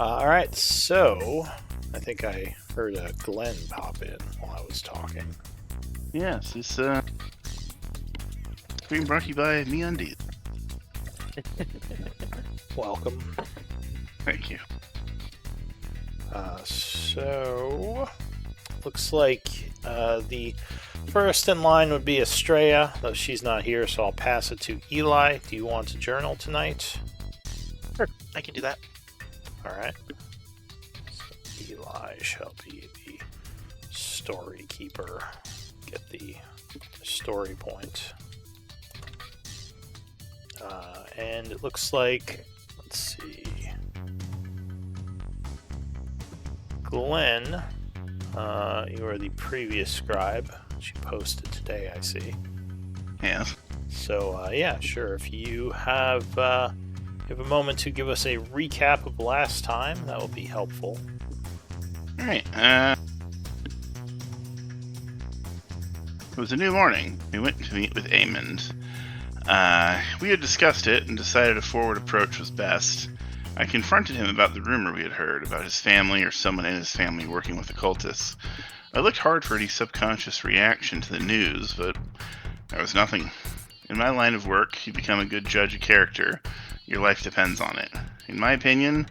All right, so I think I heard a Glenn pop in while I was talking. Yes, it's being brought to you by MeUndies. Welcome. Thank you. So looks like the first in line would be Estrella, though she's not here, so I'll pass it to Eli. Do you want to journal tonight? Sure, I can do that. All right. So Eli shall be the story keeper. Get the story point. And it looks like, let's see, Glenn, you are the previous scribe. She posted today, I see. Yes. So, yeah, sure. If you have a moment to give us a recap of last time, that will be helpful. All right. It was a new morning. We went to meet with Amond. We had discussed it and decided a forward approach was best. I confronted him about the rumor we had heard about his family or someone in his family working with occultists. I looked hard for any subconscious reaction to the news, but there was nothing. In my line of work, you become a good judge of character. Your life depends on it. In my opinion,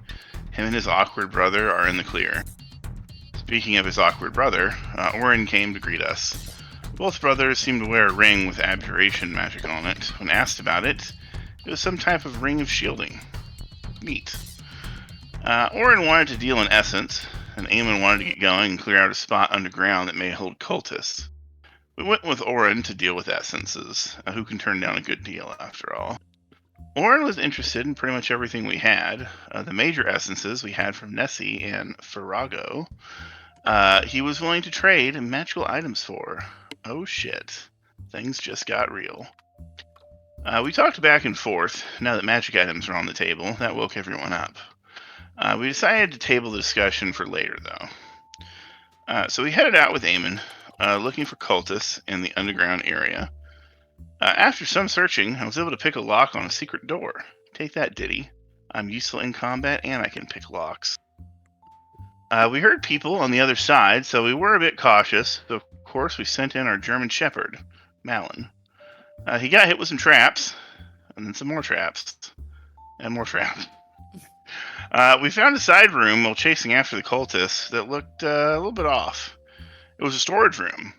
him and his awkward brother are in the clear. Speaking of his awkward brother, Orin came to greet us. Both brothers seemed to wear a ring with abjuration magic on it. When asked about it, it was some type of ring of shielding. Neat. Orin wanted to deal in essence, and Eamon wanted to get going and clear out a spot underground that may hold cultists. We went with Orin to deal with essences, who can turn down a good deal after all. Orin was interested in pretty much everything we had. The major essences we had from Nessie and Farrago. He was willing to trade magical items for. Oh shit. Things just got real. We talked back and forth, now that magic items were on the table. That woke everyone up. We decided to table the discussion for later, though. So we headed out with Eamon, looking for cultists in the underground area. After some searching, I was able to pick a lock on a secret door. Take that, Diddy. I'm useful in combat and I can pick locks. We heard people on the other side, so we were a bit cautious. So of course, we sent in our German Shepherd, Malin. He got hit with some traps, and then some more traps, and more traps. We found a side room while chasing after the cultists that looked a little bit off. It was a storage room,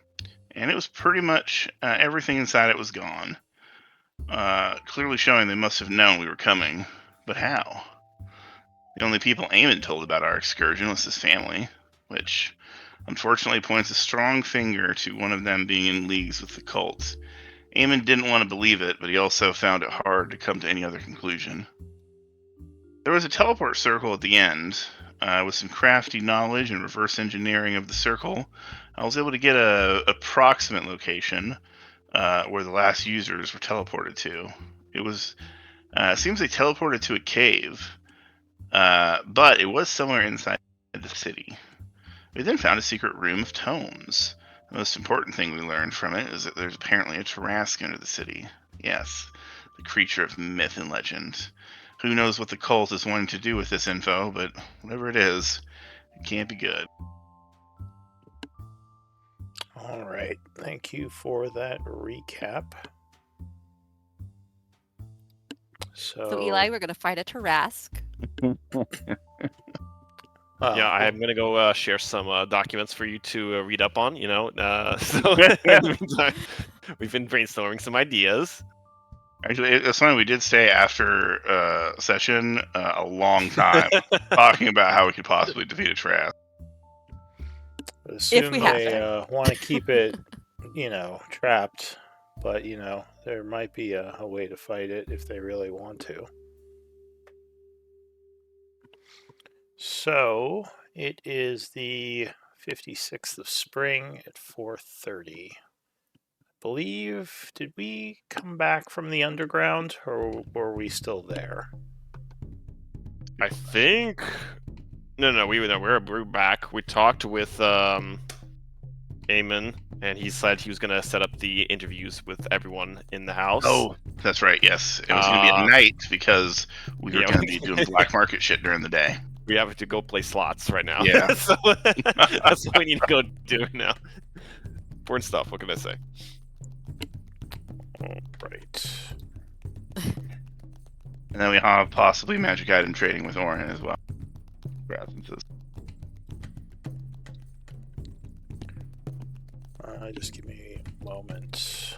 and it was pretty much everything inside it was gone. Clearly showing they must have known we were coming, but how? The only people Eamon told about our excursion was his family, which unfortunately points a strong finger to one of them being in leagues with the cult. Eamon didn't want to believe it, but he also found it hard to come to any other conclusion. There was a teleport circle at the end. With some crafty knowledge and reverse engineering of the circle, I was able to get an approximate location where the last users were teleported to. It was seems they teleported to a cave, but it was somewhere inside the city. We then found a secret room of tomes. The most important thing we learned from it is that there's apparently a Tarrasque under the city. Yes, the creature of myth and legend. Who knows what the cult is wanting to do with this info, but whatever it is, it can't be good. All right. Thank you for that recap. So Eli, we're going to find a Tarrasque. Yeah, I'm gonna go share some documents for you to read up on. So in the meantime, we've been brainstorming some ideas. Actually, it's funny, we did stay after session a long time talking about how we could possibly defeat a Tarrasque. Assume If we have they want to keep it, trapped, but, there might be a way to fight it if they really want to. So, it is the 56th of spring at 4:30. Believe, did we come back from the underground, or were we still there? I think. No, we're back. We talked with Eamon, and he said he was gonna set up the interviews with everyone in the house. Oh, that's right. Yes, it was going to be at night because we were going to be doing black market shit during the day. We have to go play slots right now. Yeah. So that's what we need to go do now. Important stuff. What can I say? Right. And then we have possibly magic item trading with Orin as well. For absences. Just give me a moment.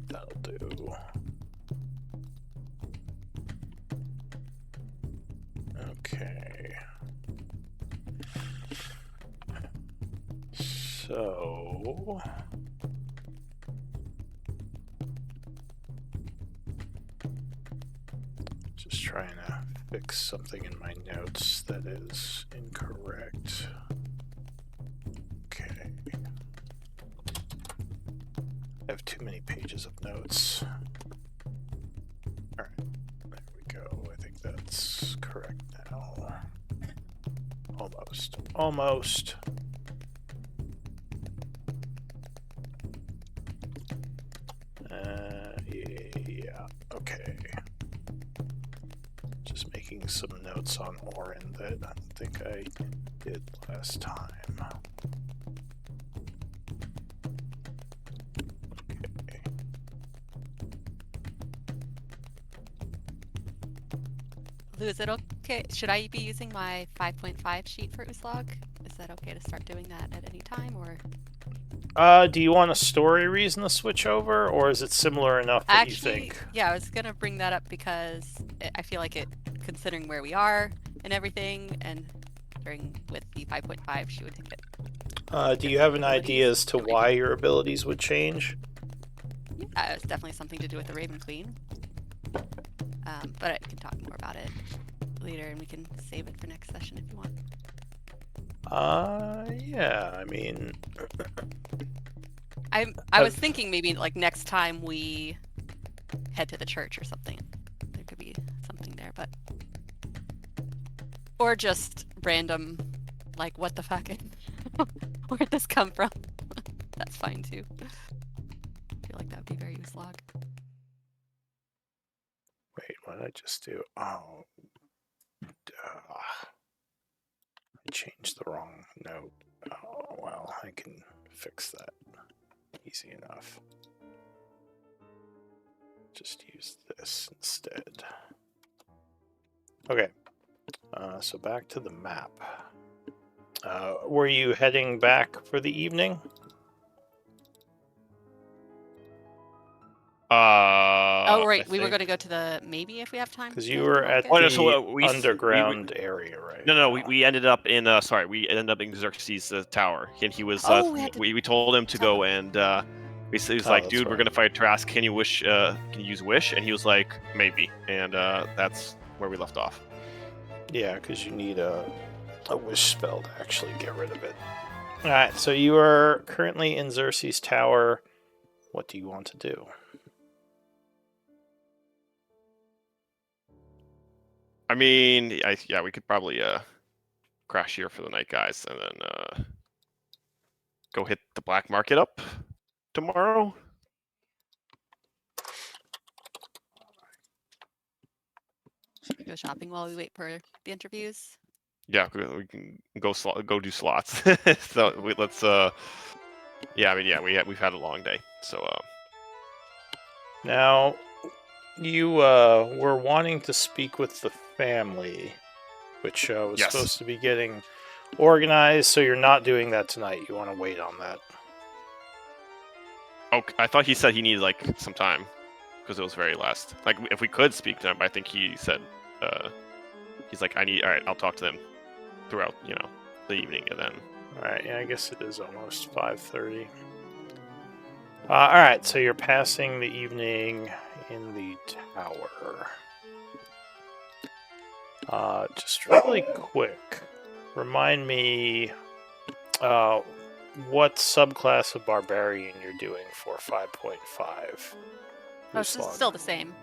That'll do. Okay. So... just trying to fix something in my notes that is incorrect. Okay. I have too many pages of notes. Alright, there we go. I think that's correct now. Almost. Almost. Yeah, okay. Just making some notes on Orin that I don't think I did last time. Okay. Lou, is it okay? Should I be using my 5.5 sheet for Uslog? Is that okay to start doing that at any time, or? Do you want a story reason to switch over, or is it similar enough that you think? Yeah, I was gonna bring that up because I feel like it, considering where we are and everything, and during with the 5.5, she would take it. Do you have an idea as to why your abilities would change? Yeah, it's definitely something to do with the Raven Queen. But I can talk more about it later, and we can save it for next session if you want. Yeah, I mean... I was thinking maybe like next time we head to the church or something. There could be something there, but... or just random, like, what the fuck? Where'd this come from? That's fine too. I feel like that would be very Uslog. Wait, what did I just do? Oh, duh. I changed the wrong note. Oh, well, I can fix that. Easy enough. Just use this instead. Okay, so back to the map. Were you heading back for the evening? Oh, right. We were going to go to the maybe if we have time. Because you were at the underground area, right? No, we ended up in we ended up in Xerxes' tower, and he was we told him to go, and he was like, dude, we're gonna fight Trask. Can you wish? Can you use wish? And he was like, maybe, and that's where we left off. Yeah, because you need a wish spell to actually get rid of it. All right, so you are currently in Xerxes' tower. What do you want to do? I mean, we could probably crash here for the night, guys, and then go hit the black market up tomorrow. Should we go shopping while we wait for the interviews? Yeah, we can go do slots. So let's we've had a long day, so Now, you were wanting to speak with the family, which was supposed to be getting organized, so you're not doing that tonight. You want to wait on that. Oh, I thought he said he needed like some time because it was very last. Like, if we could speak to them, I think he said he's like, all right, I'll talk to them throughout, the evening, and then. All right, yeah, I guess it is almost 5:30. All right, so you're passing the evening in the tower. Just really quick, remind me what subclass of barbarian you're doing for 5.5. Oh, it's still the same.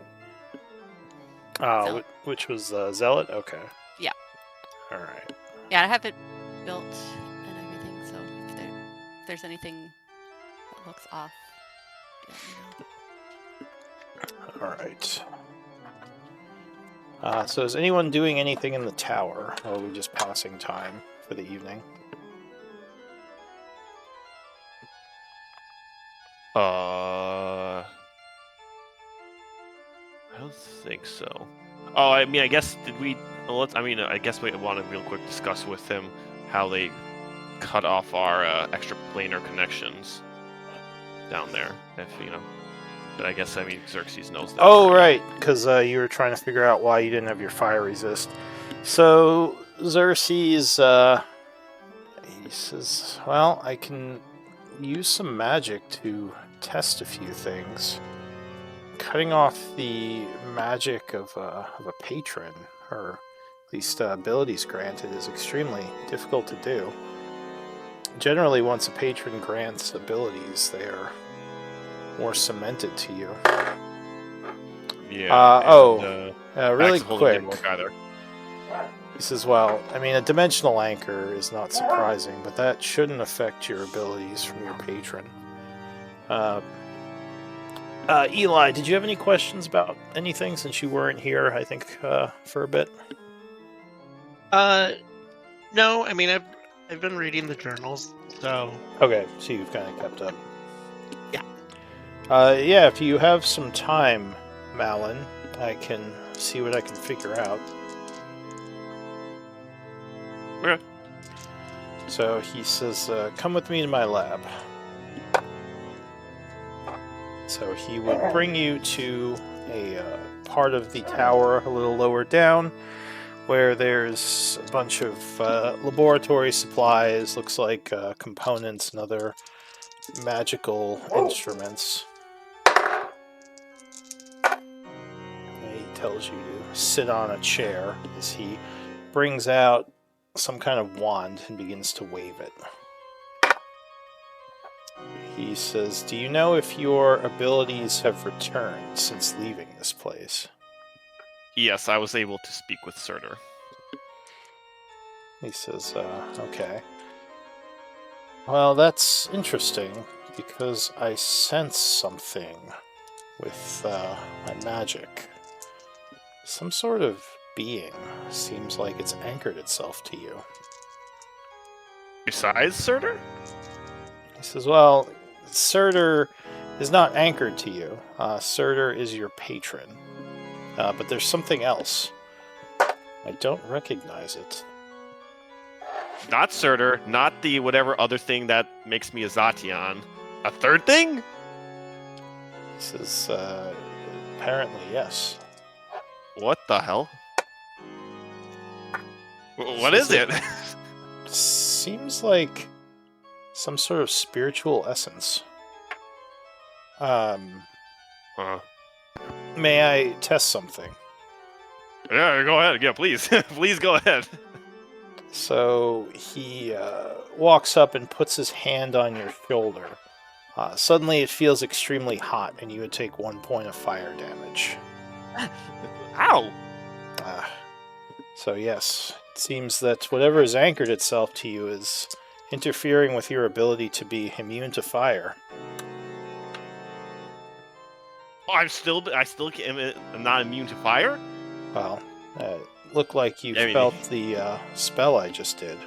Which was Zealot? Okay. Yeah. All right. Yeah, I have it built and everything, so if there's anything that looks off, All right. So is anyone doing anything in the tower, or are we just passing time for the evening? I don't think so. Oh, I mean, I guess did we? Well, I guess we want to real quick discuss with him how they cut off our extra planar connections down there. If you know, but I guess Xerxes knows that. Oh, right, because you were trying to figure out why you didn't have your fire resist. So Xerxes, he says, "Well, I can use some magic to test a few things. Cutting off the magic of a patron, or at least abilities granted, is extremely difficult to do. Generally, once a patron grants abilities, they are more cemented to you." Yeah. Really quick. Didn't work either. He says, "Well, I mean, a dimensional anchor is not surprising, but that shouldn't affect your abilities from your patron." Eli, did you have any questions about anything since you weren't here, I think, for a bit? No, I mean, I've been reading the journals, so... Okay, so you've kind of kept up. Yeah. Yeah, if you have some time, Malin, I can see what I can figure out. Okay. So he says, come with me to my lab. So he would bring you to a part of the tower a little lower down, where there's a bunch of laboratory supplies, looks like components and other magical instruments. And he tells you to sit on a chair as he brings out some kind of wand and begins to wave it. He says, "Do you know if your abilities have returned since leaving this place?" Yes, I was able to speak with Surtur. He says, okay. "Well, that's interesting, because I sense something with my magic. Some sort of being. Seems like it's anchored itself to you." Besides Surtur? He says, "Well, Surtur is not anchored to you. Surtur is your patron. But there's something else. I don't recognize it." Not Surtur, not the whatever other thing that makes me a Zatian. A third thing? He says, apparently, yes. What the hell? What is it? Seems like some sort of spiritual essence. May I test something? Yeah, go ahead. Yeah, please. Please go ahead. So he walks up and puts his hand on your shoulder. Suddenly it feels extremely hot, and you would take 1 point of fire damage. Ow! So yes, it seems that whatever has anchored itself to you is interfering with your ability to be immune to fire. Oh, I still am not immune to fire? Well, looked like you felt the spell I just did.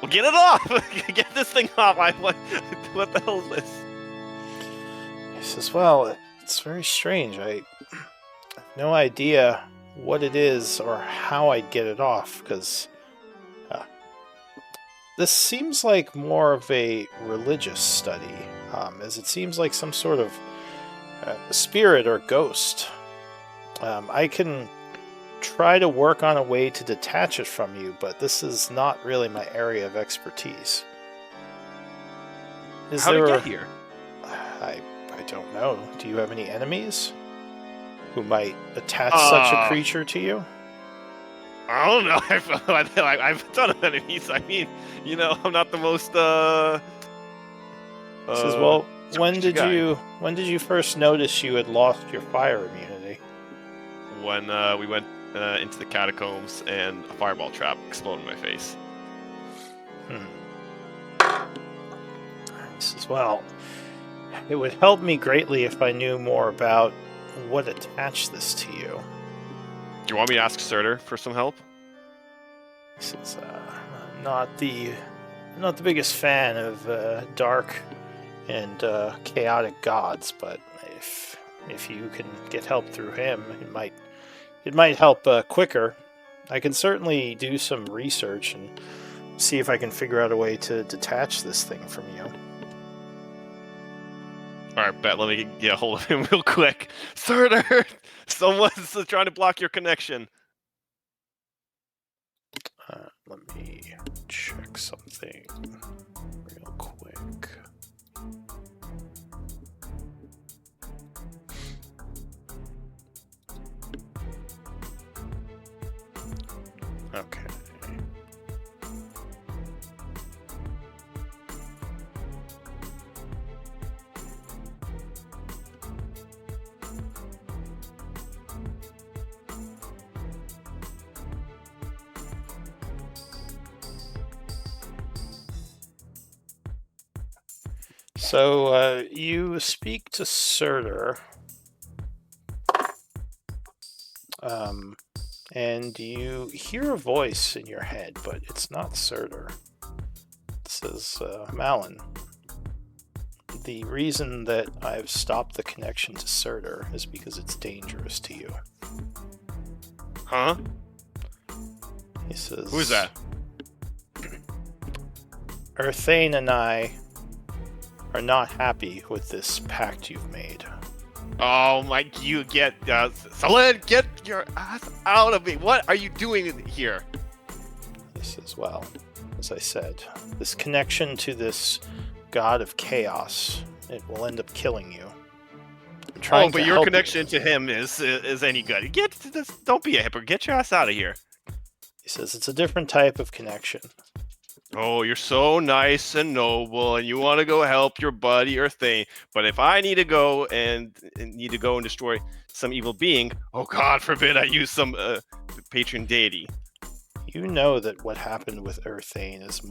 Well, get it off! Get this thing off! What the hell is this? He says, "Well, it's very strange. I have no idea what it is or how I'd get it off, because this seems like more of a religious study, as it seems like some sort of spirit or ghost. I can try to work on a way to detach it from you, but this is not really my area of expertise." How did it get here? I don't know. Do you have any enemies who might attach such a creature to you? I don't know. I have a ton of enemies. I mean, I'm not the most. He says, "Well, when did you first notice you had lost your fire immunity?" When we went into the catacombs and a fireball trap exploded in my face. Says, well, it would help me greatly if I knew more about what attached this to you. Do you want me to ask Surtur for some help? He says, I'm not the biggest fan of dark and chaotic gods, but if you can get help through him, it might help quicker. I can certainly do some research and see if I can figure out a way to detach this thing from you. Alright, bet. Let me get a hold of him real quick. Surtur! Someone's trying to block your connection. Let me check something real quick. Okay. So, you speak to Surtur, and you hear a voice in your head, but it's not Surtur. It says, Malin, the reason that I've stopped the connection to Surtur is because it's dangerous to you. Huh? He says, Who's that? Earthane and I are not happy with this pact you've made. Oh my, you get, Selene, get your ass out of me. What are you doing here? He says, well, as I said, this connection to this god of chaos, it will end up killing you. I'm trying Oh, but to your help connection you. to him is any good. Get this, don't be a hypocrite. Get your ass out of here. He says, it's a different type of connection. Oh, you're so nice and noble, and you want to go help your buddy Earthane. But if I need to go and destroy some evil being, oh God forbid I use some patron deity. You know that what happened with Earthane is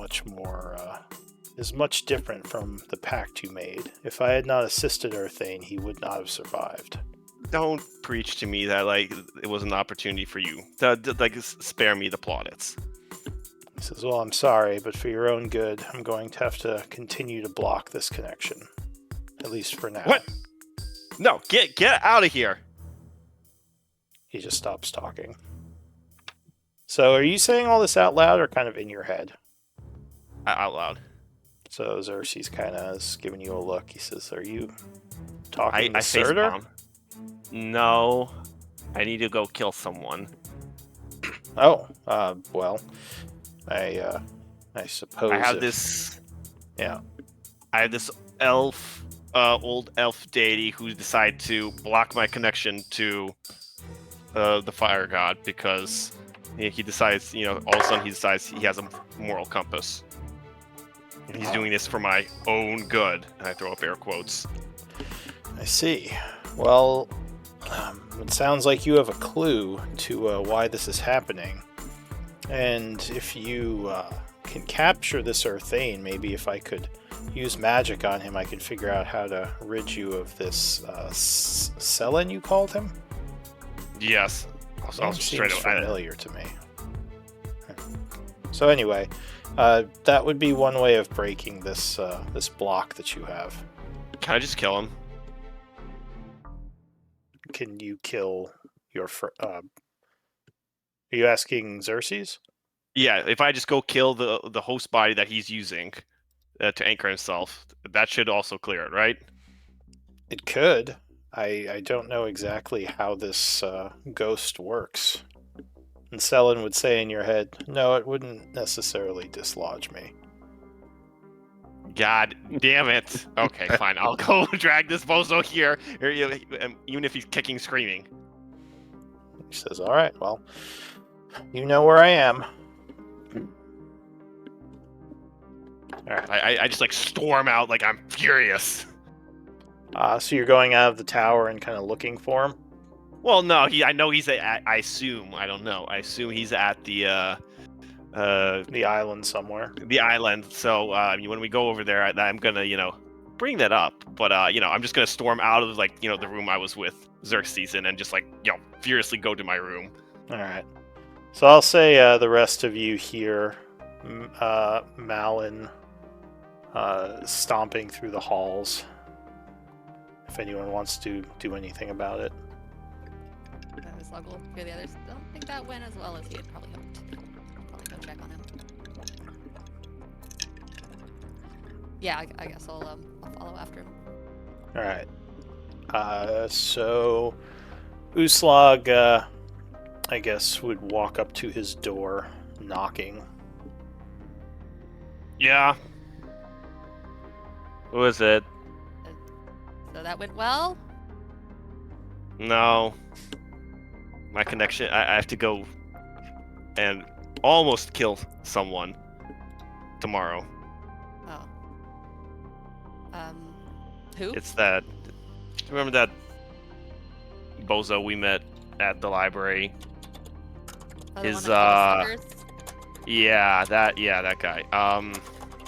much different from the pact you made. If I had not assisted Earthane, he would not have survived. Don't preach to me that like it was an opportunity for you. Spare me the plaudits. He says, well, I'm sorry, but for your own good, I'm going to have to continue to block this connection. At least for now. What? No, get out of here. He just stops talking. So are you saying all this out loud or kind of in your head? Out loud. So Xerxes kind of is giving you a look. He says, are you talking to face Surtur? bomb. No, I need to go kill someone. Oh, well, I suppose I have this. Yeah. I have this old elf deity who decided to block my connection to the fire god because he decides, all of a sudden he decides he has a moral compass. And he's doing this for my own good. And I throw up air quotes. I see. Well, it sounds like you have a clue to why this is happening. And if you can capture this Earthane, maybe if I could use magic on him, I could figure out how to rid you of this Selene, you called him? Yes. I'll seems familiar to me. So anyway, that would be one way of breaking this this block that you have. Can I just kill him? Can you kill your are you asking Xerxes? Yeah, if I just go kill the host body that he's using to anchor himself, that should also clear it, right? It could. I don't know exactly how this ghost works. And Selene would say in your head, no, it wouldn't necessarily dislodge me. God damn it. Okay, fine. I'll go drag this bozo here, even if he's kicking, screaming. He says, all right, well, you know where I am. All right. I just storm out like I'm furious. So you're going out of the tower and kind of looking for him? Well, no, I know he's I assume, I don't know. I assume he's at the the island somewhere. The island. So when we go over there, I'm gonna bring that up. But I'm just gonna storm out of the room I was with Xerxes in and just furiously go to my room. All right. So I'll say the rest of you hear Malin stomping through the halls. If anyone wants to do anything about it. I'll go hear the others. Don't think that went as well as he had probably hoped. Probably go check on him. Yeah, I guess I'll follow after him. All right. So Uslag, I guess, would walk up to his door, knocking. Yeah. Who is it? So that went well? No. My connection. I have to go and almost kill someone tomorrow. Oh. Who? It's that. Remember that bozo we met at the library? Oh, His yeah, that guy.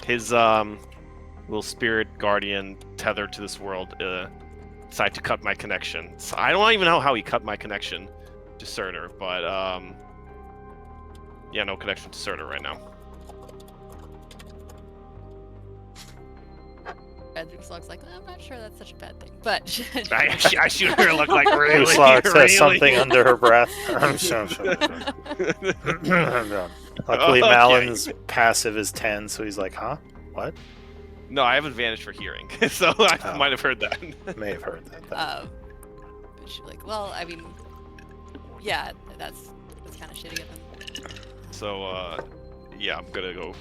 His little spirit guardian tethered to this world decided to cut my connection. So I don't even know how he cut my connection to Surtur, but no connection to Surtur right now. Uslag's like, I'm not sure that's such a bad thing, but I shoot her look like really. Uslag says really. something under her breath. Luckily, Okay. Malin's passive is 10, so he's like, huh? What? No, I have advantage for hearing, so I might have heard that. May have heard that. She's like, well, I mean, yeah, that's kind of shitty of him. So, I'm gonna go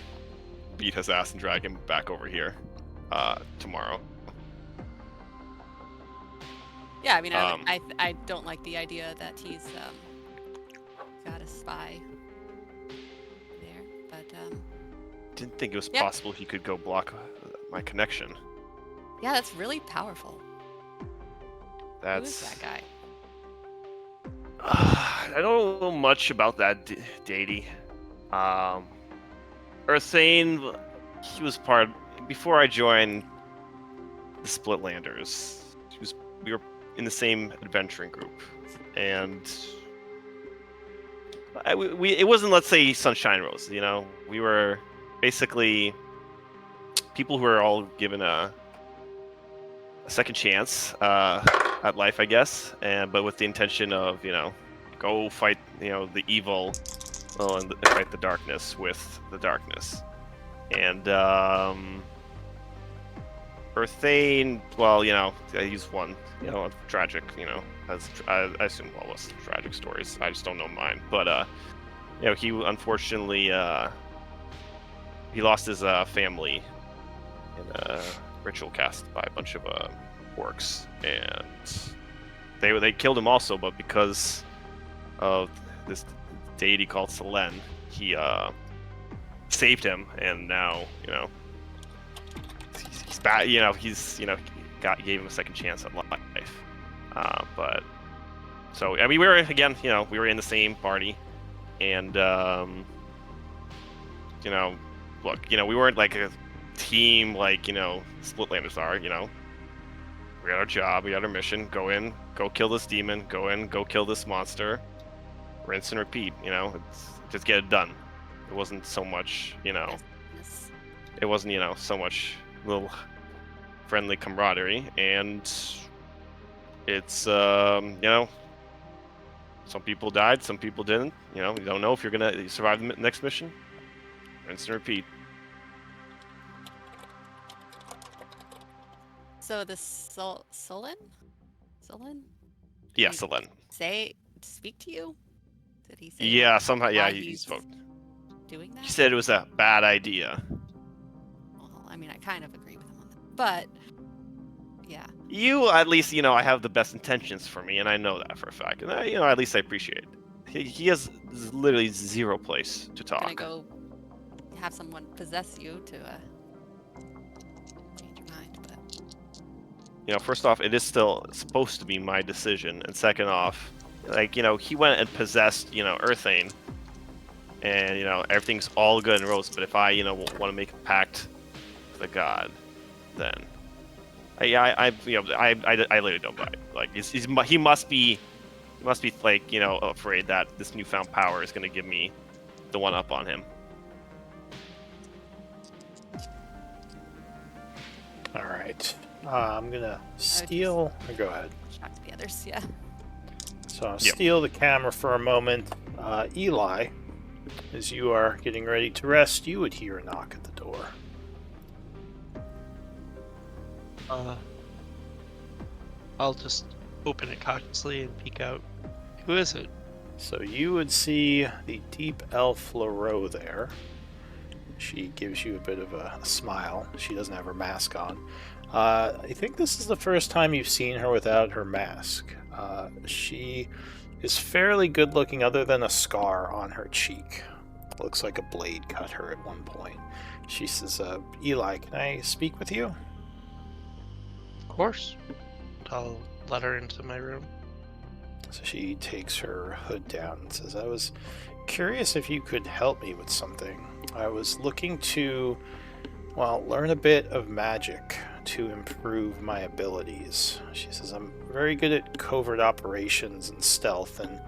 beat his ass and drag him back over here tomorrow. Yeah, I mean, I don't like the idea that he's got a spy there, but Didn't think it was possible he could go block my connection. yeah, that's really powerful. Who is that guy? I don't know much about that deity. Ursane, he was part before I joined the Splitlanders. We were in the same adventuring group, and it wasn't, let's say, sunshine rose. We were basically people who are all given a second chance at life, I guess, but with the intention of go fight the evil, and fight the darkness with the darkness. And Earthane, well, he's one, tragic, as I assume all was tragic stories. I just don't know mine, but he unfortunately he lost his family in a ritual cast by a bunch of orcs, and they killed him also, but because of this deity called Selen, he saved him, and now he's bad. Gave him a second chance at life. But so I mean, we were again, we were in the same party, and look, we weren't like a team like Splitlanders are. We had our job, we had our mission. Go in, go kill this demon. Go in, go kill this monster. Rinse and repeat. Just get it done. It wasn't so much, Yes. it wasn't so much little friendly camaraderie, and it's some people died, some people didn't. You don't know if you're gonna survive the next mission. Rinse and repeat. So the Solen? Yeah, Selen. Speak to you? Did he say? Yeah, somehow. Yeah, why he he's spoke. Doing that? He said it was a bad idea. Well, I mean, I kind of agree with him on that, but yeah. You, at least, I have the best intentions for me, and I know that for a fact. And at least I appreciate it. He has literally zero place to talk. Gonna go have someone possess you to change your mind, but First off, it is still supposed to be my decision, and second off, he went and possessed, Earthane, and everything's all good and roses. But if I want to make a pact with a god, then I literally don't buy it. Like he must be like afraid that this newfound power is going to give me the one up on him. All right. I'm gonna steal. Go ahead. Shock the others, yeah. So I'll steal the camera for a moment. Eli, as you are getting ready to rest, you would hear a knock at the door. I'll just open it cautiously and peek out. Who is it? So you would see the deep elf Laro there. She gives you a bit of a smile. She doesn't have her mask on. I think this is the first time you've seen her without her mask. She is fairly good looking other than a scar on her cheek. Looks like a blade cut her at one point. She says, Eli, can I speak with you? Of course. I'll let her into my room. So she takes her hood down and says, I was curious if you could help me with something. I was looking to, learn a bit of magic to improve my abilities. She says, I'm very good at covert operations and stealth, and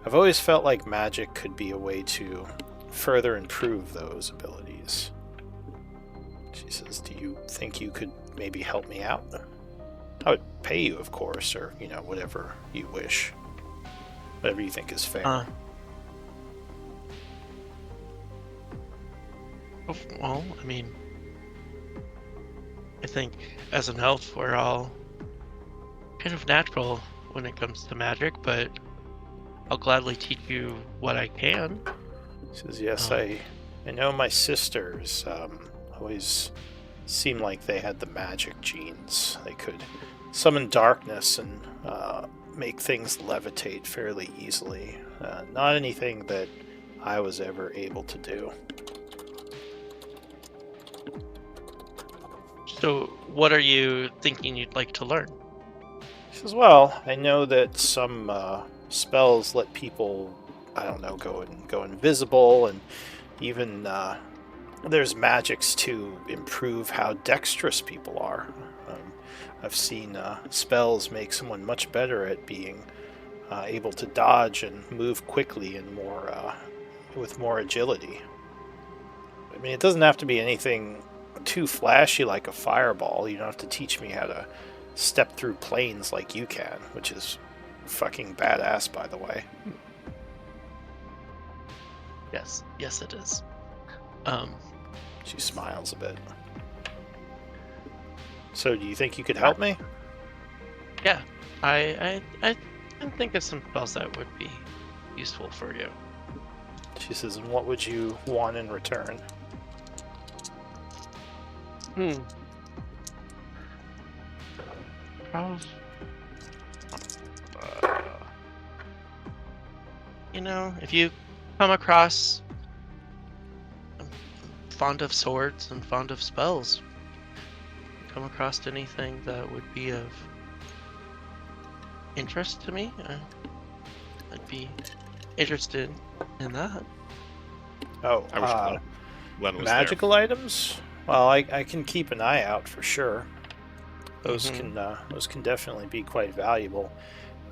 I've always felt like magic could be a way to further improve those abilities. She says, do you think you could maybe help me out? I would pay you, of course, or, whatever you wish. Whatever you think is fair. Well, I mean, I think as an elf, we're all kind of natural when it comes to magic, but I'll gladly teach you what I can. He says, yes, I know my sisters always seemed like they had the magic genes. They could summon darkness and make things levitate fairly easily. Not anything that I was ever able to do. So, what are you thinking you'd like to learn? He says, well, I know that some spells let people, go invisible, and even there's magics to improve how dexterous people are. I've seen spells make someone much better at being able to dodge and move quickly and with more agility. I mean, it doesn't have to be anything too flashy like a fireball. You don't have to teach me how to step through planes like you can, which is fucking badass, by the way. Yes, it is. She smiles a bit. So, do you think you could help me? Yeah, I think of some spells that would be useful for you. She says, and what would you want in return? If you come across, I'm fond of swords and fond of spells. Come across anything that would be of interest to me, I'd be interested in that. Oh, I wish Glenn was magical there. items? Well, I can keep an eye out for sure. Those can definitely be quite valuable.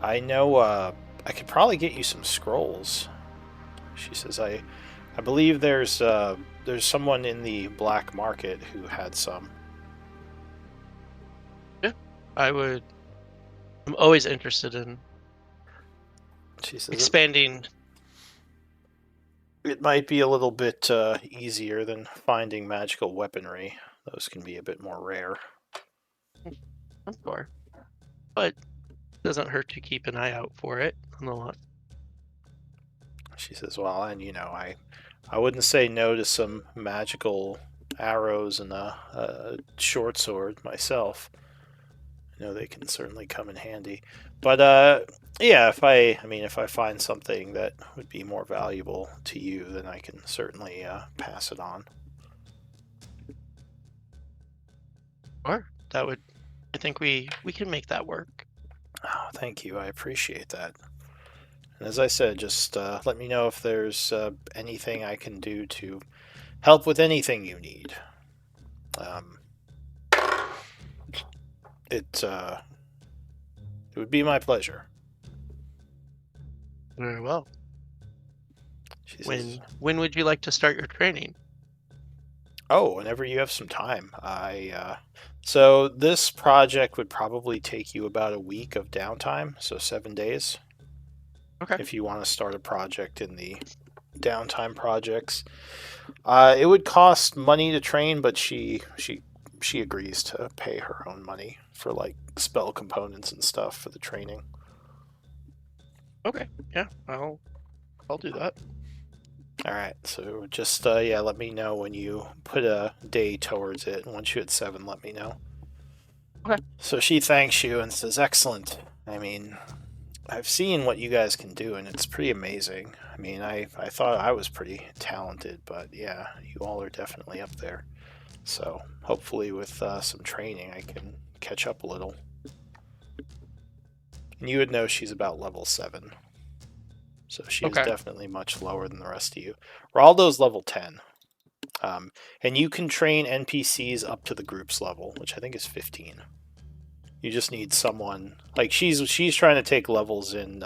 I know I could probably get you some scrolls. She says, I believe there's someone in the black market who had some. Yeah, I'm always interested in She says, expanding. It might be a little bit easier than finding magical weaponry. Those can be a bit more rare. I'm sure, but it doesn't hurt to keep an eye out for it nonetheless. She says, well, and I wouldn't say no to some magical arrows and a short sword myself. I know they can certainly come in handy. But yeah, if I find something that would be more valuable to you, then I can certainly pass it on. Or I think we can make that work. Oh, thank you. I appreciate that. And as I said, just let me know if there's anything I can do to help with anything you need. It would be my pleasure. Very well. She says, When would you like to start your training? oh, whenever you have some time. So this project would probably take you about a week of downtime, so 7 days. Okay. If you want to start a project in the downtime projects, it would cost money to train, but she agrees to pay her own money for like spell components and stuff for the training. Okay. Yeah, I'll do that. All right, so just let me know when you put a day towards it, and once you hit 7, let me know. Okay. So she thanks you and says, "Excellent. I mean, I've seen what you guys can do, and it's pretty amazing. I mean, I thought I was pretty talented, but yeah, you all are definitely up there. So hopefully with some training, I can catch up a little." And you would know she's about level 7. So she is definitely much lower than the rest of you. Raldo's level 10. And you can train NPCs up to the group's level, which I think is 15. You just need someone like she's trying to take levels in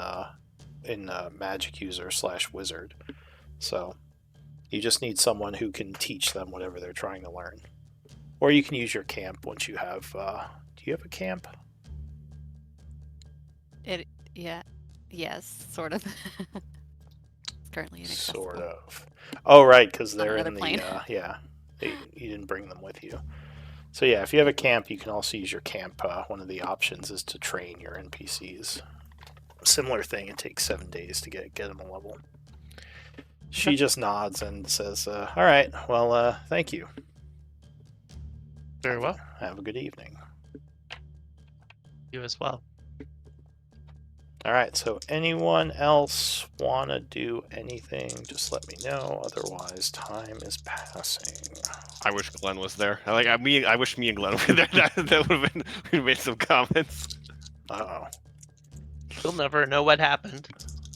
magic user / wizard. So you just need someone who can teach them whatever they're trying to learn. Or you can use your camp once you have. Do you have a camp? Yes, sort of. It's currently inaccessible. Sort of. Oh, right, because they're in the plane. you didn't bring them with you. So yeah, if you have a camp, you can also use your camp. One of the options is to train your NPCs. Similar thing. It takes 7 days to get them a level. She just nods and says, "All right. Well, thank you. Very well. Have a good evening." You as well. All right, so anyone else want to do anything, just let me know. Otherwise, time is passing. I wish Glenn was there. I wish me and Glenn were there. That would have been, we'd made some comments. Uh-oh. You'll never know what happened.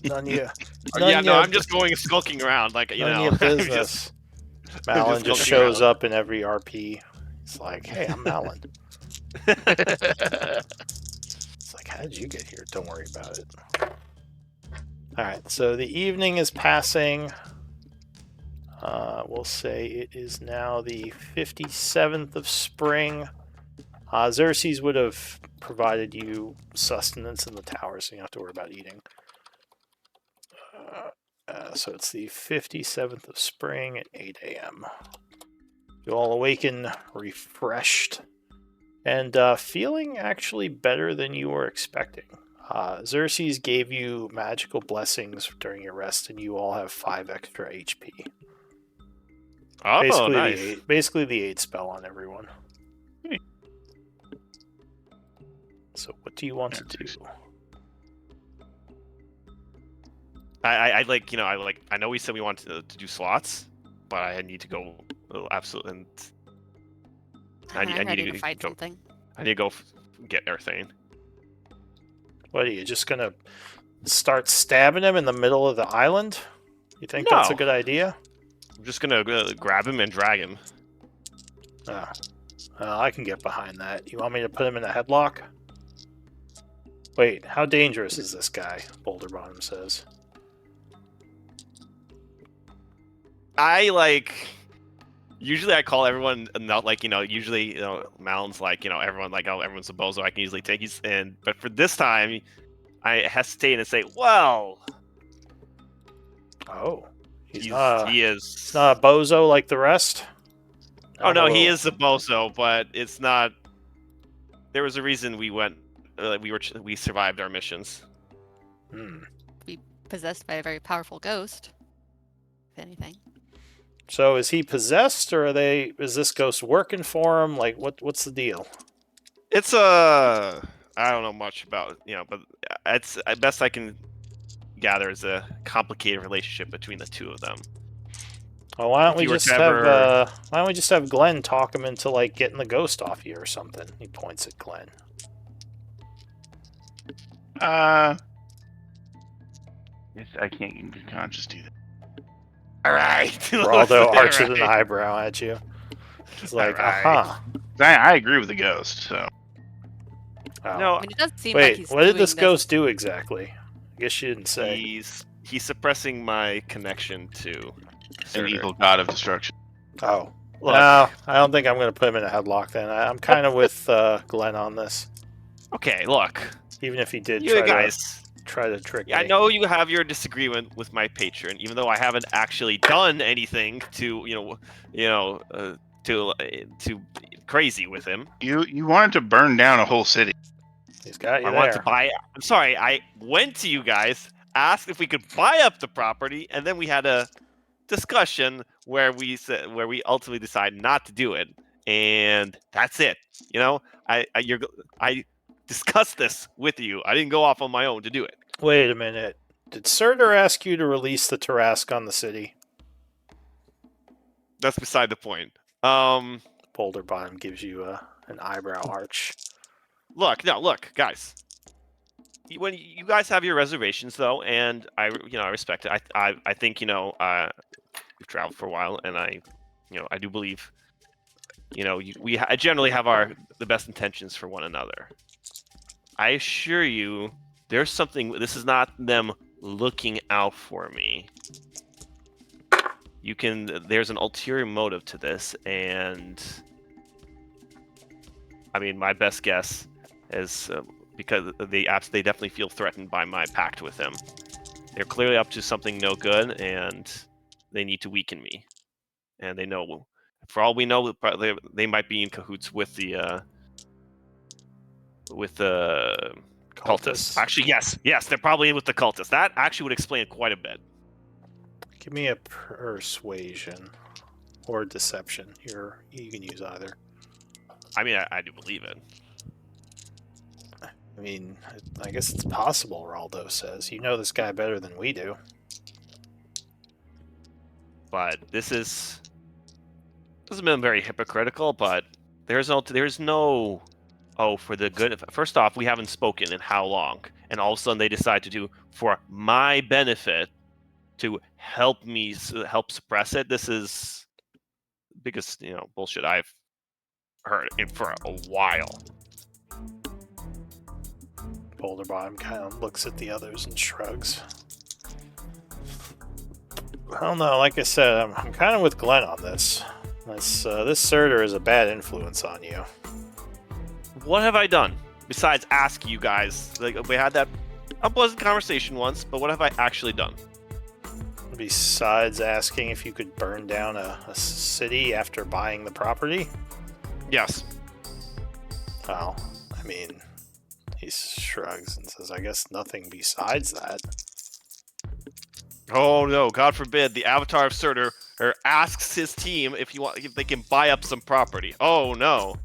None of you. I'm just going skulking around, like, you know. Business. Malin just shows up in every RP. It's like, hey, I'm Malin. It's like, how did you get here? Don't worry about it. Alright, so the evening is passing. We'll say it is now the 57th of spring. Xerxes would have provided you sustenance in the tower, so you don't have to worry about eating. So it's the 57th of spring at 8 a.m. You all awaken refreshed and feeling actually better than you were expecting. Xerxes gave you magical blessings during your rest, and you all have 5 extra HP. Oh, basically nice. Basically the 8 spell on everyone. So what do you want to do? I know we said we wanted to do slots, but I need to go absolutely. And I need to fight go, something. I need to go get everything. What are you just gonna start stabbing him in the middle of the island? You think that's a good idea? I'm just gonna grab him and drag him. I can get behind that. You want me to put him in a headlock? Wait, how dangerous is this guy? Boulder Bottom says. Usually I call everyone not usually, Malin's everyone everyone's a bozo I can easily take. But for this time, I hesitate and say, well. Oh. He is. He's not a bozo like the rest? Oh no, he is a bozo, but it's not. There was a reason we went. We survived our missions. Be possessed by a very powerful ghost, if anything. So is he possessed, or is this ghost working for him? Like, what's the deal? It's I don't know much about but it's best I can gather is a complicated relationship between the two of them. Well, why don't we just have Glenn talk him into getting the ghost off you or something? He points at Glenn. I can't in good conscience do that. All right. Raldo arches an Alright. eyebrow at you. It's like, Alright. I agree with the ghost, so. Oh. No, I mean, it does seem like Wait, he's what did doing this ghost do exactly? I guess you didn't say. he's suppressing my connection to An Surtur. evil god of destruction. Oh. Look, No, I don't think I'm going to put him in a headlock then. I'm kind of with Glenn on this. okay, look, Even if he did you guys. try to trick Yeah, I me. know you have your disagreement with my patron, even though I haven't actually done anything to to crazy with him. You wanted to burn down a whole city. He's got you I there. wanted to buy. I'm sorry, I went to you guys, asked if we could buy up the property, and then we had a discussion where we ultimately decided not to do it, and that's it. You know, I discussed this with you. I didn't go off on my own to do it. Wait a minute. Did Surtur ask you to release the Tarask on the city? That's beside the point. Boulder Bottom gives you an eyebrow arch. Look, guys. When you guys have your reservations, though, and I respect it. I think we've traveled for a while, and I do believe, we generally have the best intentions for one another. I assure you, there's something. This is not them looking out for me. There's an ulterior motive to this, and I mean, my best guess is because they definitely feel threatened by my pact with them. They're clearly up to something no good, and they need to weaken me. And they know, for all we know, they might be in cahoots with the cultists. Actually, yes, they're probably in with the cultists. That actually would explain quite a bit. Give me a persuasion or deception. You can use either. I mean, I do believe it. I mean, I guess it's possible, Raldo says. You know this guy better than we do. But this has been very hypocritical, but there's no for the good. First off, we haven't spoken in how long, and all of a sudden they decide to do for my benefit to help suppress it. This is the biggest bullshit I've heard it for a while. Boulder Bottom kind of looks at the others and shrugs. I don't know. Like I said, I'm kind of with Glenn on this. This Surtur is a bad influence on you. What have I done besides ask you guys? Like, we had that unpleasant conversation once, but what have I actually done? Besides asking if you could burn down a city after buying the property? Yes. Well, I mean, he shrugs and says, I guess nothing besides that. Oh no, God forbid the Avatar of Surtur asks his team if they can buy up some property. Oh no.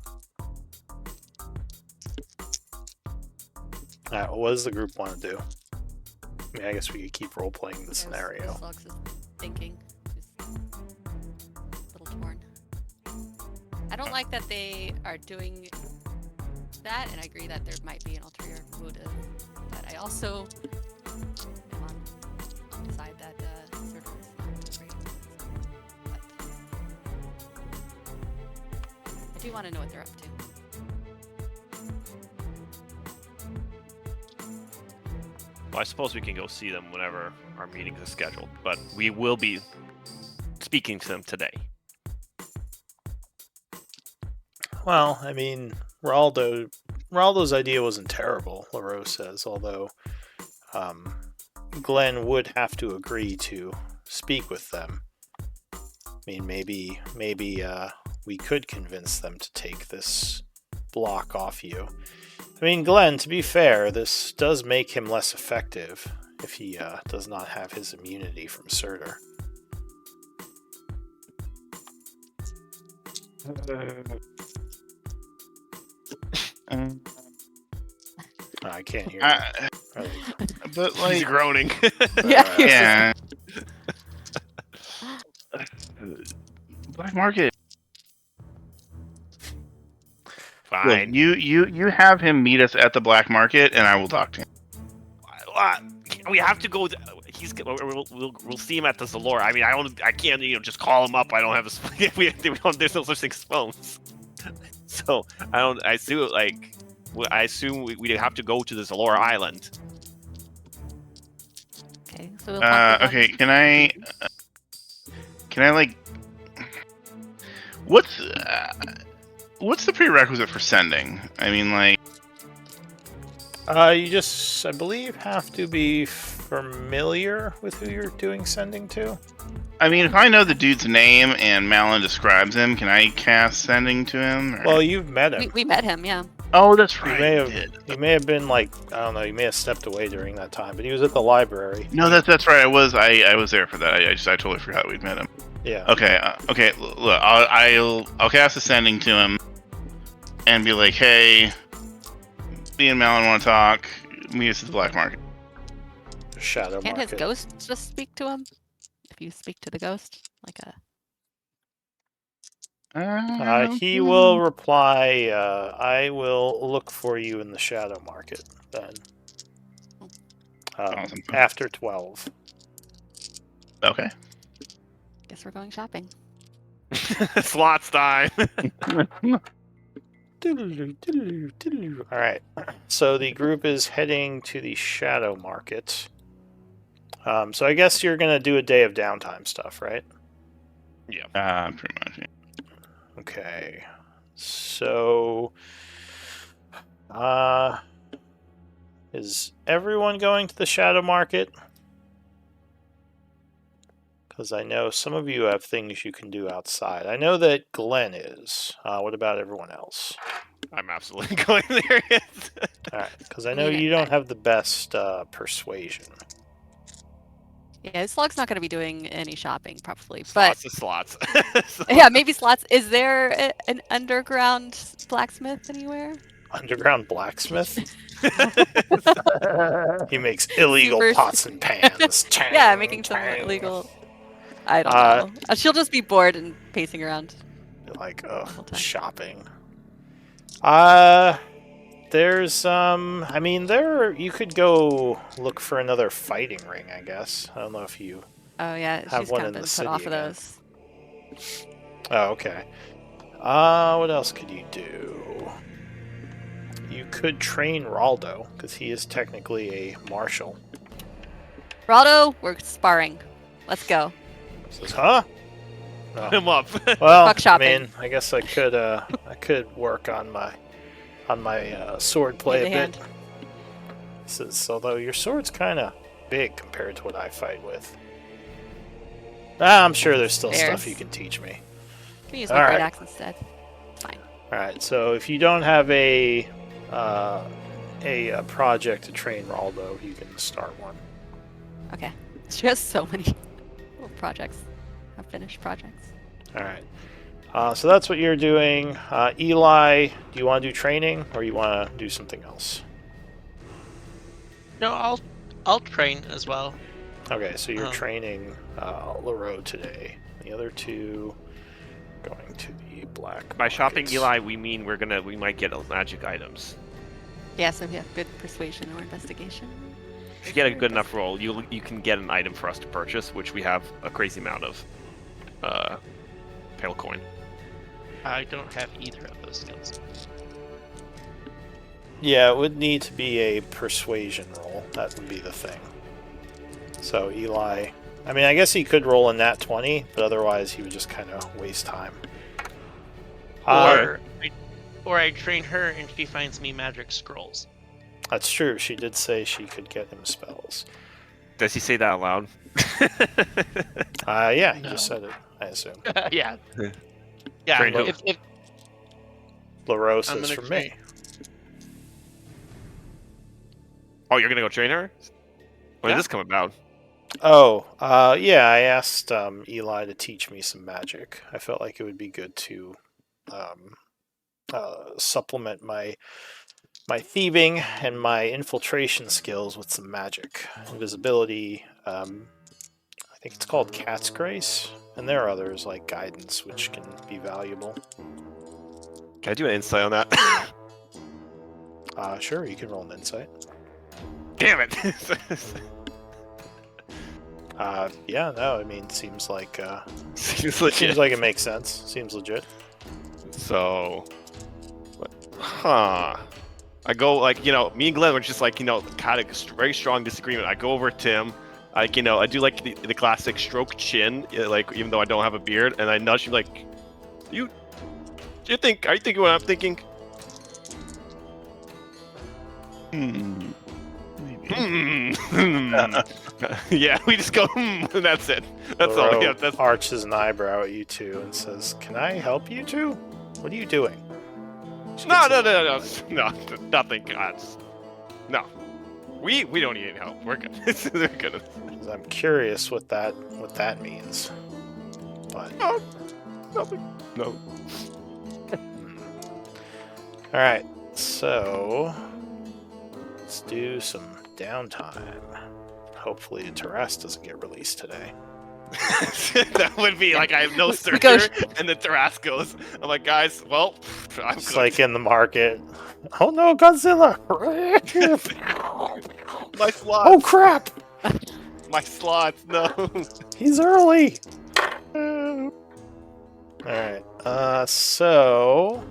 What does the group want to do? I mean, I guess we could keep role-playing the scenario. Slugs is thinking. He's a little torn. I don't like that they are doing that, and I agree that there might be an ulterior motive. But I also am on the side that Surtur is not great. But I do want to know what they're up to. Well, I suppose we can go see them whenever our meeting is scheduled, but we will be speaking to them today. Well, I mean, Raldo's idea wasn't terrible, LaRose says, although Glenn would have to agree to speak with them. I mean, maybe we could convince them to take this block off you. I mean, Glenn, to be fair, this does make him less effective if he does not have his immunity from Surtur. I can't hear you. But like, He's groaning. yeah. Black market. Fine. Look, you have him meet us at the black market, and I will talk to him. We have to go. we'll see him at the Zalora. I mean, I can't just call him up. I don't have there's no such thing as phones. So I assume we have to go to the Zalora Island. Okay, so we'll talk to them. Okay, can I like, what's the prerequisite for sending? I mean, like, You just, I believe, have to be familiar with who you're doing sending to. I mean, if I know the dude's name and Malin describes him, can I cast sending to him? Or... Well, you've met him. We met him, yeah. Oh, that's right. He may have been like, I don't know. You may have stepped away during that time, but he was at the library. No, that's right. I was there for that. I totally forgot we'd met him. Yeah. Okay. Okay. Look, I'll cast a sending to him, and be like, hey, me and Malin want to talk. Meet us at the black market. Shadow Can't market. his ghost just speak to him? If you speak to the ghost, like a. He will reply, I will look for you in the shadow market then. Awesome. After 12. Okay. Guess we're going shopping. Slots time. Alright. So the group is heading to the shadow market. So I guess you're going to do a day of downtime stuff, right? Yeah. Pretty much. Yeah. Okay. So, is everyone going to the shadow market? Because I know some of you have things you can do outside. I know that Glenn is. What about everyone else? I'm absolutely going there. Alright, because I know you don't have the best persuasion. Yeah, Slug's not going to be doing any shopping, probably. But Slots. yeah, maybe slots. Is there an underground blacksmith anywhere? Underground blacksmith? He makes illegal Super- pots and pans. Yeah, making some illegal. I don't know. She'll just be bored and pacing around. Like, whole time. shopping. There's I mean, you could go look for another fighting ring, I guess. I don't know if you Oh yeah, have she's one kind in of the been put off city of again. those. Oh, okay. What else could you do? You could train Raldo, because he is technically a martial. Raldo, we're sparring. Let's go. Says, huh? No. Him up. Well, Fuck shopping. I mean, I guess I could work on my sword play a Hand bit. to hand. Says, although your sword's kind of big compared to what I fight with. I'm sure there's still stuff Bears. you can teach me. You can use my All great right. axe instead. It's fine. All right. So if you don't have a project to train Raldo, you can start one. Okay. She has so many little projects. Unfinished projects. All right. So that's what you're doing. Eli, do you want to do training or you want to do something else? No, I'll train as well. Okay, so you're training LaRoe today. The other two going to the black. By shopping markets. Eli, we mean we might get magic items. Yeah, so we have good persuasion or investigation. If you get a good enough roll, you can get an item for us to purchase, which we have a crazy amount of. Pale coin. I don't have either of those skills. Yeah, it would need to be a persuasion roll. That would be the thing. So Eli, I mean, I guess he could roll a nat 20, but otherwise he would just kind of waste time. Or I train her and she finds me magic scrolls. That's true. She did say she could get him spells. Does he say that out loud? Yeah, he No. just said it, I assume. Yeah. Train Yeah. who? If LaRoe I'm says gonna for train. me. Oh, you're gonna go train her? When Yeah. did this come about? Oh, yeah, I asked Eli to teach me some magic. I felt like it would be good to supplement my thieving and my infiltration skills with some magic. Invisibility, I think it's called Cat's Grace, and there are others like Guidance, which can be valuable. Can I do an insight on that? Sure, you can roll an insight. Damn it! Yeah, no, I mean, seems like Seems legit. seems like it makes sense. Seems legit. So, I go like me and Glenn were just like kind of very strong disagreement. I go over to him, like I do like the classic stroke chin, like even though I don't have a beard, and I nudge him like, are you thinking what I'm thinking? Maybe. Yeah, we just go. And that's it. That's all. Yeah, that's arches an eyebrow at you two and says, "Can I help you two? What are you doing?" no, nothing. No, we don't need any help. We're good. We're good. I'm curious what that means. But No, nothing. No. all right, so let's do some downtime. Hopefully, Taras doesn't get released today. That would be like I have no searcher, and the Taras goes. I'm like, guys, well, I'm It's good. like in the market. Oh no, Godzilla! My slots. Oh crap! My slots. No. He's early. All right. So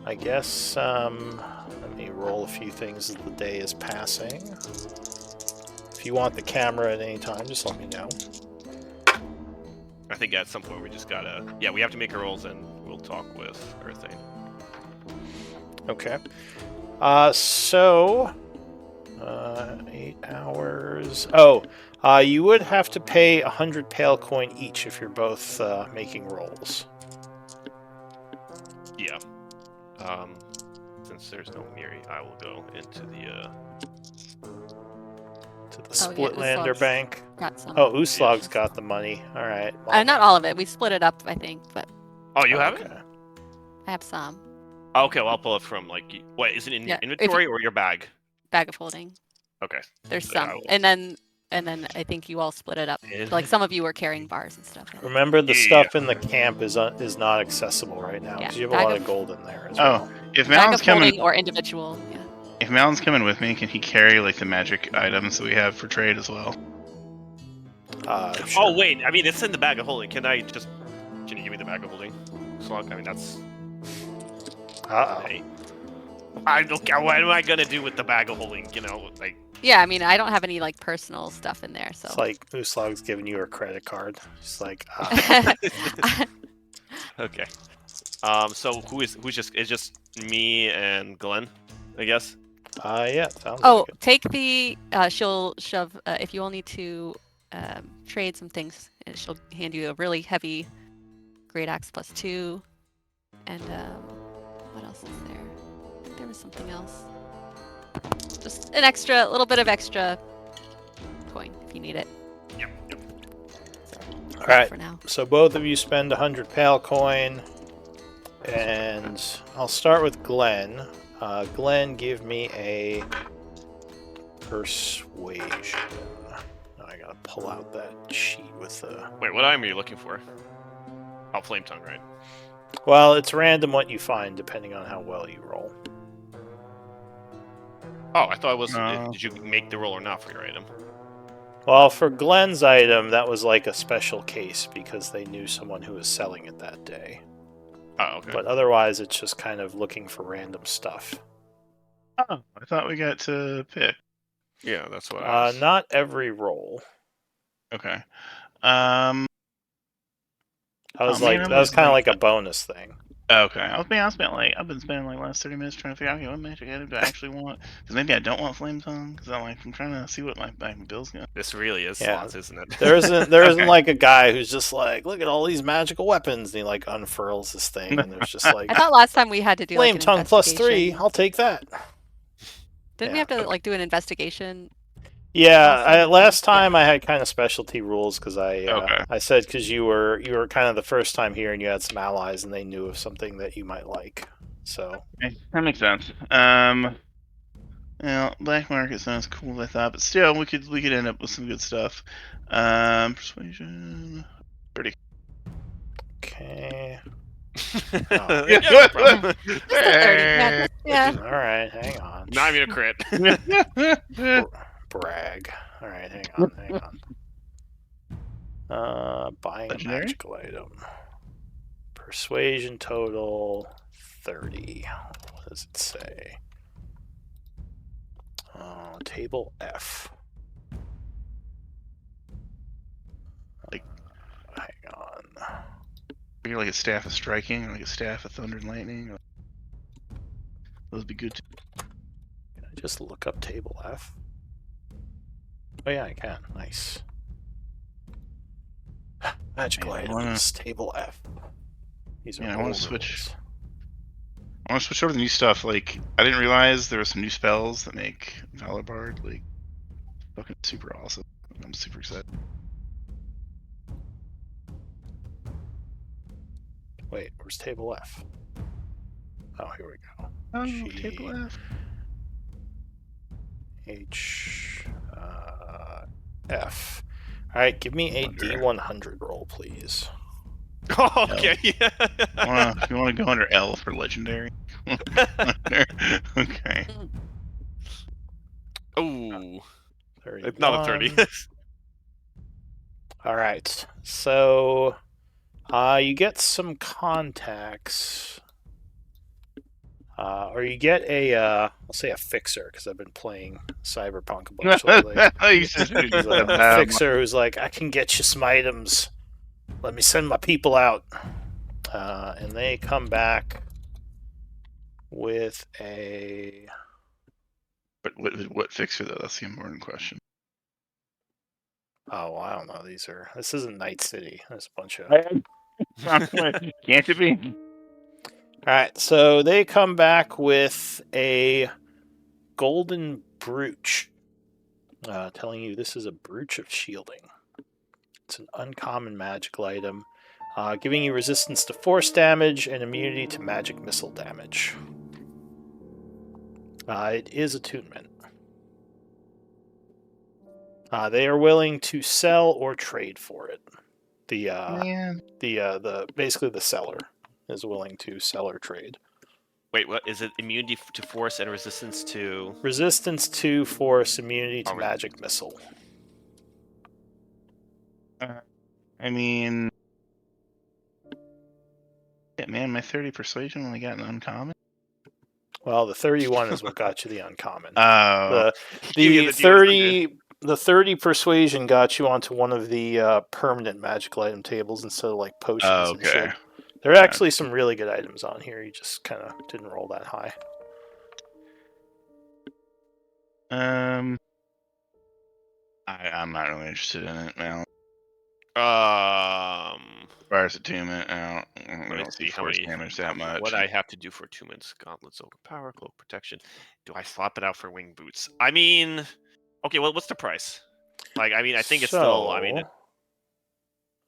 I guess let me roll a few things as the day is passing. If you want the camera at any time, just let me know. I think at some point we just gotta. Yeah, we have to make our rolls, and we'll talk with Earthane. Okay. 8 hours. Oh, you would have to pay 100 pale coin each if you're both making rolls. Yeah. Since there's no Miri, I will go into the. To the Splitlander Uslog's bank. Got some. Oh, Uslog's got the money. All right. Not all of it. We split it up, I think, but Oh, you have it? Okay. I have some. Okay, well I'll pull it from like. What is it in Yeah, your if inventory or your bag? Bag of holding. Okay. There's Yeah, I some, will- and then I think you all split it up. Like some of you were carrying bars and stuff. Remember, the Yeah. stuff in the camp is not accessible right now because Yeah, you have a bag lot of- of gold in there as Oh, well. if Bag Malon's of holding coming, or individual. Yeah. if Malon's coming with me, can he carry like the magic items that we have for trade as well? Sure. Oh wait, I mean it's in the bag of holding. Can you give me the bag of holding? Slug? I mean that's. Uh-oh. Hey. I don't care. What am I gonna do with the bag of holding? Like. Yeah, I mean, I don't have any like personal stuff in there, so. It's like Uslog's giving you a credit card. It's like, Okay. So who's just it's just me and Glenn, I guess. yeah, sounds Oh, like it. take the. She'll shove. If you all need to trade some things, she'll hand you a really heavy great axe +2, and what else is there? I think there was something else. Just an extra, little bit of extra coin if you need it. Yep. All right. For now. So both of you spend 100 pale coin, and I'll start with Glenn. Glenn, give me a persuasion. Now I gotta pull out that sheet with the. Wait, what item are you looking for? Oh, flame tongue, right? Well, it's random what you find depending on how well you roll. Oh, I thought it was. No. Did you make the roll or not for your item? Well, for Glenn's item, that was like a special case because they knew someone who was selling it that day. Oh, okay. But otherwise, it's just kind of looking for random stuff. Oh, I thought we got to pick. Yeah, that's what I was. Not every roll. Okay. That was Oh, man, like I'm that was losing kind of my- like a bonus thing. Okay. I've been spending like the last 30 minutes trying to figure out, okay, what magic item do I actually want? Because maybe I don't want flame tongue. Because I'm trying to see what my bill's going. This really is Yeah. slots, isn't it? There isn't Okay. like a guy who's just like, look at all these magical weapons, and he like unfurls his thing, and there's just like I thought last time we had to do flame like an tongue +3. investigation. I'll take that. Didn't we have to like do an investigation? Yeah, Awesome. last time I had kind of specialty rules because Okay. I said because you were kind of the first time here and you had some allies and they knew of something that you might like. So Okay, that makes sense. Well, black market's not as cool as I thought, but still, we could end up with some good stuff. Persuasion. 30. okay, Yeah, no problem. Just a 30. Yeah, yeah. all right, hang on. Not even a crit. Brag. All right, hang on. Buying Legendary? a magical item. Persuasion total 30. What does it say? Table F. Like- hang on. Maybe like a staff of striking, or like a staff of thunder and lightning. Those would be good too. Can I just look up table F? Oh yeah, I can. Nice. Magical Man, items, table F. These are Man, I old wanna switch. rules. I want to switch over to the new stuff. Like, I didn't realize there were some new spells that make Valor Bard like fucking super awesome. I'm super excited. Wait, where's table F? Oh, here we go. Oh, G table F. H F. All right, give me a Wonder. D100 roll, please. Okay. Yeah. You want to go under L for legendary? Okay. Ooh. 31. It's not a 30. All right, so you get some contacts, or you get a I'll say a fixer because I've been playing Cyberpunk a bunch lately. You should have He's said a that. fixer who's like, I can get you some items. Let me send my people out, and they come back with a. But what fixer though? That's the important question. Oh, well, I don't know. This isn't Night City. There's a bunch of. Can't it be? All right, so they come back with a golden brooch, telling you this is a brooch of shielding. It's an uncommon magical item, giving you resistance to force damage and immunity to magic missile damage. It is attunement. They are willing to sell or trade for it. Basically the seller is willing to sell or trade. Wait, what is it? Immunity to force and resistance to Resistance to force, immunity to magic missile. I mean, yeah, man, my 30 persuasion only got an uncommon. Well, the 31 is what got you the uncommon. Oh, The 30 persuasion got you onto one of the permanent magical item tables instead of like potions and shit. There are actually some really good items on here. You just kind of didn't roll that high. I'm not really interested in it now. Requires attunement. I don't see force damage that much. What I have to do for attunements: gauntlets, overpower, cloak protection. Do I swap it out for wing boots? I mean, okay. Well, what's the price? Like, I mean, I think it's still. I mean,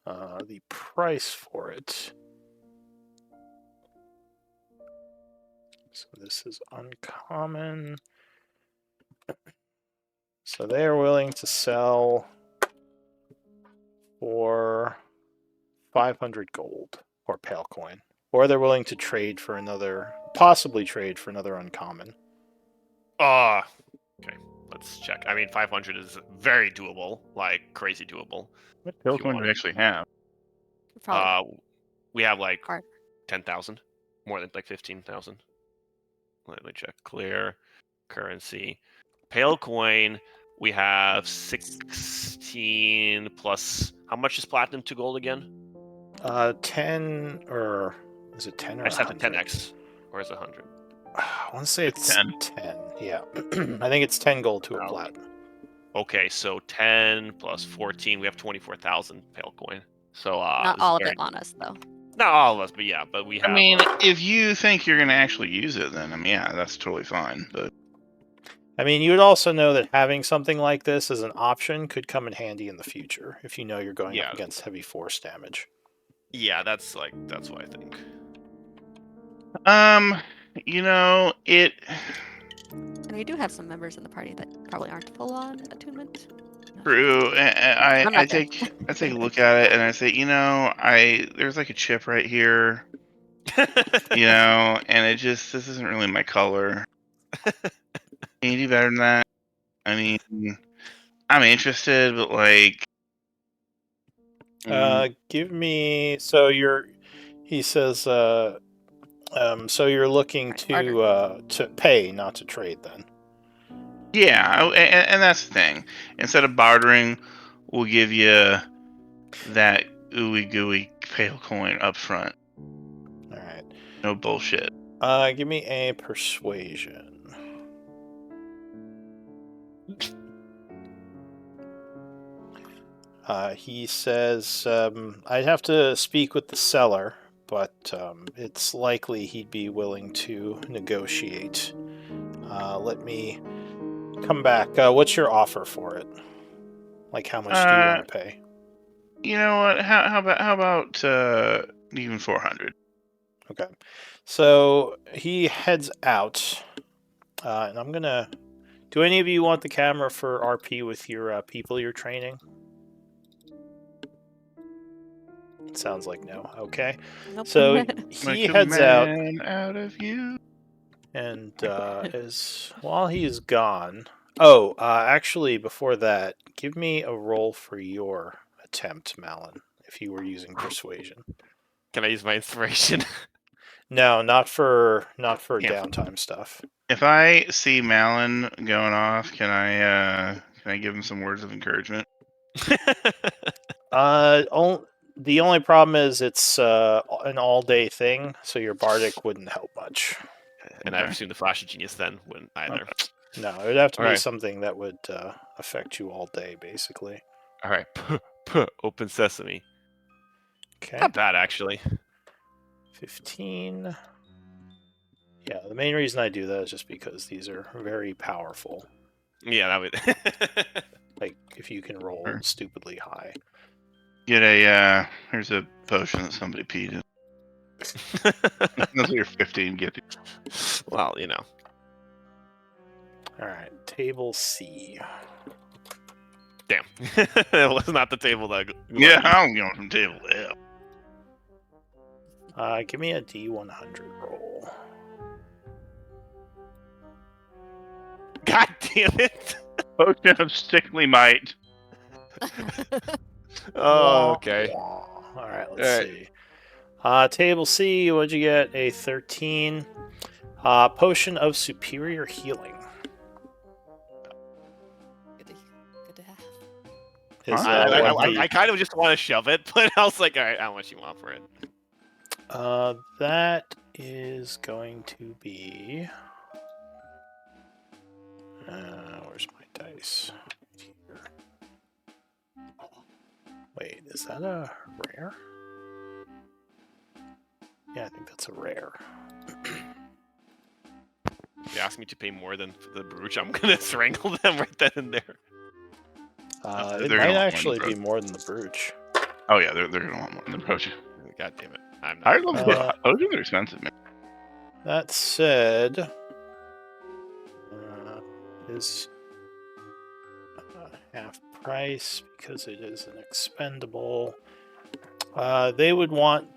the price for it. So this is uncommon. So they are willing to sell for 500 gold or pale coin, or they're willing to trade for possibly trade for another uncommon. Okay, let's check. I mean, 500 is very doable, like crazy doable. What pale coin do we actually have? We have like 10,000, more than like 15,000. Let me check. Clear currency, pale coin. We have 16 plus. How much is platinum to gold again? 10 or is it 10 or? I just have to 10x, or is it 100? I want to say it's 10. Yeah, I think it's 10 gold to a plat. Okay, so 10 plus 14, we have 24,000 pale coin. So not all of it on us though. Not all of us, but yeah, but we have. I mean, if you think you're gonna actually use it, then I mean, yeah, that's totally fine. But I mean, you would also know that having something like this as an option could come in handy in the future if you know you're going up against heavy force damage. Yeah, that's what I think. you know, And we do have some members in the party that probably aren't full on attunement. True. I take a look at it and I say, there's like a chip right here, and this isn't really my color. Can you do better than that? I mean, I'm interested, but like, Give me. So you're. He says. So you're looking to pay, not to trade, then. Yeah, and that's the thing. Instead of bartering, we'll give you that ooey gooey pale coin up front. All right. No bullshit. Give me a persuasion. He says, I'd have to speak with the seller, but it's likely he'd be willing to negotiate. Let me come back. What's your offer for it? Like, how much do you want to pay? You know what? How about even 400? Okay. So he heads out, and I'm gonna. Do any of you want the camera for RP with your people you're training? It sounds like no. Okay. Nope. So he heads out, out of you. and while he is gone. Oh, actually, before that, give me a roll for your attempt, Malin. If you were using persuasion. Can I use my inspiration? No, not for Damn. downtime stuff. If I see Malin going off, can I give him some words of encouragement? The only problem is it's an all-day thing, so your bardic wouldn't help much. And I assume the Flash of Genius then wouldn't either. No, it would have to be Alright. something that would affect you all day, basically. All right, open sesame. Okay. Not bad, actually. 15. Yeah, the main reason I do that is just because these are very powerful. Yeah, that would. Like, if you can roll Sure. stupidly high. Get a here's a potion that somebody peed in. That's what your 15 get. Well, you know. All right, table C. Damn. It was not the table that. Yeah, I'm going from table to F. Give me a D100 roll. God damn it! Potion of sickly might. Oh, okay. All right, let's see. Table C, what'd you get? A 13. Potion of superior healing. Good to have. Is, I kind of just want to shove it, but I was like, all right, how much you want for it? That is going to be. Where's my dice? Here. Wait, is that a rare? Yeah, I think that's a rare. If you ask me to pay more than for the brooch, I'm gonna strangle them right then and there. It they're might gonna want actually more be than more than the brooch. Oh yeah, they're gonna want more than the potion. God damn it! I'm not. Higher level potions are expensive, man. That said, is half price because it is an expendable. They would want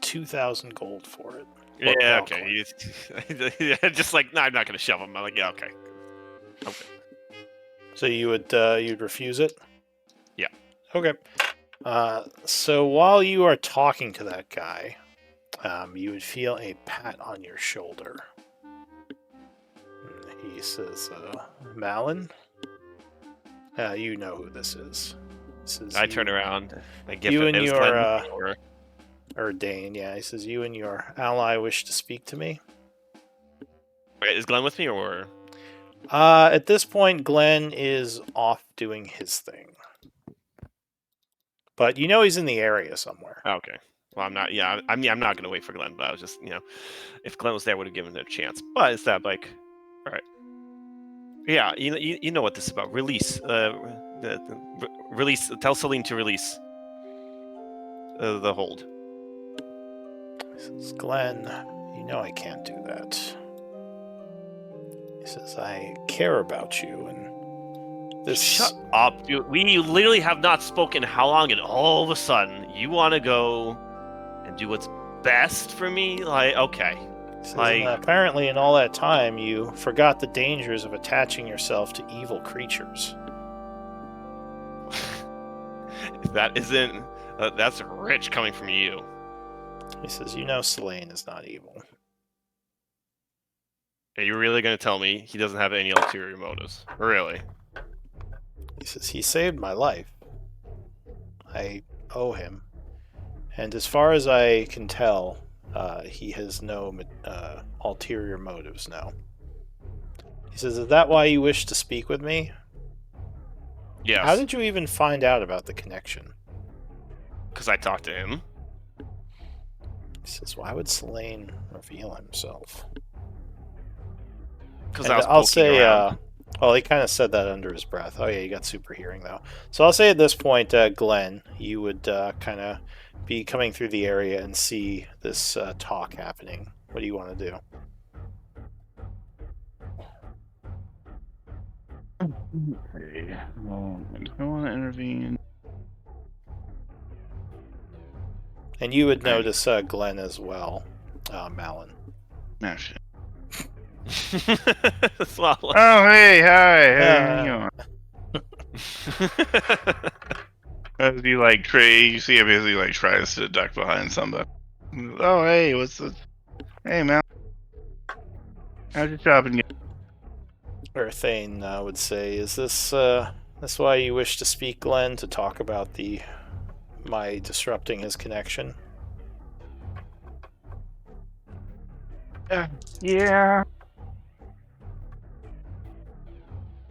2,000 gold for it. Yeah, okay. Just like, no, I'm not gonna shove them. I'm like, yeah, okay. Okay. So you would you'd refuse it? Yeah. Okay. So while you are talking to that guy, you would feel a pat on your shoulder. And he says, Malin? You know who this is. I turn around. I give you it and Glenn, your or Dane, yeah. He says, you and your ally wish to speak to me. Wait, is Glenn with me or? At this point, Glenn is off doing his thing. But you know he's in the area somewhere. Oh, okay. Well, I'm not. Yeah, I'm not gonna wait for Glenn. But I was just, if Glenn was there, I would have given it a chance. But instead, like, all right. Yeah, you know what this is about. Release. Release. Tell Celine to release the hold. He says, Glenn, you know I can't do that. He says, I care about you, and this... Shut up, dude. We literally have not spoken how long, and all of a sudden, you want to go and do what's best for me? Like, okay. He says, Like... apparently in all that time, you forgot the dangers of attaching yourself to evil creatures. If that isn't That's rich coming from you. He says, you know Selene is not evil. Are you really going to tell me he doesn't have any ulterior motives? Really? He says, he saved my life. I owe him. And as far as I can tell, he has no ulterior motives now. He says, is that why you wish to speak with me? Yes. How did you even find out about the connection? Because I talked to him. He says, why would Selene reveal himself? Because And I was I'll poking say, around. well, he kind of said that under his breath. Oh, yeah, you got super hearing, though. So I'll say at this point, Glenn, you would kind of be coming through the area and see this talk happening. What do you want to do? Okay. Well, do I want to intervene? And you would notice Glenn as well, Malin. No shit. Well, Oh, hey, hi. How you doing? As you like Trey, you see him as he like tries to duck behind somebody. Oh, hey, what's the? Hey, man. How's your shopping? Thane would say, is this why you wish to speak, Glenn, to talk about my disrupting his connection? Yeah.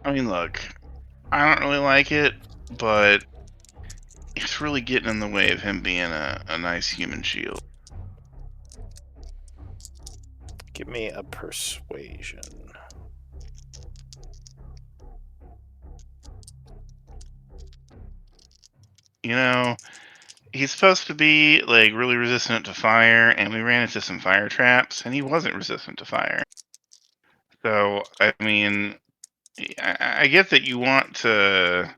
I mean, look, I don't really like it, but it's really getting in the way of him being a nice human shield. Give me a persuasion. You know, he's supposed to be like really resistant to fire, and we ran into some fire traps, and he wasn't resistant to fire. So, I mean, I get that you want to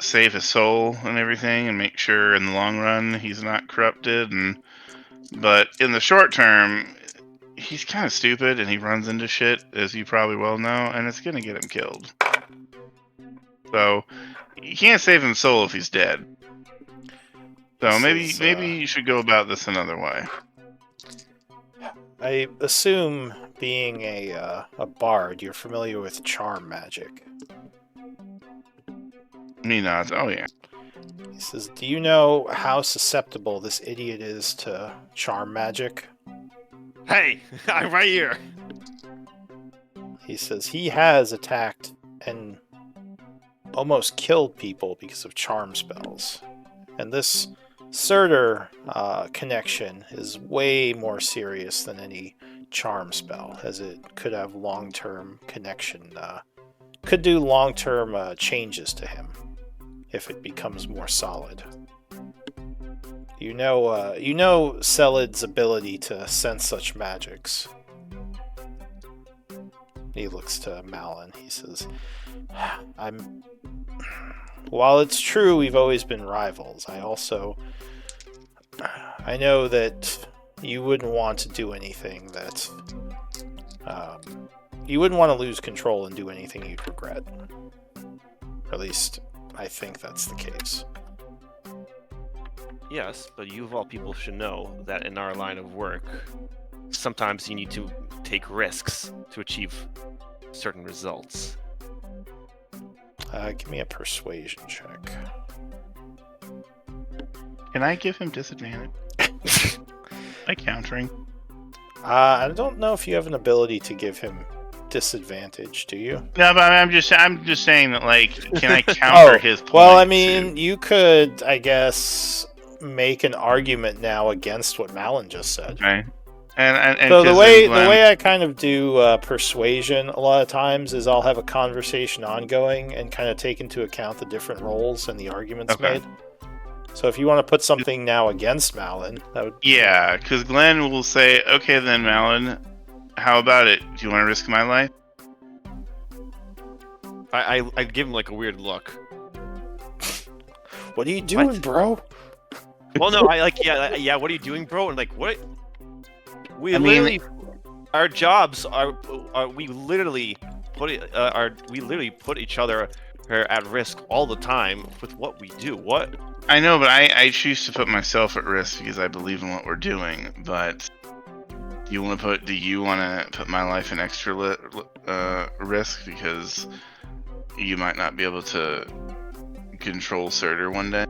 save his soul and everything, and make sure in the long run he's not corrupted, but in the short term, he's kind of stupid, and he runs into shit, as you probably well know, and it's gonna get him killed. So, you can't save his soul if he's dead. So maybe you should go about this another way. I assume, being a bard, you're familiar with charm magic. He nods. Oh yeah. He says, do you know how susceptible this idiot is to charm magic? hey, I'm right here. He says he has attacked and almost killed people because of charm spells. And this Surtur connection is way more serious than any charm spell, as it could have long-term connection, could do long-term changes to him if it becomes more solid. You know Selid's ability to sense such magics. He looks to Malin. He says, while it's true we've always been rivals, I know that you wouldn't want to do anything that... you wouldn't want to lose control and do anything you'd regret. Or at least, I think that's the case. Yes, but you of all people should know that in our line of work, sometimes you need to take risks to achieve certain results. Give me a persuasion check. Can I give him disadvantage? Like countering? I don't know if you have an ability to give him disadvantage, do you? No, but I'm just saying that, like, can I counter his point? Well, I mean, you could, I guess, make an argument now against what Malin just said. Okay. And so the way I kind of do persuasion a lot of times is I'll have a conversation ongoing and kind of take into account the different roles and the arguments made. So if you want to put something now against Malin, that would... Yeah, because Glenn will say, okay then, Malin, how about it? Do you want to risk my life? I give him like a weird look. What are you doing, bro? Well, no, yeah, what are you doing, bro? And like, what? Our jobs are we literally put each other are at risk all the time with what we do. What? I know, but I choose to put myself at risk because I believe in what we're doing. But do you want to put my life in extra risk because you might not be able to control Surtur one day?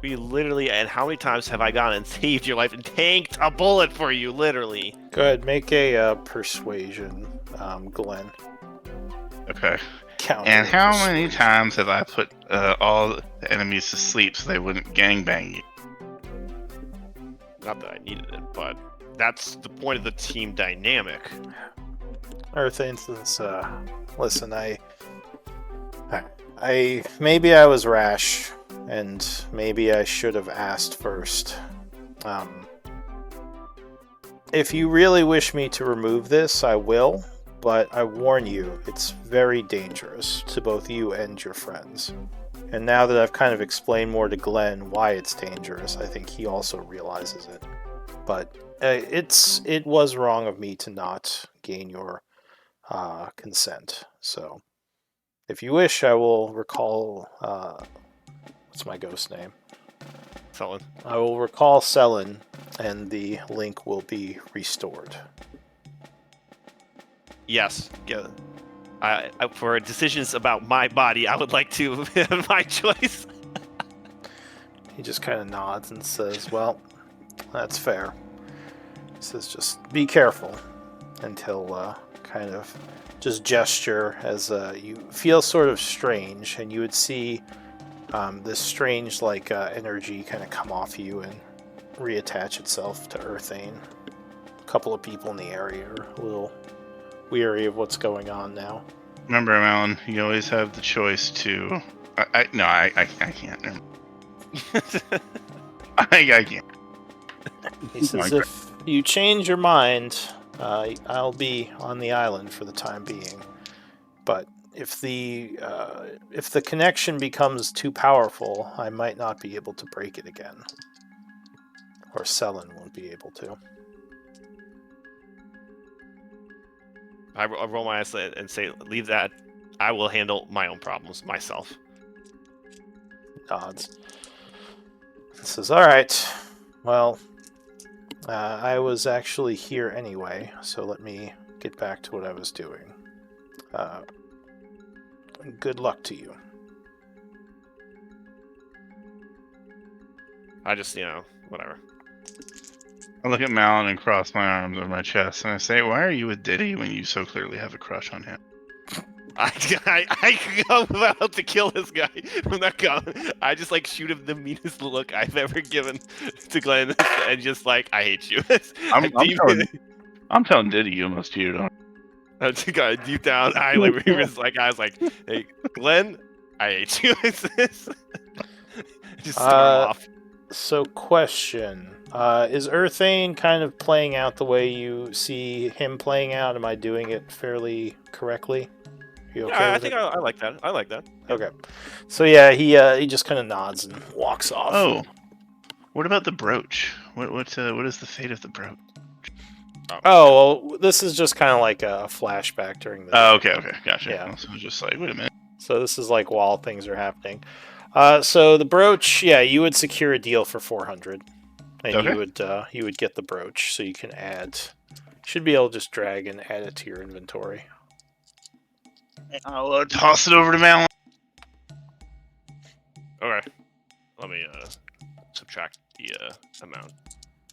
We literally, and how many times have I gone and saved your life and tanked a bullet for you, literally? Go ahead, make a persuasion, Glenn. Okay. Counter And how many persuasion. times have I put all the enemies to sleep so they wouldn't gangbang you? Not that I needed it, but that's the point of the team dynamic. Earthane says, listen, I maybe I was rash, and maybe I should have asked first. If you really wish me to remove this, I will, but I warn you, it's very dangerous to both you and your friends. And now that I've kind of explained more to Glenn why it's dangerous, I think he also realizes it. But it was wrong of me to not gain your consent. So, if you wish, I will recall. What's my ghost name? Felon. I will recall Selin, and the link will be restored. Yes. Yeah. For decisions about my body, I would like to have my choice. He just kind of nods and says, well, that's fair. He says, just be careful. And he'll kind of just gesture as you feel sort of strange, and you would see this strange energy kind of come off you and reattach itself to Earthane. A couple of people in the area are a little weary of what's going on now. Remember, Alan, you always have the choice to... I can't. I can't. He says, if you change your mind, I'll be on the island for the time being. But if the connection becomes too powerful, I might not be able to break it again. Or Selin won't be able to. I roll my eyes and say, leave that. I will handle my own problems myself. Nods. He says, alright, well, I was actually here anyway, so let me get back to what I was doing. Good luck to you. I just, whatever. I look at Malin and cross my arms over my chest, and I say, why are you with Diddy when you so clearly have a crush on him? I go about to kill this guy from that gun. I just shoot him the meanest look I've ever given to Glenn, and just I hate you. I'm telling Diddy you almost cheated on him. Deep down, I was like, hey, Glenn, I hate you. Just throw him off. So, question. Is Earthane kind of playing out the way you see him playing out? Am I doing it fairly correctly? You okay I think I like that. I like that. Okay. So yeah, he just kind of nods and walks off. Oh, what about the brooch? What is the fate of the brooch? Oh, well, this is just kind of like a flashback during the... Oh, okay, gotcha. Yeah. I was just like, wait a minute. So this is while things are happening. So the brooch, yeah, you would secure a deal for 400. And okay. you would get the brooch, so you can add... Should be able to just drag and add it to your inventory. I'll toss it over to Malin. Okay. Let me subtract the amount.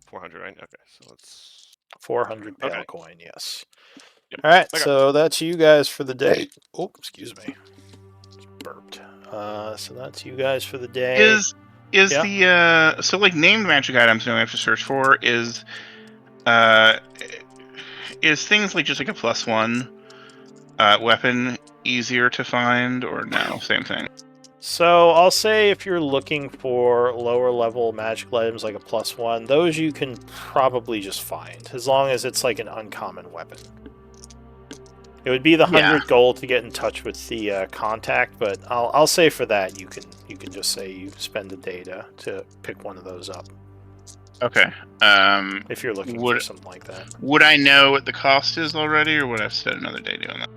400, right? Okay, so let's... 400 pale coin, yes. Yep. Alright, Okay. so that's you guys for the day. Oh, excuse me. Just burped. So that's you guys for the day. So named magic items we have to search for is things just a +1 weapon easier to find, or no, same thing? So I'll say if you're looking for lower level magic items like a +1, those you can probably just find, as long as it's an uncommon weapon. It would be the 100 gold to get in touch with the contact, but I'll say for that you can just say you spend the data to pick one of those up. Okay. If you're looking for something like that. Would I know what the cost is already, or would I have spent another day doing that?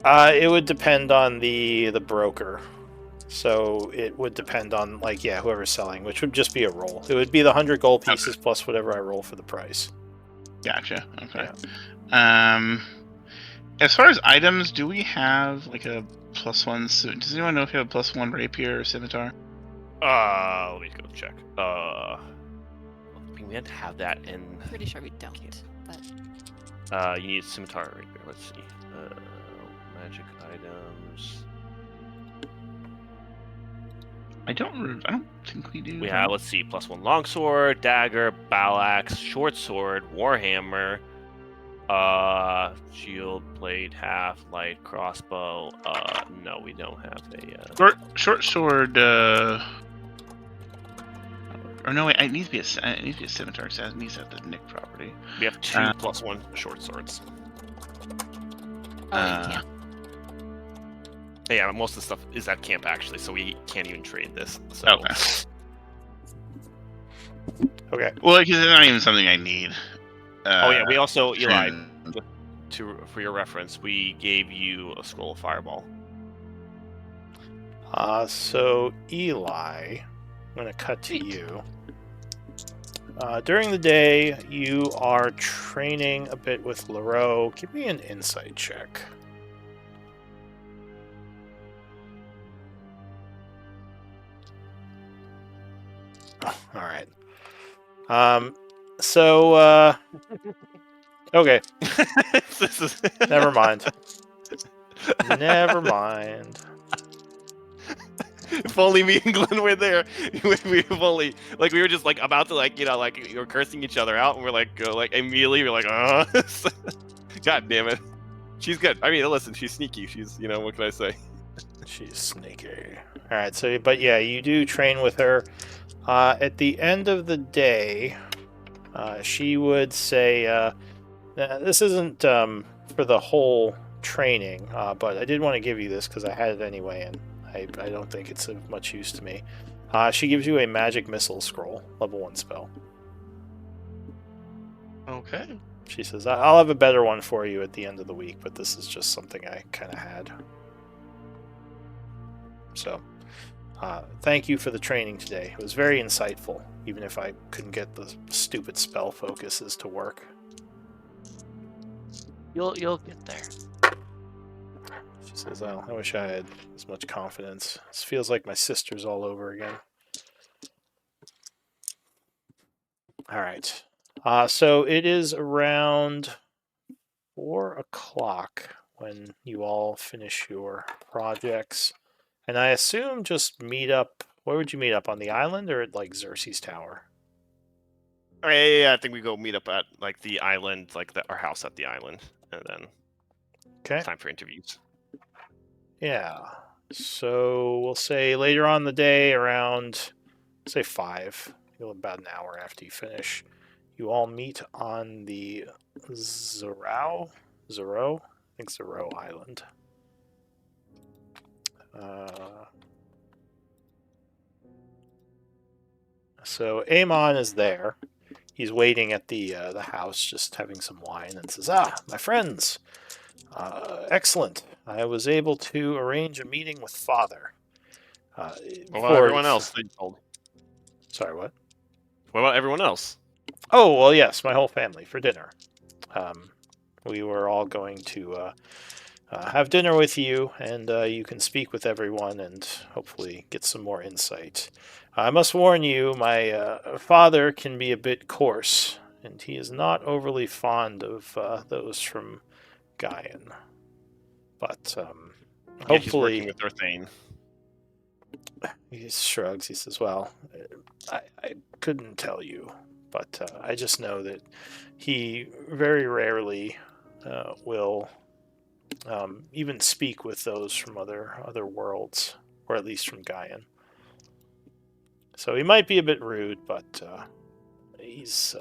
It would depend on the broker. So it would depend on, like, yeah, whoever's selling, which would just be a roll. It would be the 100 gold pieces plus whatever I roll for the price. Gotcha. Okay. Yeah. As far as items, do we have like a +1? Does anyone know if you have a +1 rapier or scimitar? Let me go check. We meant to have that in. Pretty sure we don't. But You need scimitar right there. Let's see. Magic items. I don't think we do. We have, let's see, +1 longsword, dagger, battle axe, short sword, warhammer, shield, blade, half, light, crossbow. No, we don't have a short sword. Or no, wait, it needs to be a scimitar. Because it needs to have the Nick property. We have 2 +1 short swords. you can't. Yeah, most of the stuff is at camp actually, so we can't even trade this. So. Okay. Well, because it's not even something I need. Oh yeah, we also, Eli, for your reference, we gave you a scroll of fireball. So Eli, I'm gonna cut to you. During the day, you are training a bit with Leroux. Give me an insight check. Oh, all right. Okay. Never mind. Never mind. If only me and Glenn were there. We've only, like, we were just like about to, like, you know, like, we were cursing each other out, and we're like immediately we're like, God damn it. She's good. I mean, listen, she's sneaky. She's, you know, what can I say? She's sneaky. All right. So, but yeah, you do train with her. At the end of the day, she would say, this isn't for the whole training, but I did want to give you this because I had it anyway, and I don't think it's of much use to me. She gives you a magic missile scroll, level 1 spell. Okay. She says, I'll have a better one for you at the end of the week, but this is just something I kind of had. So, thank you for the training today. It was very insightful, even if I couldn't get the stupid spell focuses to work. You'll get there. She says, oh, I wish I had as much confidence. This feels like my sister's all over again. All right. So it is around 4 o'clock when you all finish your projects. And I assume just meet up. Where would you meet up? On the island or at, like, Xerxes Tower? Yeah, I think we go meet up at, like, the island, like our house at the island, and then it's time for interviews. Yeah. So we'll say later on in the day, around, say 5, about an hour after you finish, you all meet on the Zero? I think Zero Island. So Amon is there. He's waiting at the house, just having some wine, and says, my friends, excellent. I was able to arrange a meeting with Father. What about everyone else? Sorry, what? What about everyone else? Oh, well, yes, my whole family for dinner. We were all going to have dinner with you, and you can speak with everyone and hopefully get some more insight. I must warn you, my father can be a bit coarse, and he is not overly fond of those from Gaian. But hopefully... He's working with Earthane. He shrugs. He says, well, I couldn't tell you, but I just know that he very rarely will even speak with those from other worlds, or at least from Gaian. So he might be a bit rude, but he's,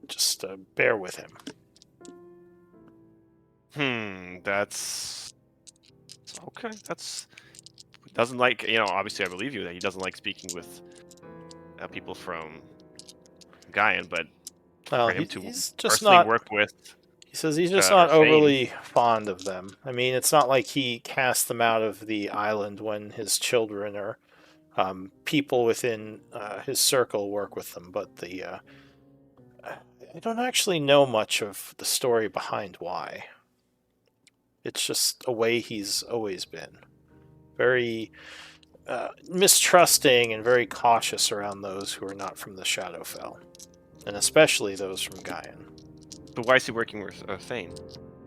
just bear with him. That's okay. Doesn't like, obviously I believe you that he doesn't like speaking with people from Gaian, but for him to he's just personally not work with says he's just Or not Thane. overly fond of them. I mean, it's not like he cast them out of the island when his children or people within his circle work with them, but I don't actually know much of the story behind why. It's just a way he's always been. Very mistrusting and very cautious around those who are not from the Shadowfell. And especially those from Gaian. But why is he working with Thane,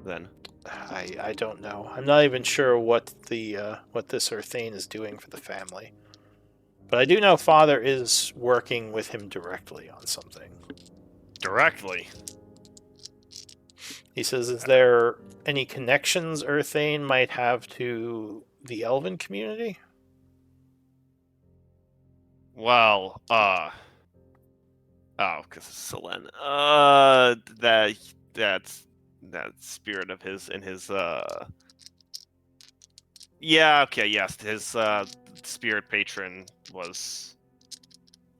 then? I don't know. I'm not even sure what this Thane is doing for the family. But I do know Father is working with him directly on something. Directly? He says, is there any connections Thane might have to the Elven community? Well, oh, because of Selene. That spirit of his in his Yeah, okay, yes. His spirit patron was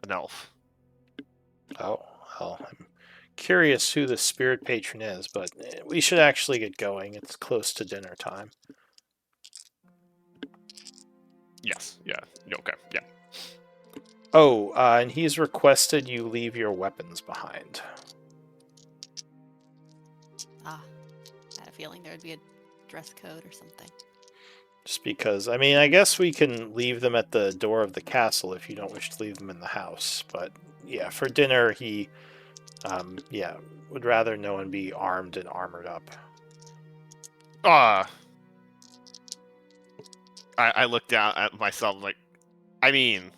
an elf. Oh, well, I'm curious who the spirit patron is, but we should actually get going. It's close to dinner time. Yes, yeah. Okay, yeah. Oh, and he's requested you leave your weapons behind. Ah, I had a feeling there would be a dress code or something. Just because, I mean, I guess we can leave them at the door of the castle if you don't wish to leave them in the house. But yeah, for dinner, he, would rather no one be armed and armored up. I look down at myself like, I mean,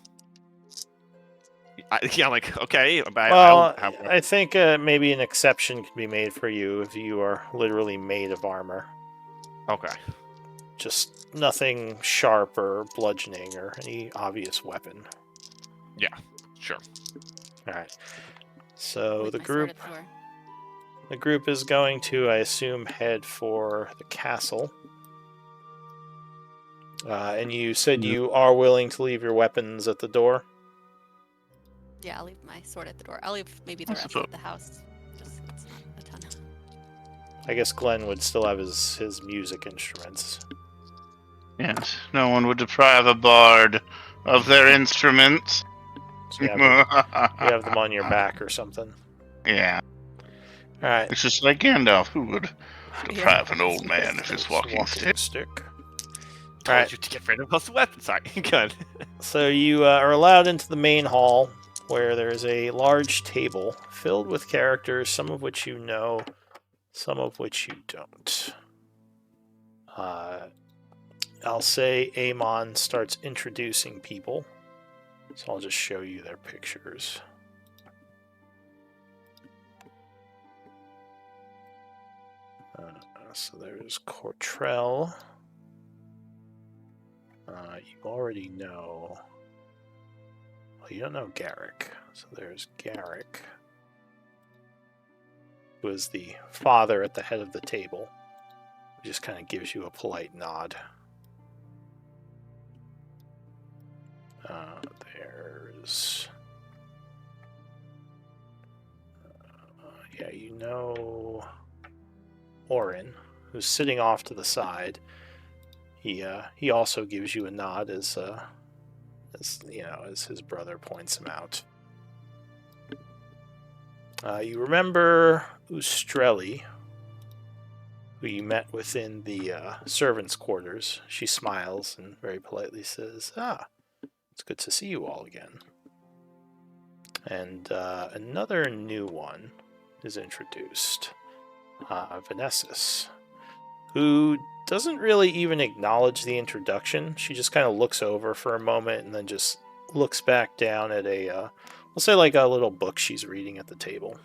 I'm like, okay, but Well, I I think maybe an exception can be made for you if you are literally made of armor. Okay. Just nothing sharp or bludgeoning or any obvious weapon. Yeah, sure. All right. So With the my sword group at the door. The group is going to, I assume, head for the castle. And you said you are willing to leave your weapons at the door? Yeah, I'll leave my sword at the door. I'll leave maybe the rest at the house. Just it's not a ton. I guess Glenn would still have his music instruments. Yes, no one would deprive a bard of their instruments. So you have them on your back or something. Yeah. Alright. It's just like Gandalf, who would deprive an old man of his walking stick. Told you to get rid of those weapons. Sorry, good. So you are allowed into the main hall, where there's a large table filled with characters, some of which you know, some of which you don't. I'll say Amon starts introducing people, so I'll just show you their pictures. So there's Cortrell. You already know. Well, you don't know Garrick. So there's Garrick, who is the father at the head of the table. He just kind of gives you a polite nod. There's... you know Orin, who's sitting off to the side. He also gives you a nod as his brother points him out. You remember Ustrelli, who you met within the servants' quarters. She smiles and very politely says, it's good to see you all again. And another new one is introduced, Venesis, who doesn't really even acknowledge the introduction. She just kind of looks over for a moment and then just looks back down at we'll say like a little book she's reading at the table.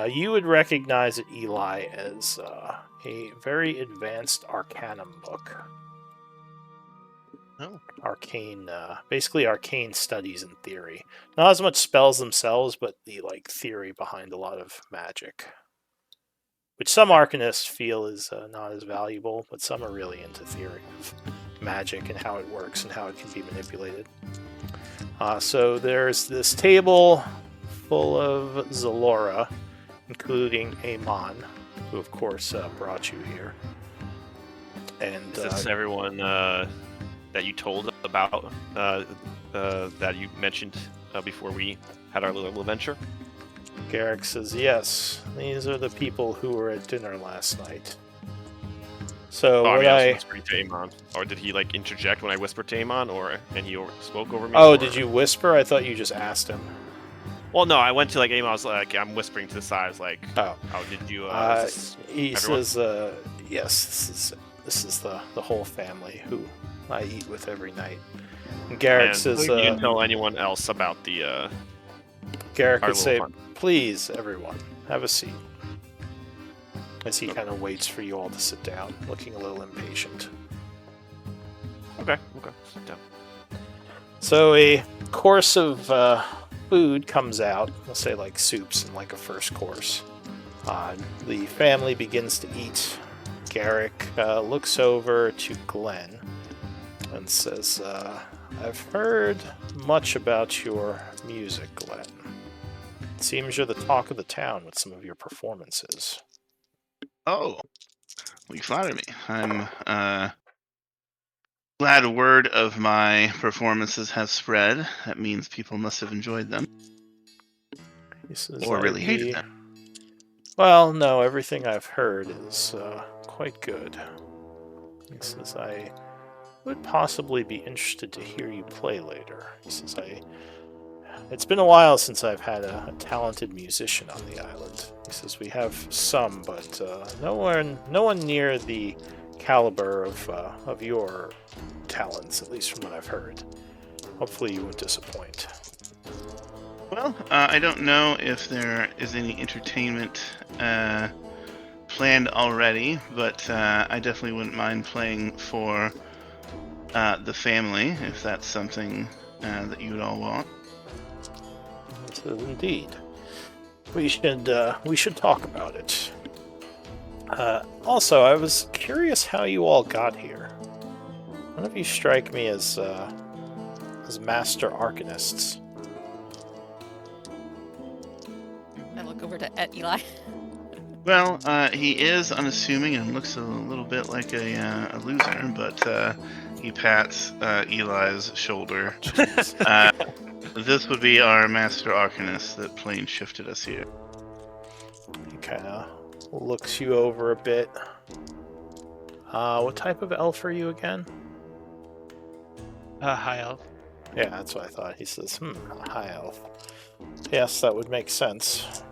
You would recognize it, Eli, as a very advanced Arcanum book. Oh. Basically arcane studies and theory. Not as much spells themselves, but the theory behind a lot of magic. Which some arcanists feel is not as valuable, but some are really into theory of magic and how it works and how it can be manipulated. So there's this table full of Zalora, including Amon, who of course brought you here. And Is this everyone that you told about that you mentioned before we had our little adventure? Garrick says, yes, these are the people who were at dinner last night. So I what mean, I was I... whispering to Amon. Or did he like interject when I whispered to Amon, and he spoke over me? Oh, or... did you whisper? I thought you just asked him. Well, no, I went to like Amon. I was like, I'm whispering to the side. I was like, Oh, did you? he everyone? says, yes, this is the whole family who I eat with every night. And Garrick And says, you didn't tell anyone else about the. Garrick our would say, little fun. please, everyone, have a seat. As he kind of waits for you all to sit down, looking a little impatient. Okay. Sit down. So a course of food comes out, let's say like soups and like a first course. The family begins to eat. Garrick looks over to Glenn and says, I've heard much about your music, Glenn. It seems you're the talk of the town with some of your performances. Oh, well, you flatter me. I'm glad word of my performances has spread. That means people must have enjoyed them. He says, Or really hated them. Well, no, everything I've heard is quite good. He says, I would possibly be interested to hear you play later. He says, it's been a while since I've had a talented musician on the island. He says, we have some, but no one near the caliber of your talents, at least from what I've heard. Hopefully you won't disappoint. Well, I don't know if there is any entertainment planned already, but I definitely wouldn't mind playing for the family, if that's something that you would all want. He says, indeed. We should talk about it. Also, I was curious how you all got here. None of you strike me as master arcanists. I look over at Eli. Well, he is unassuming and looks a little bit like a loser, but he pats Eli's shoulder. This would be our master arcanist that plane shifted us here. He kind of looks you over a bit. What type of elf are you again? High elf. Yeah, that's what I thought. He says, a high elf. Yes, that would make sense.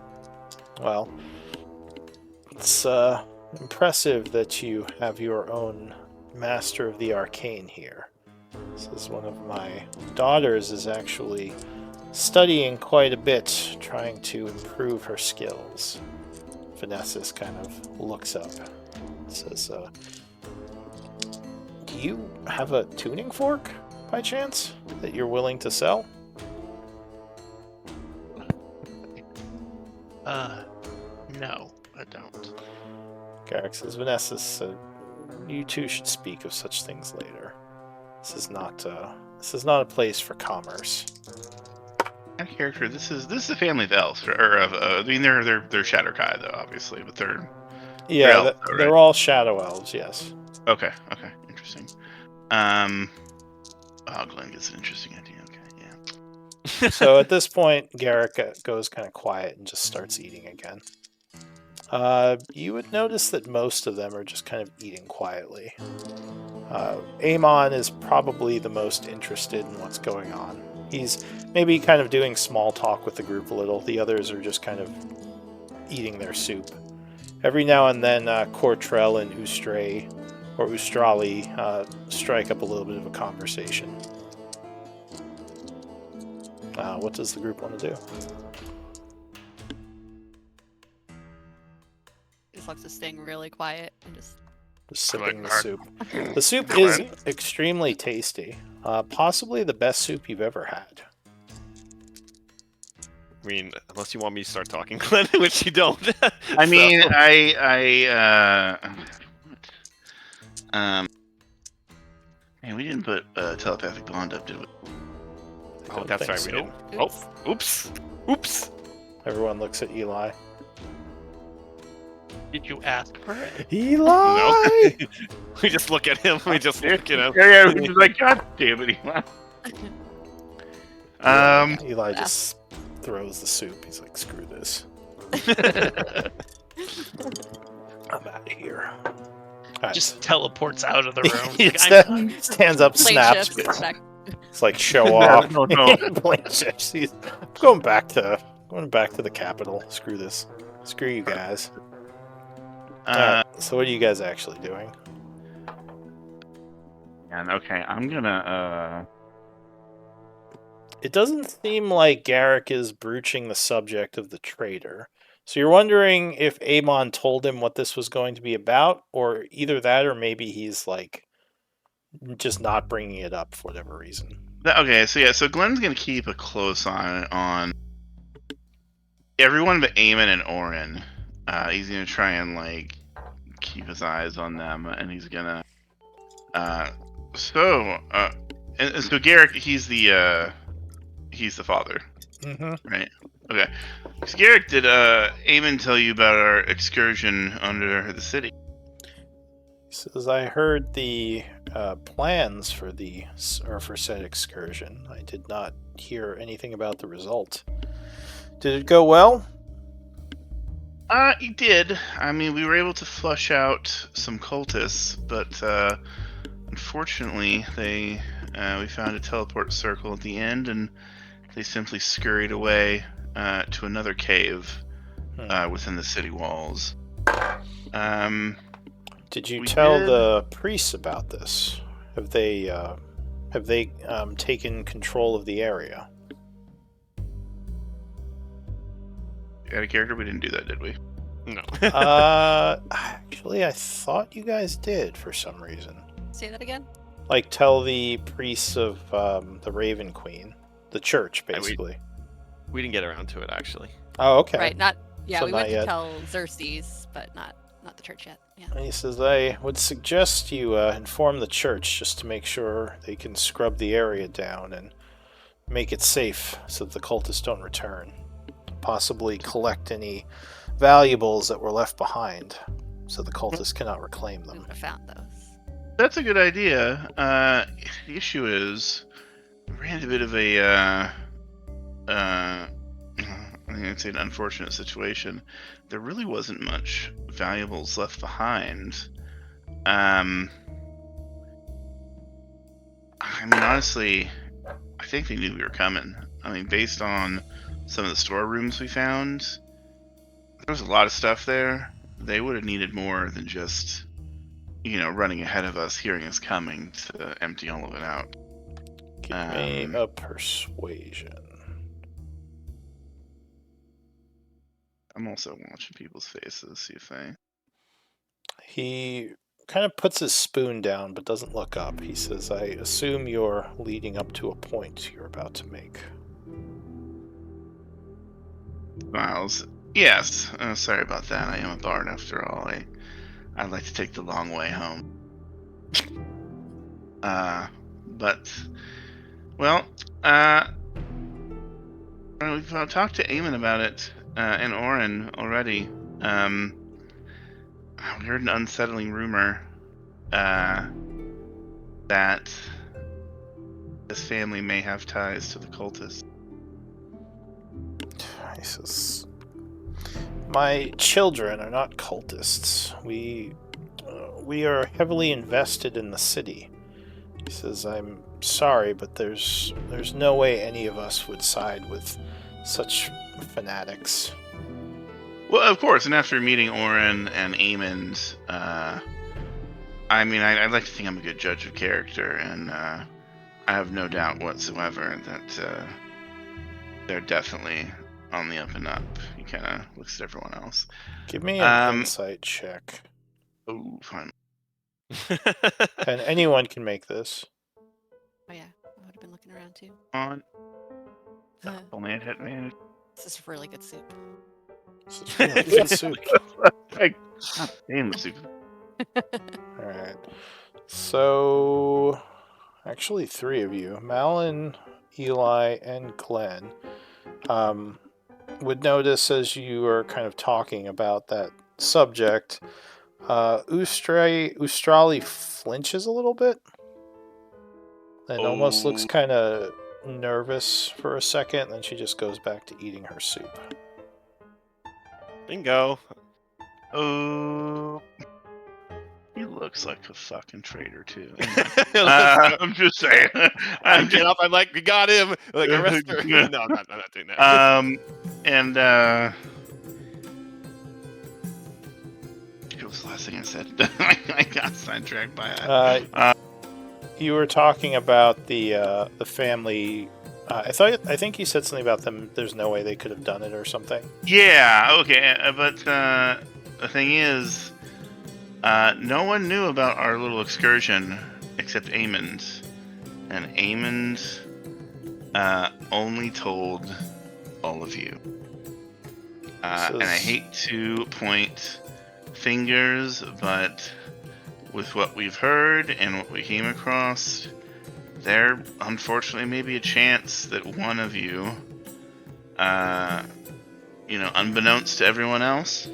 Well, it's impressive that you have your own Master of the Arcane here. This is one of my daughters is actually studying quite a bit, trying to improve her skills. Vanessa kind of looks up and says, do you have a tuning fork, by chance, that you're willing to sell? No, I don't. Garrick says, Vanessa said, you two should speak of such things later. This is not a place for commerce. Out of character, this is a family of elves, or of I mean they're Shadowkai though, obviously, but they're elves, though, right? They're all shadow elves, yes. Okay, interesting. Oh, Glenn gets an interesting idea. Okay, yeah. So at this point, Garrick goes kind of quiet and just starts eating again. You would notice that most of them are just kind of eating quietly. Amon is probably the most interested in what's going on. He's maybe kind of doing small talk with the group a little. The others are just kind of eating their soup. Every now and then, Cortrell and Ustrali strike up a little bit of a conversation. What does the group want to do? Just looks to staying really quiet and just sipping the soup. The soup is extremely tasty. Possibly the best soup you've ever had. I mean, unless you want me to start talking, Glenn, which you don't. I mean, man, we didn't put telepathic bond up, did we? Oh, that's right, we didn't. Oh, oops. Everyone looks at Eli. Did you ask for it? Eli! We just look at him. We just look at him. Yeah, we're just like, God damn it, Eli. Eli just throws the soup. He's like, screw this. I'm out of here. Right. Just teleports out of the room. He Like, I'm done. stands up, Plane snaps. shifts back. It's like show off. No. Plane shifts. He's going back to the capital. Screw this. Screw you guys. Alright, so what are you guys actually doing? And okay, I'm gonna. It doesn't seem like Garrick is broaching the subject of the traitor. So you're wondering if Amon told him what this was going to be about, or either that, or maybe he's like just not bringing it up for whatever reason. Okay, so Glenn's gonna keep a close eye on everyone but Eamon and Orin. He's gonna try and like keep his eyes on them, and he's gonna. So Garrick, he's the father, right? Okay. So Garrick, did Eamon tell you about our excursion under the city? He says, I heard the plans for said excursion. I did not hear anything about the result. Did it go well? It did. I mean, we were able to flush out some cultists, but unfortunately, we found a teleport circle at the end, and they simply scurried away to another cave within the city walls. Did you tell the priests about this? Have they taken control of the area? Out of character, we didn't do that, did we? No. Actually, I thought you guys did for some reason. Say that again? Like, tell the priests of the Raven Queen, the church, basically. We didn't get around to it, actually. Oh, okay. Right, So we not went yet. to tell Xerxes, but not the church yet. Yeah. And he says, I would suggest you inform the church just to make sure they can scrub the area down and make it safe so that the cultists don't return. Possibly collect any valuables that were left behind so the cultists cannot reclaim We them. would have found those. That's a good idea. The issue is, we ran into a bit of a, I'd say an unfortunate situation. There really wasn't much valuables left behind. I mean, honestly, I think they knew we were coming. I mean, based on some of the storerooms we found, there was a lot of stuff there. They would have needed more than just, running ahead of us, hearing us coming to empty all of it out. Give me a persuasion. I'm also watching people's faces, see if they... He kind of puts his spoon down but doesn't look up. He says, I assume you're leading up to a point you're about to make. Miles, yes. Sorry about that. I am a bard after all. I'd like to take the long way home. We've talked to Eamon about it, and Orin already. We heard an unsettling rumor that this family may have ties to the cultists. He says, my children are not cultists. We are heavily invested in the city. He says, I'm sorry, but there's no way any of us would side with such fanatics. Well, of course, and after meeting Orin and Eamon, I mean, I'd like to think I'm a good judge of character, and I have no doubt whatsoever that they're definitely on the up and up. He kind of looks at everyone else. Give me an insight check. Oh, fine. And anyone can make this. Oh yeah, I would have been looking around too. On. Uh, Only I hit man. This is really good soup. This is really good soup. Like, God damn, soup. Alright. So, actually 3 of you, Malin, Eli, and Glenn, would notice as you are kind of talking about that subject, Ustrali flinches a little bit and almost looks kind of nervous for a second, and then she just goes back to eating her soup. Bingo. Oh, he looks like a fucking traitor too. I'm just saying. I get up. I'm like, we got him. Like arrest her. No, I'm not doing that. And what was the last thing I said? I got sidetracked by it. You were talking about the family. I think you said something about them. There's no way they could have done it or something. Yeah. Okay. But the thing is, no one knew about our little excursion except Amond, and Amond only told all of you. And I hate to point fingers, but with what we've heard and what we came across, there unfortunately may be a chance that one of you, unbeknownst to everyone else,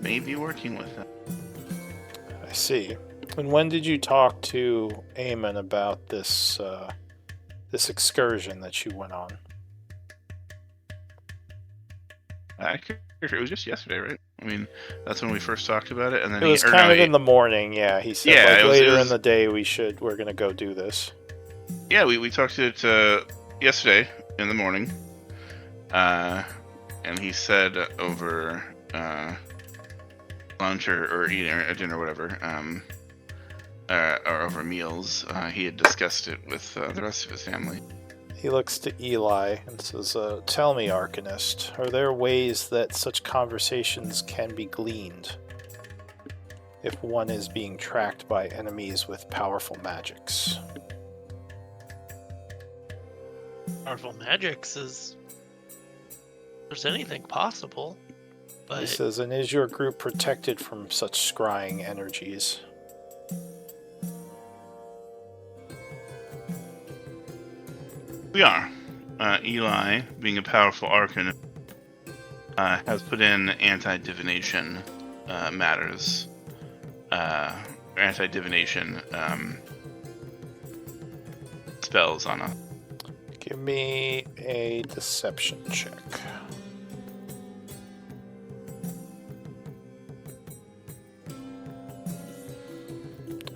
may be working with them. I see. And when did you talk to Eamon about this this excursion that you went on? It was just yesterday, right? I mean, that's when we first talked about it, and then it was kind of in the morning. Yeah, he said later in the day we're gonna go do this. Yeah, we talked to it yesterday in the morning, and he said over lunch or eating or dinner or whatever, or over meals, he had discussed it with the rest of his family. He looks to Eli and says, "Tell me, Arcanist, are there ways that such conversations can be gleaned if one is being tracked by enemies with powerful magics?" Powerful magics is... if there's anything possible. But... He says, "And is your group protected from such scrying energies?" We are. Eli, being a powerful arcanist, has put in anti-divination matters. Anti-divination spells on us. Give me a deception check.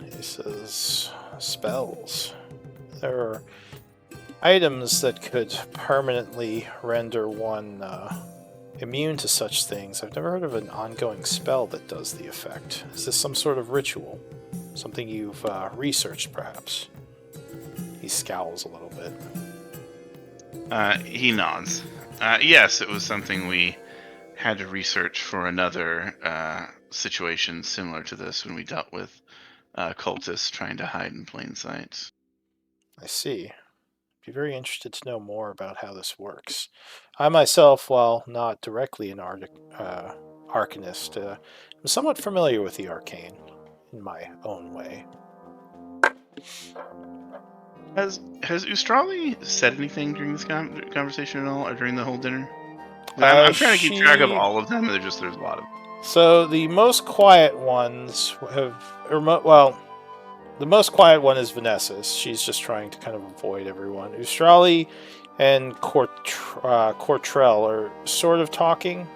He says, spells. There are items that could permanently render one immune to such things. I've never heard of an ongoing spell that does the effect. Is this some sort of ritual? Something you've researched, perhaps? He scowls a little bit. He nods. Yes, it was something we had to research for another situation similar to this when we dealt with cultists trying to hide in plain sight. I see. Be very interested to know more about how this works. I myself, while not directly an arcanist, am somewhat familiar with the arcane in my own way. Has Ustrali said anything during this conversation at all, or during the whole dinner? I'm trying to keep track of all of them. There's a lot of them. So the most quiet ones have, the most quiet one is Vanessa's. She's just trying to kind of avoid everyone. Ustrali and Cortrell are sort of talking.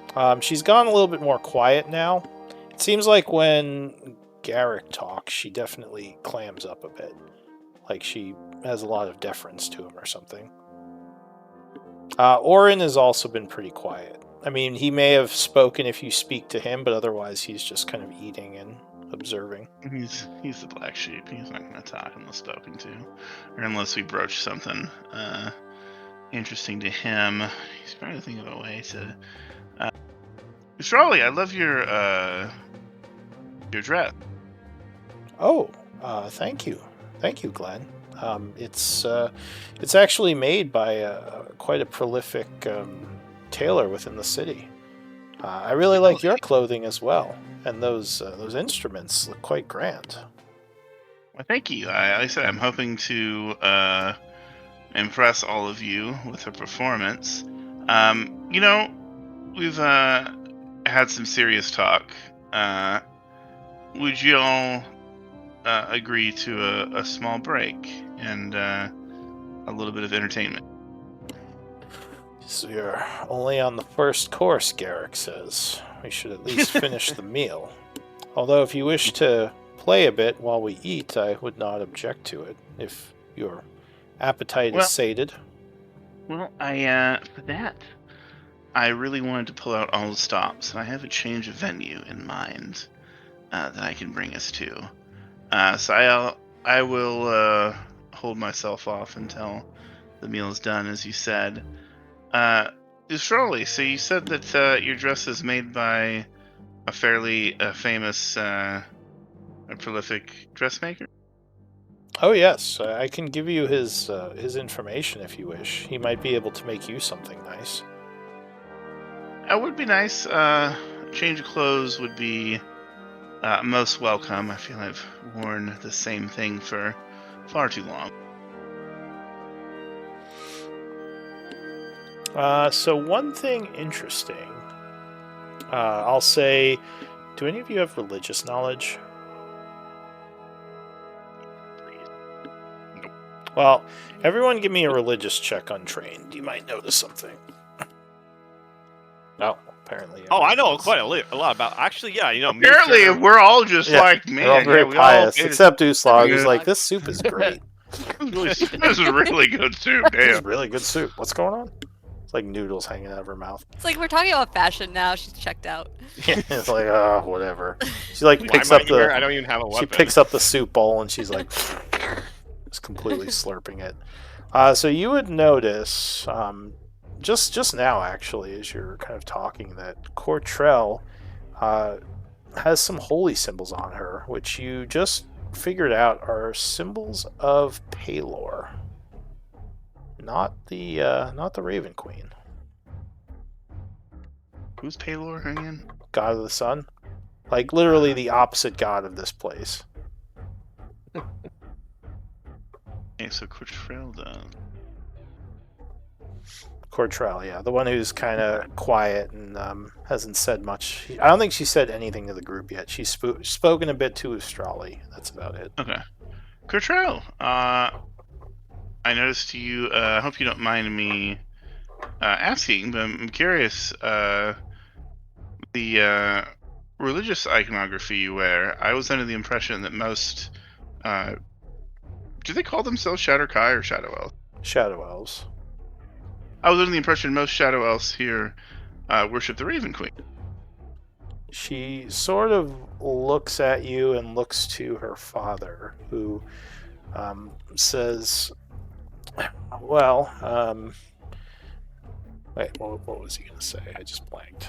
She's gone a little bit more quiet now. It seems like when Garrick talks, she definitely clams up a bit. Like she has a lot of deference to him or something. Orin has also been pretty quiet. I mean, he may have spoken if you speak to him, but otherwise he's just kind of eating and observing. He's the black sheep. He's not going to talk unless spoken to, or unless we broach something interesting to him. He's trying to think of a way to. Ustrali, I love your dress. Oh, thank you, Glenn. It's actually made by quite a prolific tailor within the city. I really like your clothing as well, and those instruments look quite grand. Well, thank you. Like I said, I'm hoping to impress all of you with a performance. We've had some serious talk. Would you all agree to a small break and a little bit of entertainment? So you're only on the first course, Garrick says. We should at least finish the meal. Although if you wish to play a bit while we eat, I would not object to it, if your appetite is sated. Well, for that, I really wanted to pull out all the stops, and I have a change of venue in mind that I can bring us to. So I will hold myself off until the meal is done, as you said. Ustrali, so you said that your dress is made by a fairly famous, a prolific dressmaker? Oh yes, I can give you his information if you wish. He might be able to make you something nice. That would be nice. Change of clothes would be most welcome. I feel I've worn the same thing for far too long. So one thing interesting, I'll say, do any of you have religious knowledge? Nope. Well, everyone give me a religious check untrained. You might notice something. No, apparently. Oh, I know everyone quite does. a lot about. Actually, yeah, me, Apparently, Turner- we're all just like, man, They're all very we pious, all except Uslag, who's Yeah. like, this soup is great. this is really good soup, This is damn. really good soup. What's going on? It's like noodles hanging out of her mouth. It's like we're talking about fashion now. She's checked out. It's like, whatever. She like Why picks am I up here? the. I don't even have a weapon. She picks up the soup bowl and she's like, just completely slurping it. So you would notice, just now actually, as you're kind of talking, that Cortrell has some holy symbols on her, which you just figured out are symbols of Palor, not the Raven Queen, Who's Palor again? god of the sun, like literally the opposite god of this place. Okay, so Cortrell does. Cortrell, yeah, the one who's kind of quiet and hasn't said much. I don't think she said anything to the group yet. She's spoken a bit to Ustrali. That's about it. Okay. Cortrell, I noticed you, I hope you don't mind me asking, but I'm curious, the religious iconography you wear, I was under the impression that most, do they call themselves Shadow Kai or Shadow Elves? Shadow elves. I was under the impression most Shadow Elves here worship the Raven Queen. She sort of looks at you and looks to her father, who says, well, wait, what was he going to say? I just blanked.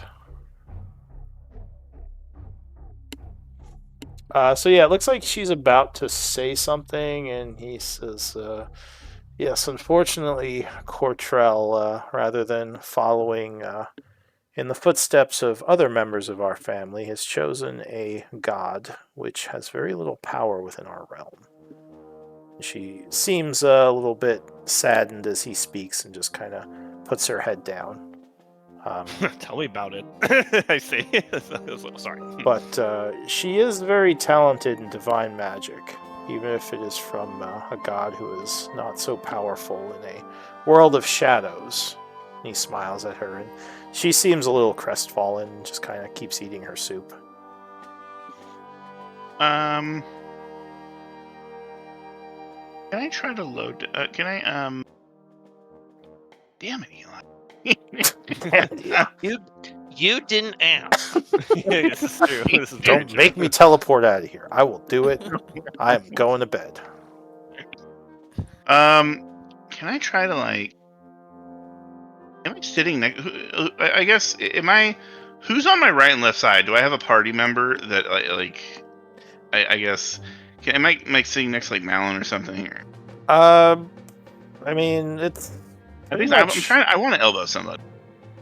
So yeah, it looks like she's about to say something, and he says, yes, unfortunately, Cortrell, rather than following in the footsteps of other members of our family, has chosen a god which has very little power within our realm. She seems a little bit saddened as he speaks and just kind of puts her head down. Tell me about it. I see. Sorry. But she is very talented in divine magic, even if it is from a god who is not so powerful in a world of shadows. And he smiles at her, and she seems a little crestfallen and just kind of keeps eating her soup. Can I try to load? Can I? Damn it, Eli. Yeah. You didn't ask. Yeah, this is true. This is very Don't true. make me teleport out of here. I will do it. I am going to bed. Can I try to like? Am I sitting next? I guess. Am I? Who's on my right and left side? Do I have a party member that like? I guess. Am I sitting next to like Malin or something? Or? I mean, it's. I pretty think I'm much- trying. I want to elbow somebody.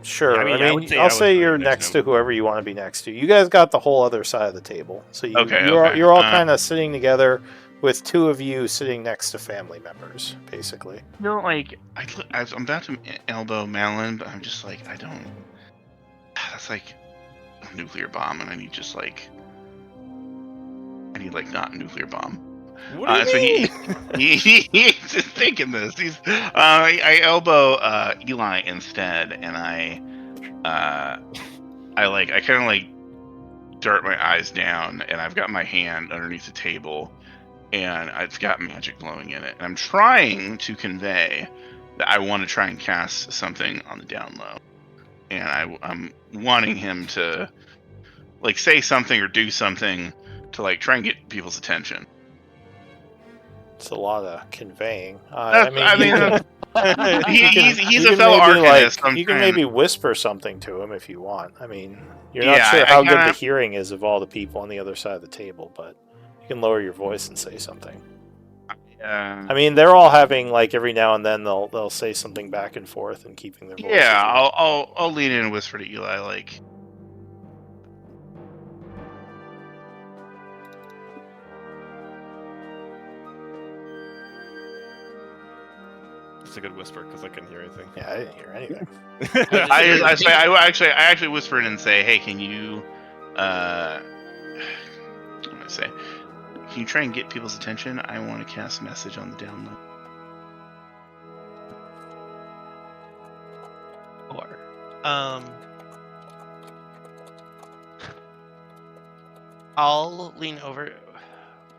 Sure. I mean, I would say I I'll would say be you're next next to to him. whoever you want to be next to. You guys got the whole other side of the table, so Okay, you're all okay. kind of sitting together with two of you sitting next to family members, basically. No, like I'm about to elbow Malin, but I'm just like I don't. That's like a nuclear bomb, and I need just like not a nuclear bomb. What do you So mean? he's just thinking this. I elbow Eli instead, and I kind of like dart my eyes down, and I've got my hand underneath the table, and it's got magic glowing in it. And I'm trying to convey that I want to try and cast something on the down low, and I'm wanting him to like say something or do something to like try and get people's attention. It's a lot of conveying. He's a fellow arcanist. You can maybe whisper something to him if you want. I mean, you're Yeah, not sure I how good kinda- the hearing is of all the people on the other side of the table, but you can lower your voice and say something. I mean, they're all having like every now and then they'll say something back and forth and keeping their voices. Yeah, low. I'll lean in and whisper to Eli like. It's a good whisper because I couldn't hear anything. Yeah, I didn't hear anything. I actually whisper in and say, "Hey, can you, what do I say? Can you try and get people's attention? I want to cast a message on the down low." Or, I'll lean over.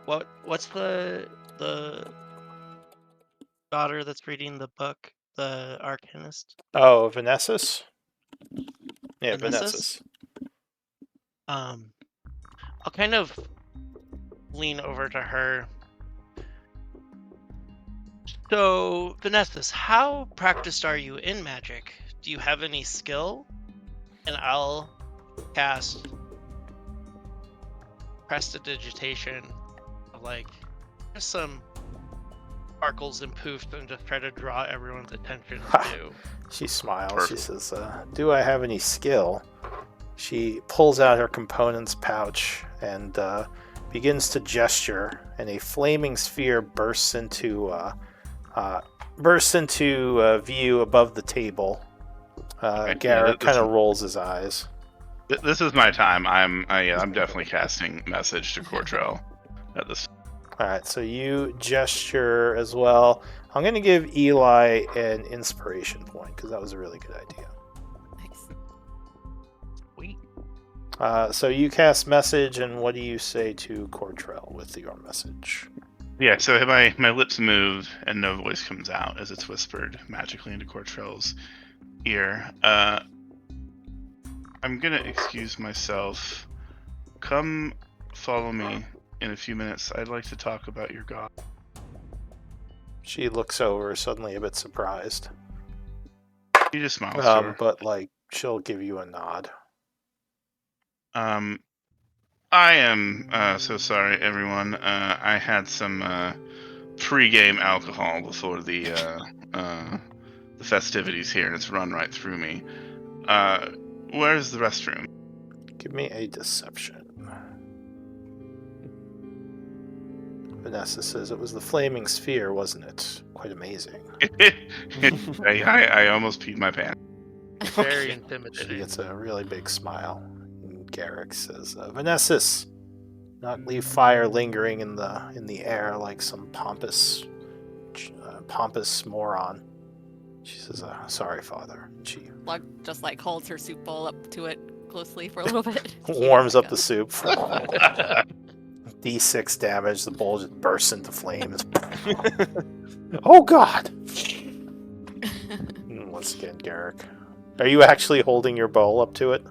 What's the daughter that's reading the book? The arcanist. Oh, Vanessa's? Yeah, Vanessa's? Vanessa's. I'll kind of lean over to her. So, Vanessa's, how practiced are you in magic? Do you have any skill? And I'll cast prestidigitation of like just some sparkles and poofs and just try to draw everyone's attention to. She smiles. Perfect. She says, "Do I have any skill?" She pulls out her components pouch and begins to gesture, and a flaming sphere bursts into view above the table. Garrett kind of rolls his eyes. This is my time. I'm definitely casting message to Cortrell at this. All right, so you gesture as well. I'm going to give Eli an inspiration point because that was a really good idea. Nice. Sweet. So you cast message, and what do you say to Cortrell with your message? Yeah, so my lips move and no voice comes out as it's whispered magically into Cortrell's ear. I'm gonna excuse myself. Come follow me in a few minutes. I'd like to talk about your god. She looks over, suddenly a bit surprised. He just smiles to her. But like she'll give you a nod. I am so sorry, everyone. I had some pre-game alcohol before the festivities here, and it's run right through me. Where's the restroom? Give me a deception. Vanessa says it was the flaming sphere, wasn't it? Quite amazing. I almost peed my pants. Very She intimidating. gets a really big smile. And Garrick says, Vanessa, not leave fire lingering in the air like some pompous moron. She says, sorry, Father. And she Lug just like holds her soup bowl up to it closely for a little bit. warms up the soup. D6 damage, the bowl just bursts into flames. Oh God! Once again, Garrick. Are you actually holding your bowl up to it?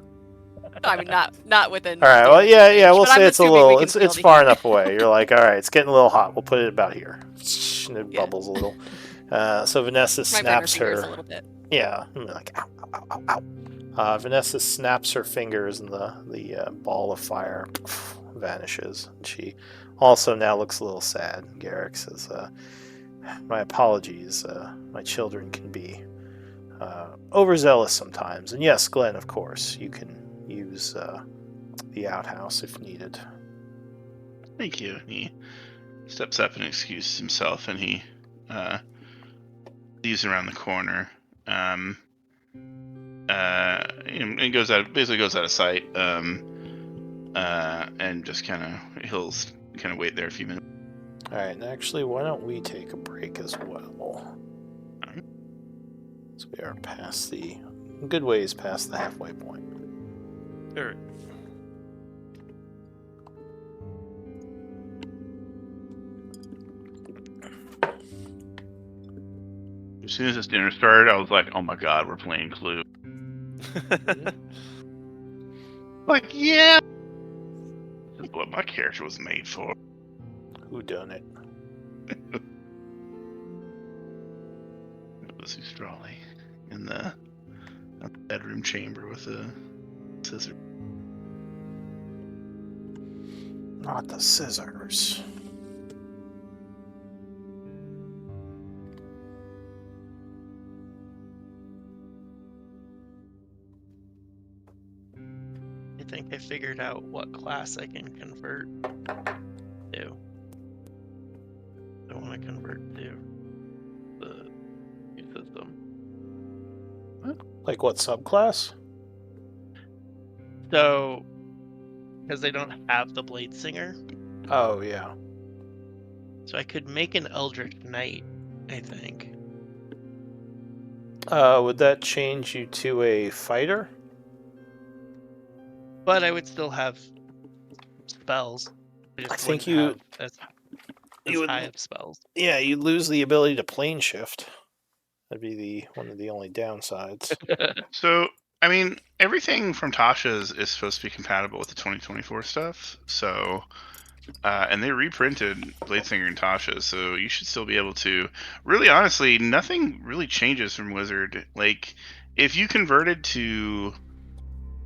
I mean, not within. All right. Well, yeah. We'll but say I'm it's a assuming little. we can It's feel the far heat. enough away. You're like, all right. It's getting a little hot. We'll put it about here. And it Yeah. bubbles a little. So Vanessa Might burn her snaps fingers her. a little bit. Yeah. Like ow, ow, ow, ow. Vanessa snaps her fingers, and the ball of fire vanishes. And she also now looks a little sad. Garrick says, "My apologies. My children can be overzealous sometimes. And yes, Glenn, of course, you can use the outhouse if needed." Thank you. He steps up and excuses himself, and he leaves around the corner. it basically goes out of sight. And just he'll kind of wait there a few minutes. All right, and actually, why don't we take a break as well? So we are past the good ways past the halfway point. Sure. As soon as this dinner started, I was like, "Oh my god, we're playing Clue!" Like, yeah, this is what my character was made for. Who done it? It was Ustrali in the bedroom chamber with a scissor. Not the scissors. I think I figured out what class I can convert to. I want to convert to the new system. Like what subclass? So, because they don't have the Blade Singer, Oh yeah. so I could make an Eldritch Knight, I think. Would that change you to a fighter? But I would still have spells. I just think wouldn't you- have you as would- high of spells. Yeah, you'd lose the ability to plane shift. That'd be one of the only downsides. So, I mean, everything from Tasha's is supposed to be compatible with the 2024 stuff. So, and they reprinted Bladesinger and Tasha, so you should still be able to. Really, honestly, nothing really changes from Wizard. Like, if you converted to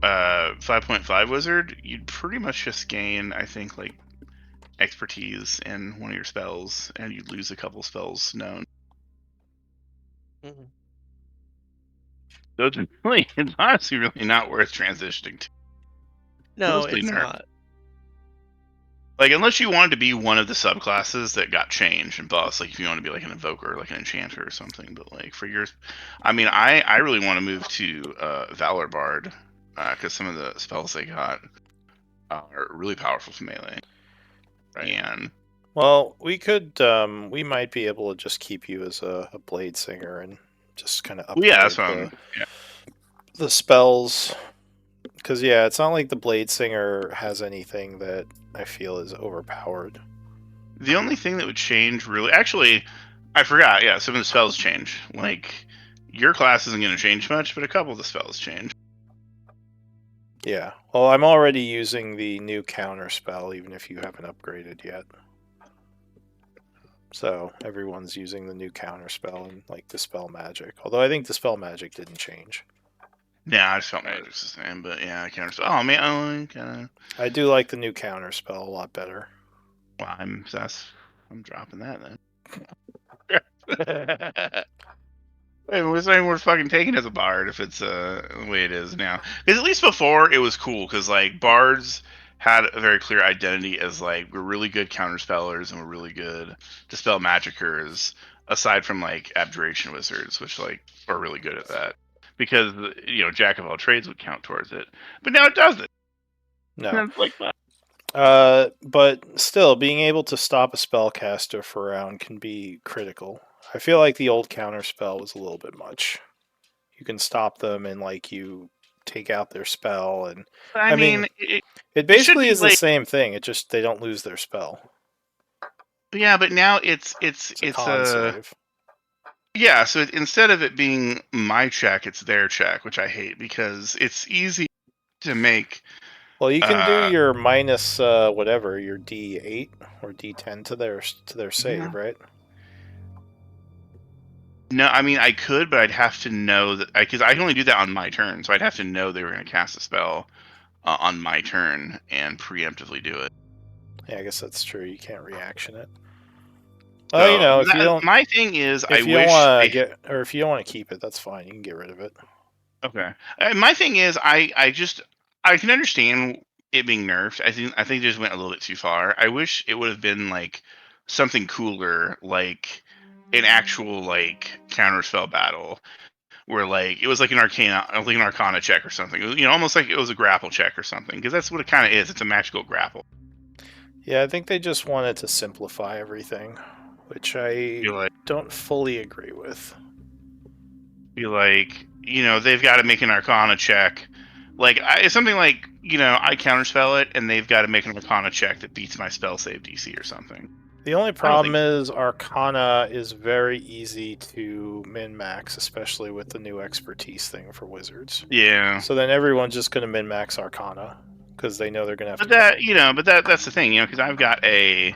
5.5 Wizard, you'd pretty much just gain, I think, like expertise in one of your spells, and you'd lose a couple spells known. Mhm. So it's honestly really not worth transitioning to. No, Mostly it's nerf. not. Like, unless you wanted to be one of the subclasses that got changed and buffs, like if you want to be like an evoker, like an enchanter or something. But like for yours, I mean, I really want to move to Valor Bard because some of the spells they got are really powerful for melee. Right. And Well, we might be able to just keep you as a blade singer and just kind of upgrade that's what the spells. Because yeah, it's not like the blade singer has anything that I feel is overpowered. The only thing that would change, really, actually, I forgot. Yeah, some of the spells change. Like your class isn't going to change much, but a couple of the spells change. Yeah. Well, I'm already using the new counter spell, even if you haven't upgraded yet. So everyone's using the new counter spell and like dispel magic. Although I think dispel magic didn't change. Yeah, I just felt magic's the same, but yeah, counter spell. Oh man, I do like the new counter spell a lot better. Well, I'm dropping that then. Wait, we're fucking taking as a bard if it's the way it is now. Because at least before it was cool, because like bards had a very clear identity as like we're really good counterspellers and we're really good dispel magicers. Aside from like abjuration wizards, which like are really good at that, because jack of all trades would count towards it. But now it doesn't. No. It's like that. But still, being able to stop a spellcaster for a round can be critical. I feel like the old counter spell was a little bit much. You can stop them and like you take out their spell, and I mean it basically is like, the same thing. It just they don't lose their spell. Yeah, but now it's a con save. Yeah, so instead of it being my check, it's their check, which I hate because it's easy to make. Well, you can do your minus whatever, your D8 or D10 to their save, right? No, I mean I could, but I'd have to know that because I can only do that on my turn, so I'd have to know they were going to cast a spell on my turn and preemptively do it. Yeah, I guess that's true. You can't reaction it. So, well, if you don't, my thing is, if you don't want to if you don't want to keep it, that's fine. You can get rid of it. Okay. My thing is, I can understand it being nerfed. I think they just went a little bit too far. I wish it would have been like something cooler, like an actual like counterspell battle, where like it was like an arcana check or something. It was, almost like it was a grapple check or something, because that's what it kind of is. It's a magical grapple. Yeah, I think they just wanted to simplify everything, which I don't fully agree with. They've got to make an arcana check. Like, it's something like, I counterspell it, and they've got to make an arcana check that beats my spell save DC or something. The only problem is arcana is very easy to min-max, especially with the new expertise thing for wizards. Yeah. So then everyone's just going to min-max arcana, because they know they're going to have that's the thing, because I've got my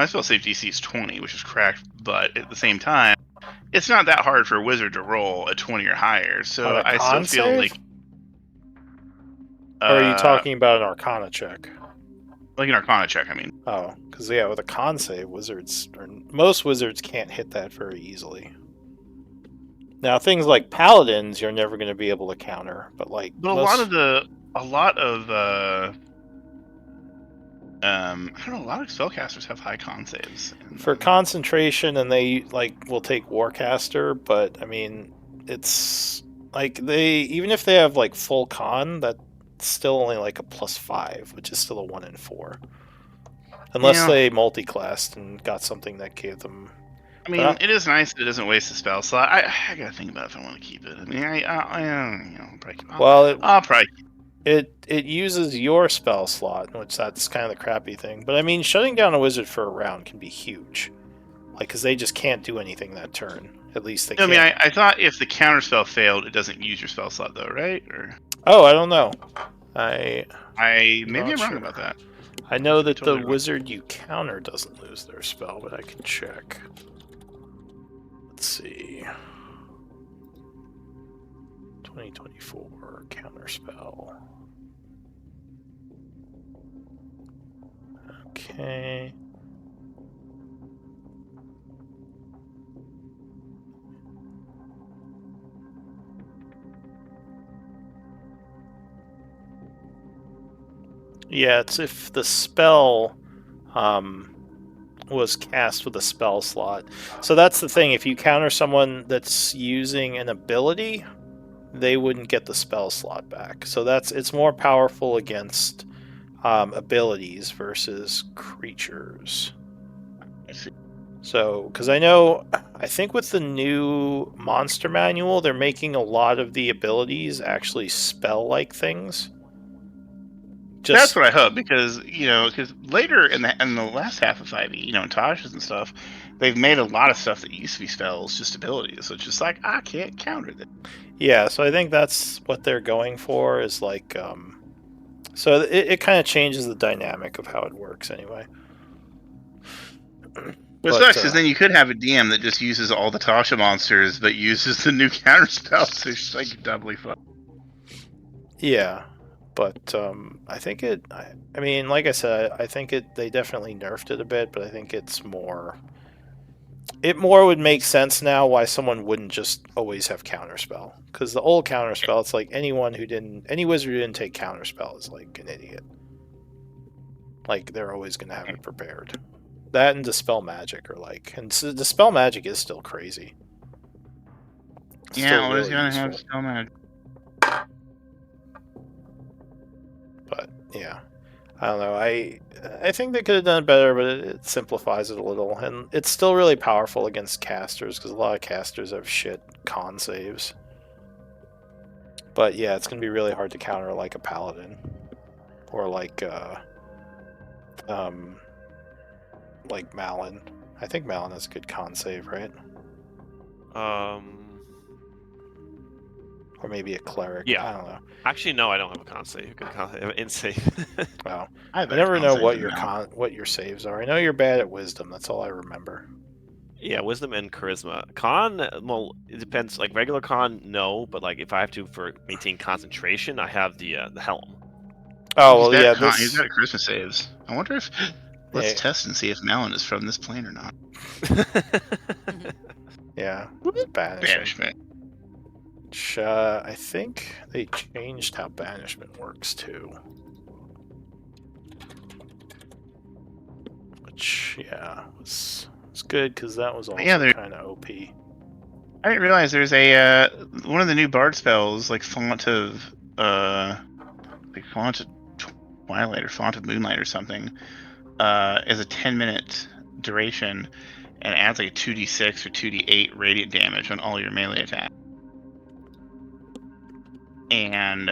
spell save DC is 20, which is correct, but at the same time, it's not that hard for a wizard to roll a 20 or higher, so I still feel like... Or are you talking about an arcana check? Like an arcana check, I mean. Oh, because with a con save, most wizards can't hit that very easily. Now, things like paladins, you're never going to be able to counter, but a lot of spellcasters have high con saves. For concentration, and they will take Warcaster, but I mean, it's even if they have full con, that's still only a +5, which is still a 1 in 4. Unless they multi-classed and got something that gave them... I mean, it is nice that it doesn't waste the spell slot. I gotta think about if I want to keep it. I mean, I'll probably keep it. I'll probably... It uses your spell slot, which that's kind of the crappy thing. But I mean, shutting down a wizard for a round can be huge. Because they just can't do anything that turn. At least they can't. I mean, I thought if the counterspell failed, it doesn't use your spell slot, though, right? Or... Oh, I don't know. Maybe I'm wrong about that. I know that the wizard you counter doesn't lose their spell, but I can check. Let's see. 2024 counterspell. Okay. Yeah, it's if the spell was cast with a spell slot. So that's the thing. If you counter someone that's using an ability, they wouldn't get the spell slot back. So it's more powerful against abilities versus creatures. I see. So, because I think with the new monster manual, they're making a lot of the abilities actually spell-like things. That's what I hope, because later in the last half of 5e, in Tasha's and stuff, they've made a lot of stuff that used to be spells just abilities. So it's just like, I can't counter that. Yeah, so I think that's what they're going for, is so it kind of changes the dynamic of how it works anyway. What sucks is then you could have a DM that just uses all the Tasha monsters, but uses the new counter spells, so it's just doubly fun. Yeah. But I think I mean, like I said, I think they definitely nerfed it a bit, but I think it more would make sense now why someone wouldn't just always have counterspell. Because the old counterspell, it's like any wizard who didn't take counterspell is like an idiot. They're always going to have it prepared. That and Dispel Magic are and Dispel Magic is still crazy. Yeah, always going to have Dispel Magic. But yeah, I don't know. I think they could have done better, but it simplifies it a little, and it's still really powerful against casters because a lot of casters have shit con saves. But yeah, it's gonna be really hard to counter like a paladin, or like Malin. I think Malin has a good con save, right? Or maybe a cleric. Yeah. I don't know. Actually, no, I don't have a con save. I have an int save. Wow. I never know what your saves are. I know you're bad at wisdom. That's all I remember. Yeah, wisdom and charisma. Con, well, it depends. Regular con, no, but if I have to for maintain concentration, I have the helm. Oh well, yeah. He's got charisma saves. I wonder if let's test and see if Malin is from this plane or not. Yeah, banishment. I think they changed how banishment works too. Which, yeah, was good because that was also kind of OP. I didn't realize there's a one of the new bard spells, like Font of Twilight or Font of Moonlight or something, is a 10-minute duration and adds like a 2d6 or 2d8 radiant damage on all your melee attacks. And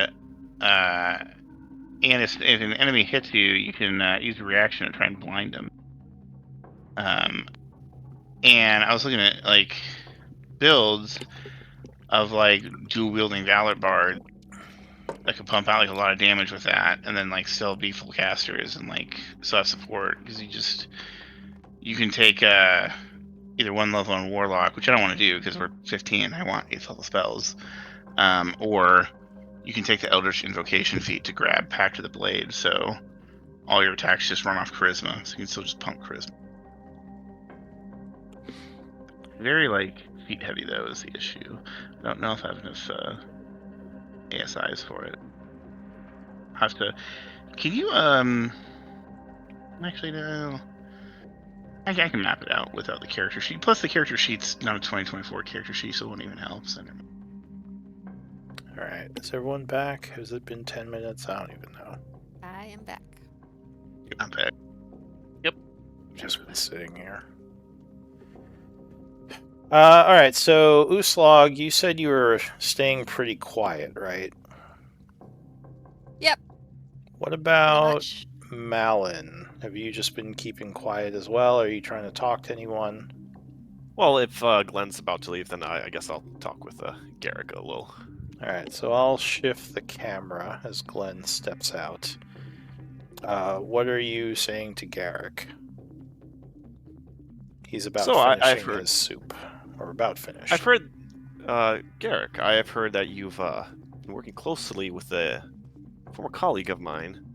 if an enemy hits you, you can use a reaction to try and blind them. And I was looking at like builds of like dual wielding Valor Bard that could pump out like a lot of damage with that, and then like still be full casters and like still have support, because you can take either 1 level on Warlock, which I don't want to do because we're 15. I want 8th level spells, or you can take the Eldritch Invocation feat to grab Pact of the Blade, so all your attacks just run off Charisma, so you can still just pump Charisma. Very like feat heavy though is the issue. I don't know if I have enough ASIs for it. I have to. Can you actually no. I can map it out without the character sheet. Plus the character sheet's not a 2024 character sheet, so it won't even help. So Alright, is everyone back? Has it been 10 minutes? I don't even know. I am back. I'm back. Just been sitting here. Alright, so Uslog, you said you were staying pretty quiet, right? Yep. What Pretty about much. Malin? Have you just been keeping quiet as well? Or are you trying to talk to anyone? Well, if Glenn's about to leave, then I guess I'll talk with Garrick a little. Alright, so I'll shift the camera as Glenn steps out. What are you saying to Garrick? He's about finishing his soup. Or about finished. I've heard, Garrick, I have heard that you've been working closely with a former colleague of mine,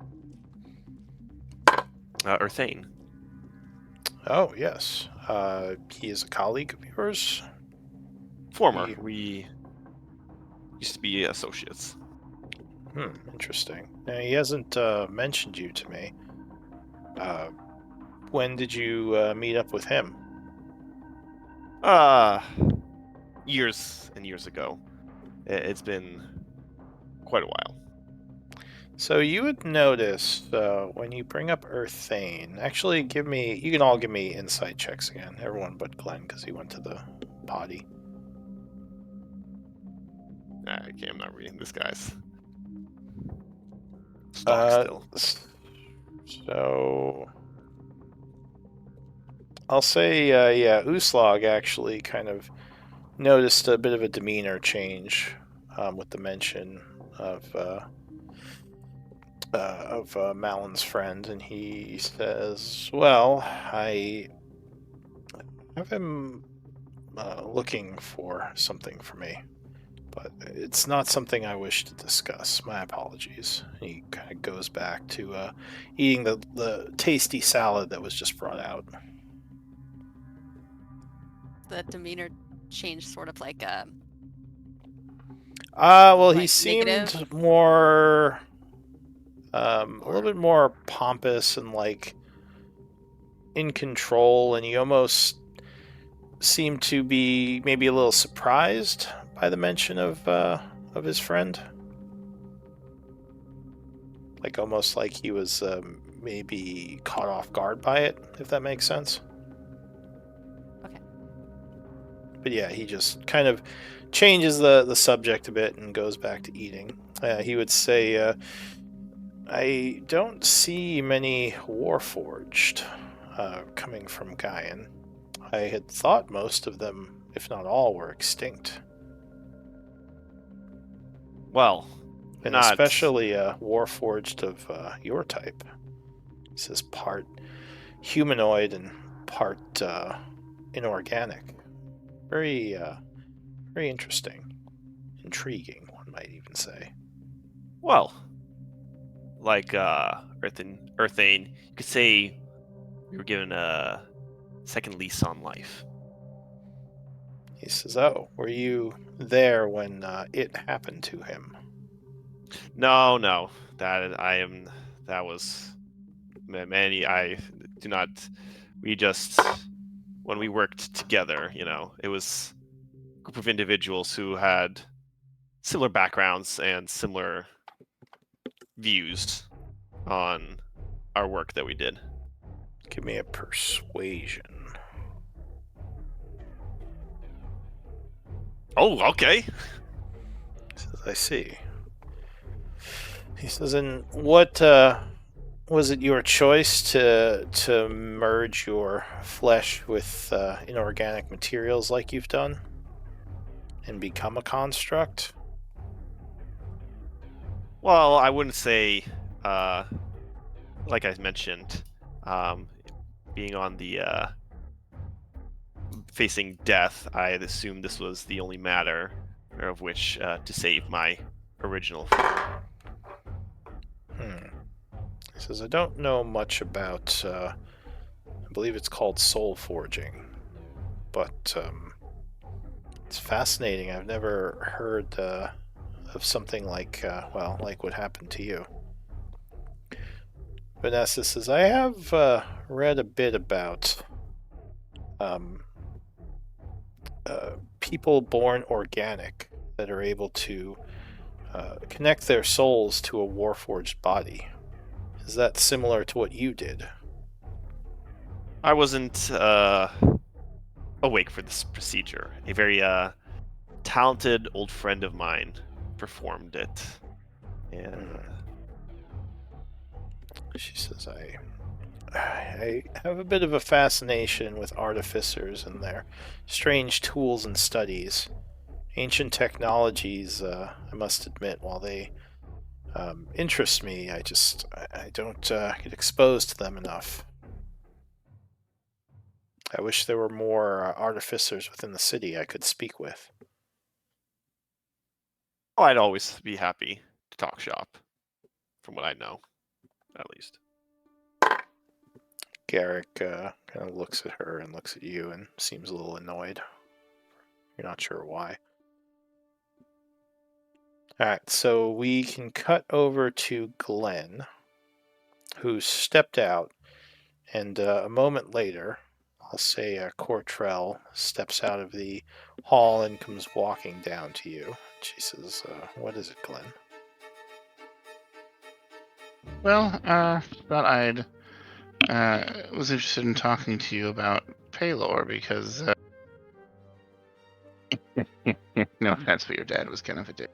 Earthane. Oh, yes. He is a colleague of yours? Former. We used to be associates. Interesting. Now, he hasn't mentioned you to me. When did you meet up with him? Years and years ago. It's been quite a while. So you would notice when you bring up Earthane, actually you can all give me insight checks again, everyone but Glenn, because he went to the potty. Okay, I'm not reading this guy's stock still. So I'll say, Uslog actually kind of noticed a bit of a demeanor change with the mention of Malin's friend, and he says, "Well, I have him looking for something for me, but it's not something I wish to discuss. My apologies." And he kind of goes back to eating the tasty salad that was just brought out. The demeanor changed sort of like well, he like seemed negative? more a little bit more pompous and like in control, and he almost seemed to be maybe a little surprised by the mention of his friend, like almost like he was maybe caught off guard by it, if that makes sense. Okay. But yeah, he just kind of changes the subject a bit and goes back to eating. He would say, I don't see many Warforged coming from Gaian. I had thought most of them, if not all, were extinct. Well, And not especially Warforged of your type. This is part humanoid and part inorganic. Very, very interesting. Intriguing, one might even say. well, like Earthane, you could say we were given a second lease on life. He says, "Oh, were you there when it happened to him?" No, that was many. I do not. We just when we worked together, it was group of individuals who had similar backgrounds and similar views on our work that we did. Give me a persuasion. Oh, okay. He says, I see. He says, and what was it your choice to merge your flesh with inorganic materials like you've done? And become a construct? Well, I wouldn't say, like I mentioned, being on the facing death, I had assumed this was the only matter of which to save my original form. He says, I don't know much about, I believe it's called soul forging, but it's fascinating. I've never heard of something like, like what happened to you. Vanessa says, I have read a bit about people born organic that are able to connect their souls to a warforged body. Is that similar to what you did? I wasn't awake for this procedure. A very talented old friend of mine performed it. And she says, I have a bit of a fascination with artificers and their strange tools and studies. Ancient technologies, I must admit, while they interest me, I don't get exposed to them enough. I wish there were more artificers within the city I could speak with. Oh, I'd always be happy to talk shop, from what I know, at least. Garrick kind of looks at her and looks at you and seems a little annoyed. You're not sure why. Alright, so we can cut over to Glenn, who stepped out, and a moment later, I'll say Cortrell steps out of the hall and comes walking down to you. She says, what is it, Glenn? Well, thought I'd was interested in talking to you about Paylor because no offense, but your dad was kind of a dick.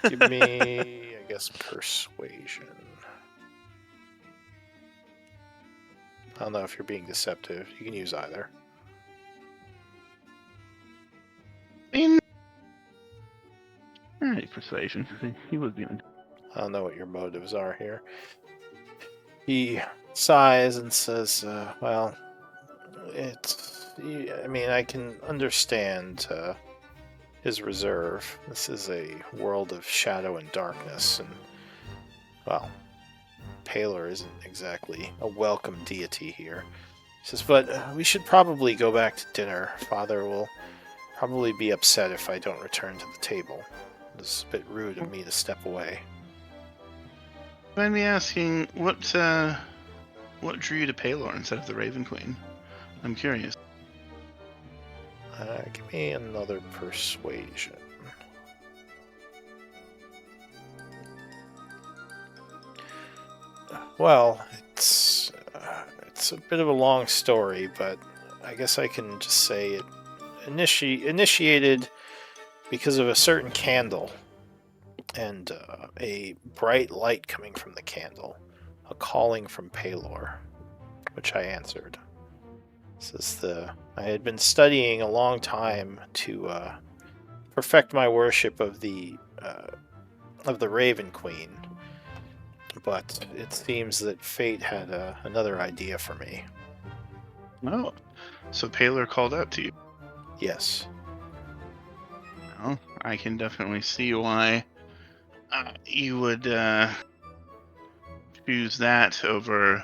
Give me, I guess, persuasion. I don't know if you're being deceptive. You can use either. Alright, persuasion. He was being. I don't know what your motives are here. He sighs and says, I can understand his reserve. This is a world of shadow and darkness, and, well, Paylor isn't exactly a welcome deity here. He says, but we should probably go back to dinner. Father will probably be upset if I don't return to the table. It's a bit rude of me to step away. Mind me asking, what drew you to Paylor instead of the Raven Queen? I'm curious. Give me another persuasion. Well, it's a bit of a long story, but I guess I can just say it initiated because of a certain candle and a bright light coming from the candle, a calling from Paylor, which I answered. I had been studying a long time to perfect my worship of the Raven Queen, but it seems that fate had another idea for me. Oh, so Paylor called out to you? Yes. Well, I can definitely see why you would choose that over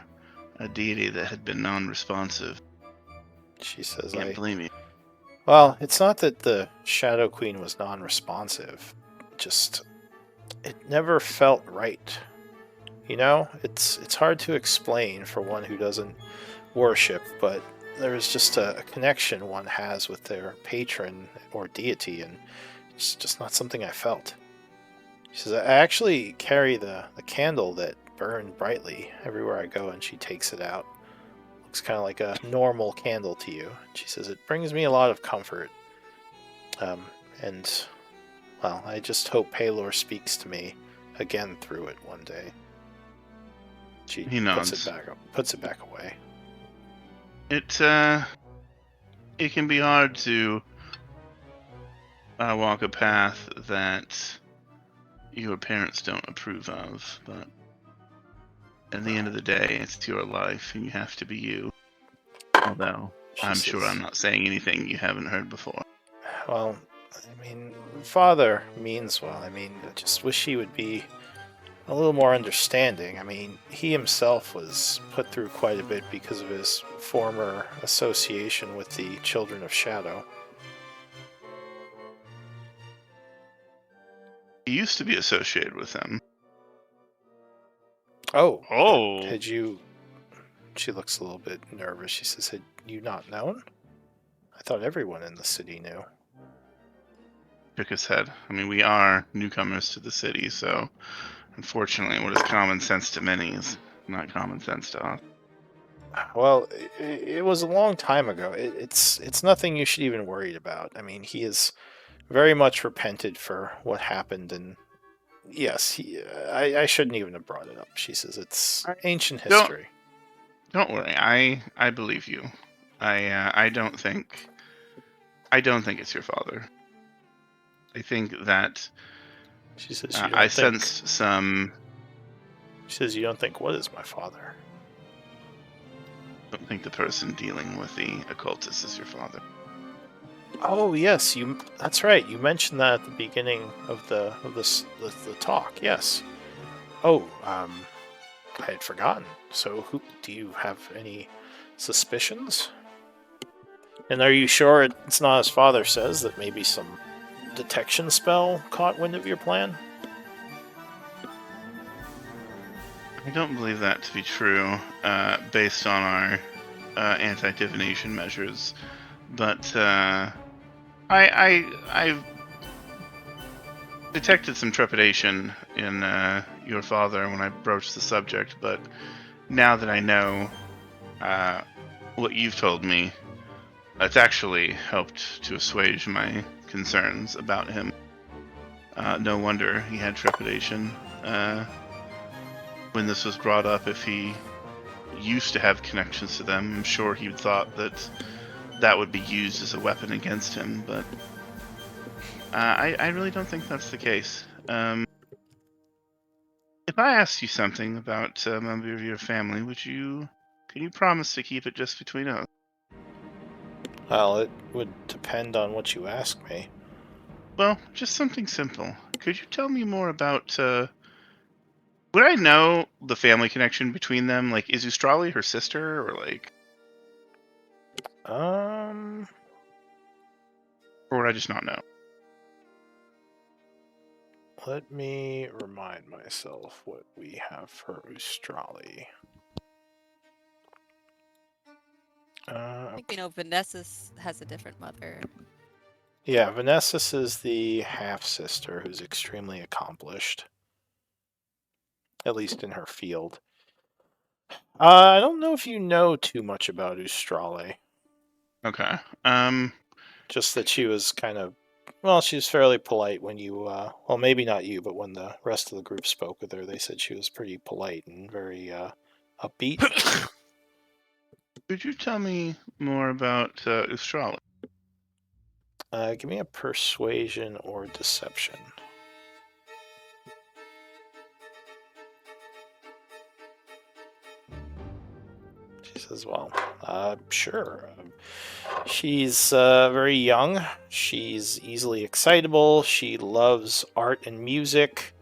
a deity that had been non-responsive. She says, Can't blame you. Well, it's not that the Shadow Queen was non-responsive. Just, it never felt right. You know, it's hard to explain for one who doesn't worship, but there is just a connection one has with their patron or deity, and it's just not something I felt. She says, I actually carry the candle that burned brightly everywhere I go, and she takes it out. Looks kind of like a normal candle to you. She says, it brings me a lot of comfort. And, well, I just hope Palor speaks to me again through it one day. She He nods. puts it back away. It can be hard to walk a path that your parents don't approve of, but at the end of the day, it's your life, and you have to be you. Although, I'm sure I'm not saying anything you haven't heard before. Well, I mean, father means well. I mean, I just wish he would be a little more understanding. I mean, he himself was put through quite a bit because of his former association with the Children of Shadow. He used to be associated with them. Oh. Oh. Had you... She looks a little bit nervous. She says, had you not known? I thought everyone in the city knew. Shook his head. I mean, we are newcomers to the city, so unfortunately what is common sense to many is not common sense to us. Well, it was a long time ago. It's nothing you should even worry about. I mean, he is very much repented for what happened, and yes, I shouldn't even have brought it up. She says it's ancient history. Don't worry, I believe you. I don't think it's your father. I think that She says I sensed some. She says you don't think what is my father? I don't think the person dealing with the occultist is your father. Oh yes, that's right. You mentioned that at the beginning of the talk. Yes. Oh, I had forgotten. So, do you have any suspicions? And are you sure it's not as father says, that maybe some detection spell caught wind of your plan? I don't believe that to be true, based on our anti-divination measures. But I've detected some trepidation in your father when I broached the subject. But now that I know what you've told me, it's actually helped to assuage my concerns about him. No wonder he had trepidation when this was brought up. If he used to have connections to them, I'm sure he thought that would be used as a weapon against him, but I really don't think that's the case. If I asked you something about a member of your family, can you promise to keep it just between us? Well, it would depend on what you ask me. Well, just something simple. Could you tell me more about, would I know the family connection between them? Like, is Ustrali her sister, or like... Or would I just not know? Let me remind myself what we have for Ustrali. I think we know Vanessa has a different mother. Yeah, Vanessa is the half-sister who's extremely accomplished. At least in her field. I don't know if you know too much about Ustrale. Okay. Just that she was kind of... Well, she was fairly polite when you... well, maybe not you, but when the rest of the group spoke with her, they said she was pretty polite and very upbeat. Could you tell me more about Ustrali? Give me a persuasion or deception. She says, well, sure. She's very young. She's easily excitable. She loves art and music.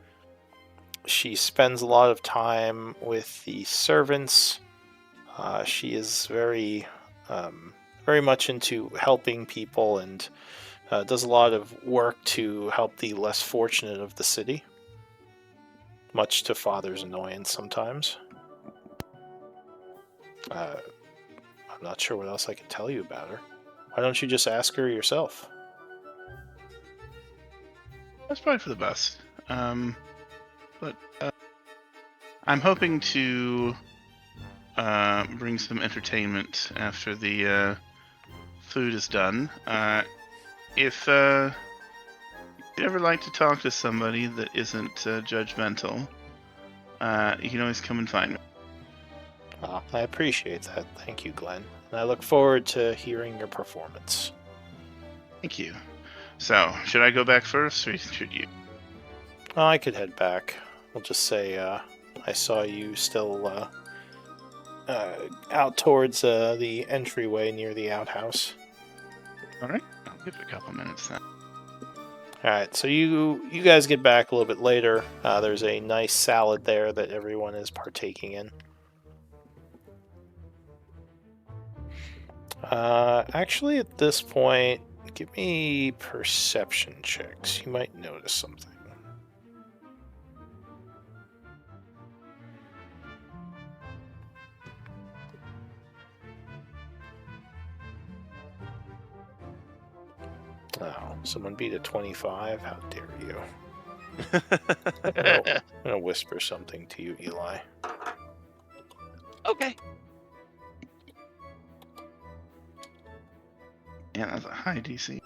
She spends a lot of time with the servants. She is very much into helping people and does a lot of work to help the less fortunate of the city. Much to Father's annoyance sometimes. I'm not sure what else I can tell you about her. Why don't you just ask her yourself? That's probably for the best. But I'm hoping to bring some entertainment after the food is done. If you'd ever like to talk to somebody that isn't judgmental, you can always come and find me. I appreciate that. Thank you, Glenn. And I look forward to hearing your performance. Thank you. So, should I go back first, or should you? Oh, I could head back. We'll just say I saw you still out towards the entryway near the outhouse. All right, I'll give it a couple minutes then. All right, so you guys get back a little bit later. There's a nice salad there that everyone is partaking in. Actually, at this point, give me perception checks. You might notice something. Oh, someone beat a 25? How dare you? I'm gonna whisper something to you, Eli. Okay. Yeah, that's a high DC.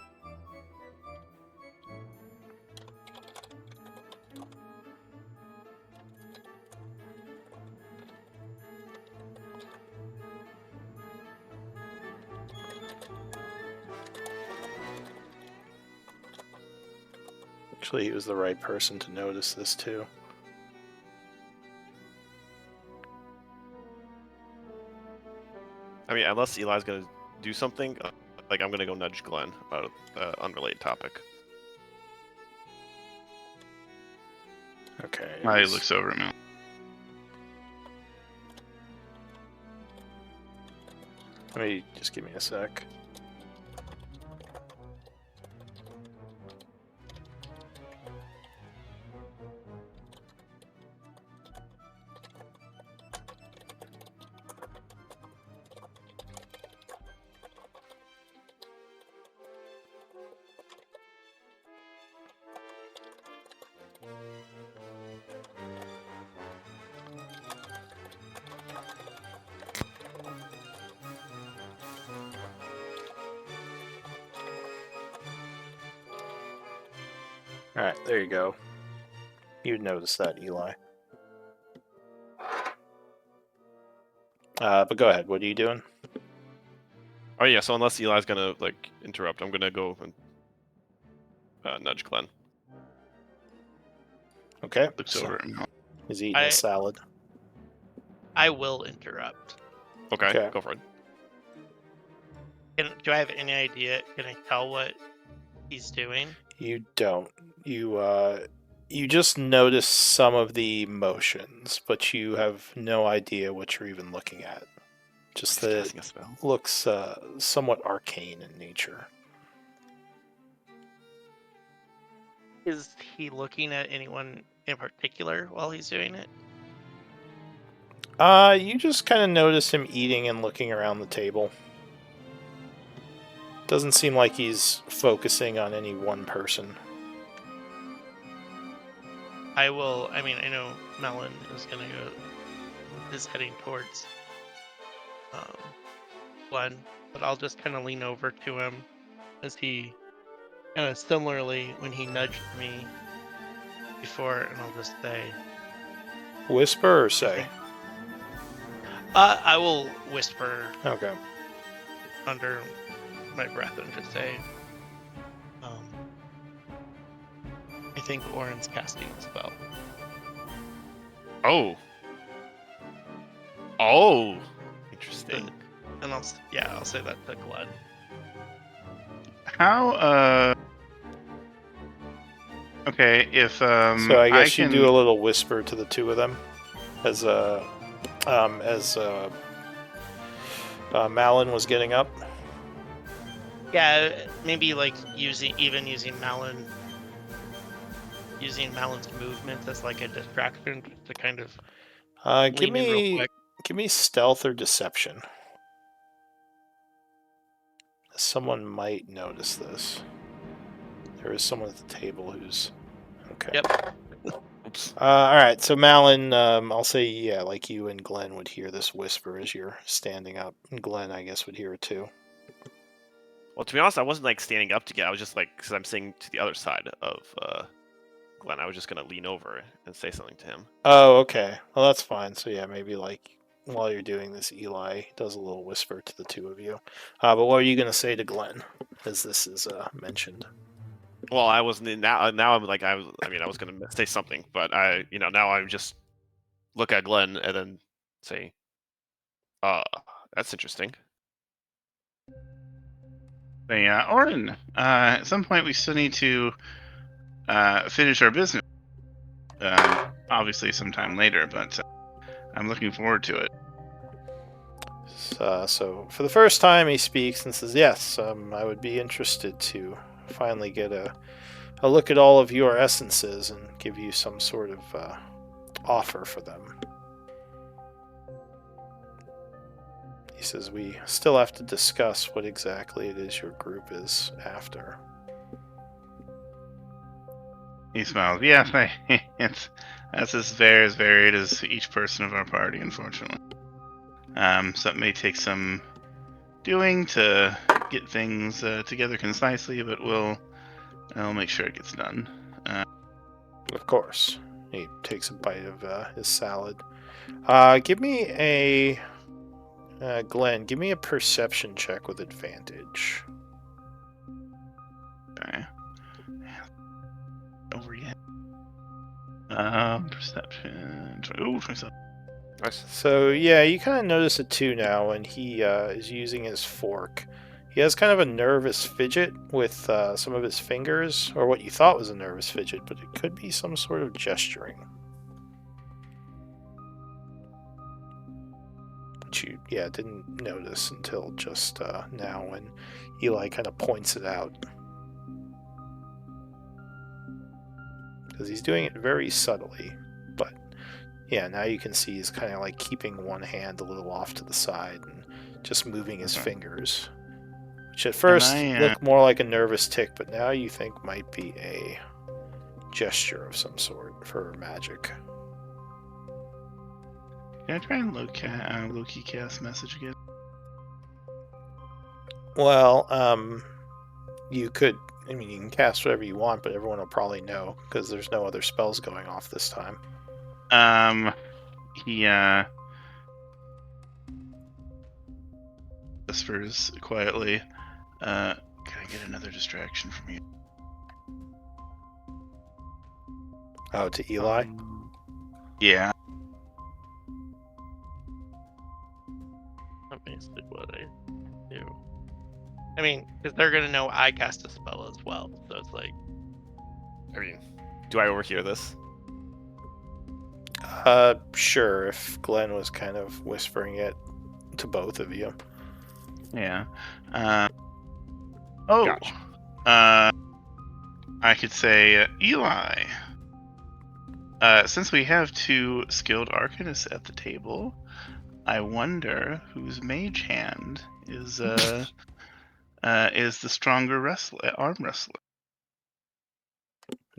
Actually, he was the right person to notice this too. I mean, unless Eli's gonna do something, like I'm gonna go nudge Glenn about an unrelated topic. Okay. He looks over at me. Let me just give me a sec. Alright, there you go. You'd notice that, Eli. But go ahead, what are you doing? Oh yeah, so unless Eli's gonna like interrupt, I'm gonna go and nudge Glenn. Okay. Looks so over at me. He's eating a salad. I will interrupt. Okay, go for it. Do I have any idea? Can I tell what he's doing? You don't. You just notice some of the motions, but you have no idea what you're even looking at. Just that Casting a spell. it looks somewhat arcane in nature. Is he looking at anyone in particular while he's doing it? You just kind of notice him eating and looking around the table. Doesn't seem like he's focusing on any one person. I know Melon is heading towards Glenn, but I'll just kind of lean over to him as he kind of similarly when he nudged me before, and I'll just say, Whisper or say? I will whisper Okay. under my breath and just say, I think Oren's casting a spell. Oh, interesting. And I'll say that to Glenn. How, okay, if, So I guess can... you do a little whisper to the two of them as Malin was getting up. Yeah, maybe like using Malon's movement as like a distraction to kind of Give lean in real quick. me stealth or deception. Someone might notice this. There is someone at the table who's... Okay. Yep. Oops. Alright, so Malin, I'll say, yeah, like you and Glenn would hear this whisper as you're standing up. And Glenn, I guess, would hear it too. Well, to be honest, I wasn't like standing up to get. I was just like, because I'm sitting to the other side of Glenn. I was just gonna lean over and say something to him. Oh, okay. Well, that's fine. So yeah, maybe like while you're doing this, Eli does a little whisper to the two of you. But what are you gonna say to Glenn as this is mentioned? Well, I wasn't now. Now I'm like I was gonna say something, but now I'm just look at Glenn and then say, that's interesting. But yeah, Orin, at some point we still need to finish our business. Obviously sometime later, but I'm looking forward to it. So for the first time, he speaks and says, "Yes, I would be interested to finally get a look at all of your essences and give you some sort of offer for them." He says, "We still have to discuss what exactly it is your group is after." He smiles. Yeah, that's as varied as each person of our party, unfortunately. So it may take some doing to get things together concisely, but I'll make sure it gets done. Of course. He takes a bite of his salad. Give me a... Glenn, give me a perception check with advantage. Okay. Over yet. Perception. 27. Nice. So, yeah, you kind of notice it too now when he is using his fork. He has kind of a nervous fidget with some of his fingers, or what you thought was a nervous fidget, but it could be some sort of gesturing. Which you, didn't notice until just now when Eli kind of points it out. Because he's doing it very subtly, but yeah, now you can see he's kind of like keeping one hand a little off to the side and just moving his fingers. Which at first looked more like a nervous tick, but now you think might be a gesture of some sort for magic. Can I try and low-key cast message again? Well, you could. I mean, you can cast whatever you want, but everyone will probably know because there's no other spells going off this time. He whispers quietly. Can I get another distraction from you? Oh, to Eli? Yeah. Let me see what I do. I mean, because they're gonna know I cast a spell as well, so it's like. I mean, do I overhear this? Sure, if Glenn was kind of whispering it to both of you. Yeah. Gotcha. I could say, Eli, since we have two skilled arcanists at the table, I wonder whose mage hand is the stronger arm wrestler.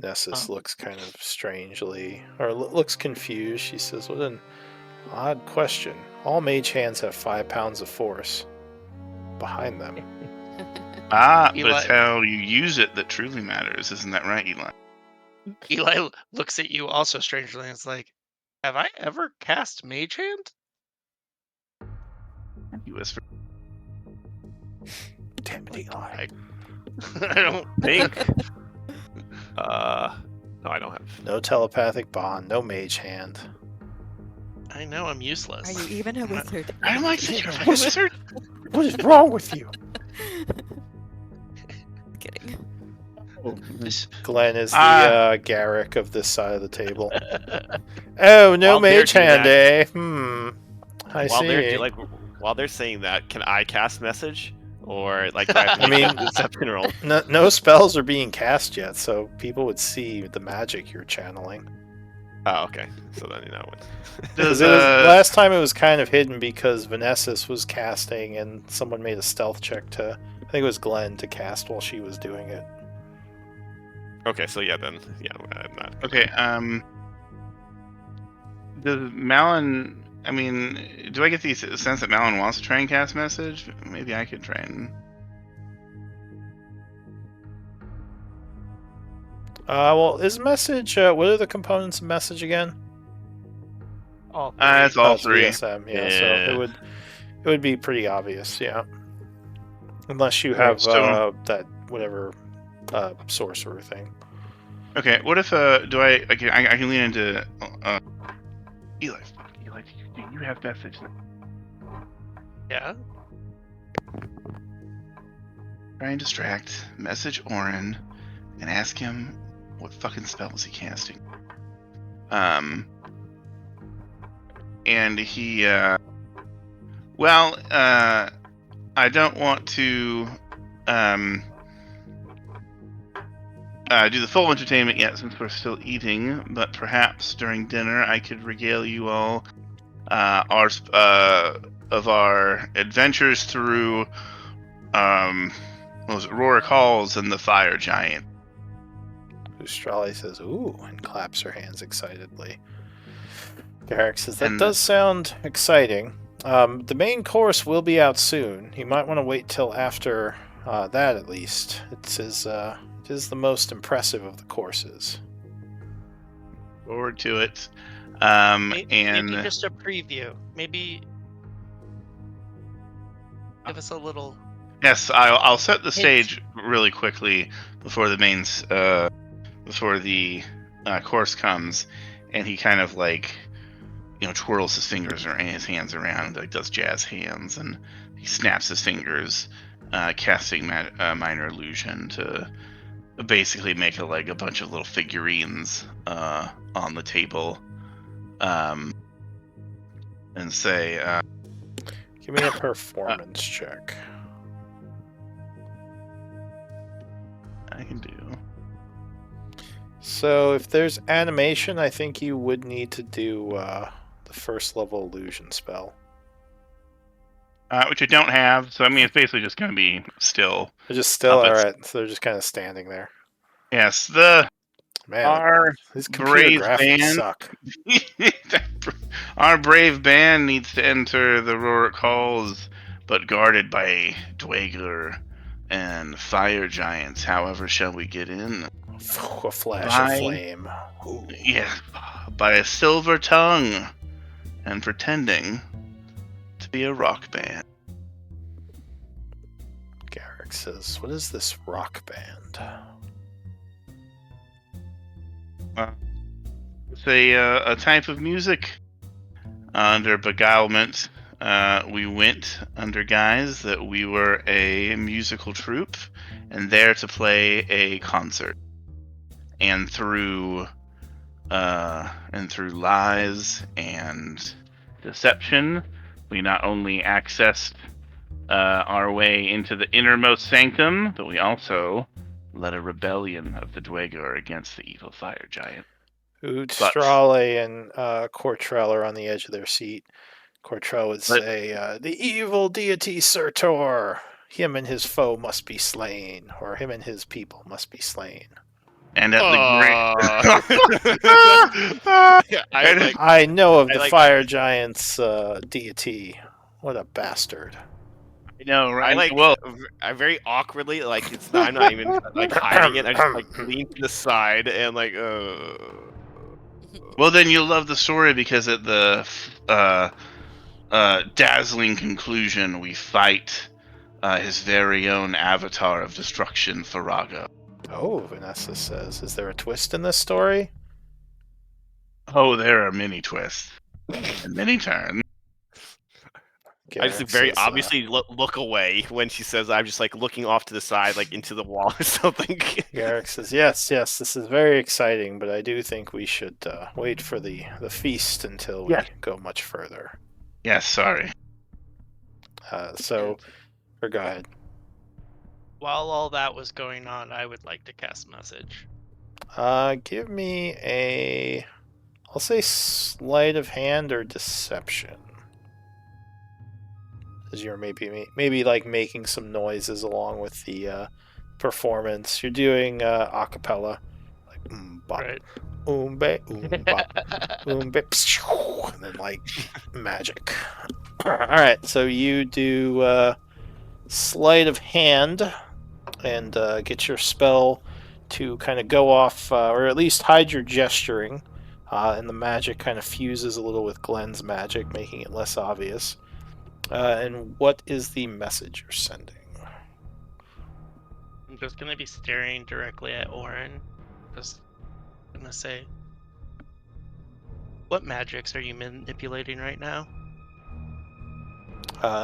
Nessus looks kind of strangely, or looks confused. She says, "What an odd question. All mage hands have 5 pounds of force behind them." But Eli- it's how you use it that truly matters, isn't that right, Eli? Eli looks at you also strangely and is like, "Have I ever cast Mage Hand?" You whisper. Damn it, Eli. I don't Think. No, I don't have. No telepathic bond, no mage hand. I know I'm useless. Are you even a wizard? I don't like that you're a wizard. What is wrong with you? Kidding. Glenn is the Garrick of this side of the table. Oh, no While they're mage doing hand, that- I While see. they're while they're saying that, can I cast message or like do I have to I make mean- a deception roll? No spells are being cast yet, so people would see the magic you're channeling. Oh, okay. So then Because last time it was kind of hidden because Vanessa was casting and someone made a stealth check to I think it was Glenn to cast while she was doing it. Okay, so yeah, then I'm not. Okay. Does Malin? I mean, do I get the sense that Malin wants to try and cast message? Maybe I could try and. Well, is message? What are the components of message again? All It's all It's three. VSM, yeah. So it would be pretty obvious, yeah. Unless you have that whatever sorcerer thing. Okay. What if do I? I can lean into Eli. Eli, do you have message? Yeah. Try and distract. Message Orin, and ask him what fucking spell is he casting. And he I don't want to do the full entertainment yet since we're still eating, but perhaps during dinner I could regale you all of our adventures through what was it, Rorik Halls and the Fire Giant. Ustrali says, "Ooh," and claps her hands excitedly. Garrick says, "That And- does sound exciting. The main course will be out soon. You might want to wait till after that, at least. It is the most impressive of the courses." Forward to it. Maybe just a preview. Maybe give us a little. Yes, I'll set the stage really quickly before the course comes, and he kind of like, twirls his fingers or his hands around, like does jazz hands, and he snaps his fingers, casting minor illusion to basically make a bunch of little figurines on the table, and say, "Give me a performance check." I can do. So if there's animation, I think you would need to do the first level illusion spell. Which I don't have, so I mean it's basically just going to be still. They're just still puppets. alright, so they're just kind of standing there. Yes, Man, these computer brave graphics band. suck. Our brave band needs to enter the Rorik Halls, but guarded by Dwaegler and fire giants. However, shall we get in? A flash of flame. Ooh. Yeah, by a silver tongue, and pretending to be a rock band. Garrick says, "What is this rock band?" It's a type of music. Under beguilement, we went under guise that we were a musical troupe and there to play a concert. And through lies and deception, we not only accessed our way into the innermost sanctum, but we also led a rebellion of the Dwaegler against the evil fire giant. Ustrale and Cortrell are on the edge of their seat. Cortrell would say, "The evil deity Surtur, him and his foe must be slain, or him and his people must be slain." And at the I know of the fire giant's deity. What a bastard. I know, right? I very awkwardly, I'm not even hiding it. I just lean to the side and Well, then you'll love the story because at the dazzling conclusion, we fight his very own avatar of destruction, Farago. Oh, Vanessa says, "Is there a twist in this story?" Oh, there are many twists and many turns. I just very obviously look away when she says. I'm just looking off to the side, into the wall or something. Garrick says, yes, this is very exciting, but I do think we should wait for the feast until we go much further. Yes, sorry. Go ahead. While all that was going on, I would like to cast message. Give me I'll say sleight of hand or deception. as you're maybe like making some noises along with the performance. You're doing a cappella, like bop, Right. bop, bop, pshoo, and then like magic. All right, so you do sleight of hand and get your spell to kind of go off, or at least hide your gesturing, and the magic kind of fuses a little with Glenn's magic, making it less obvious. And what is the message you're sending? I'm just gonna be staring directly at Orin. Just gonna say, what magics are you manipulating right now?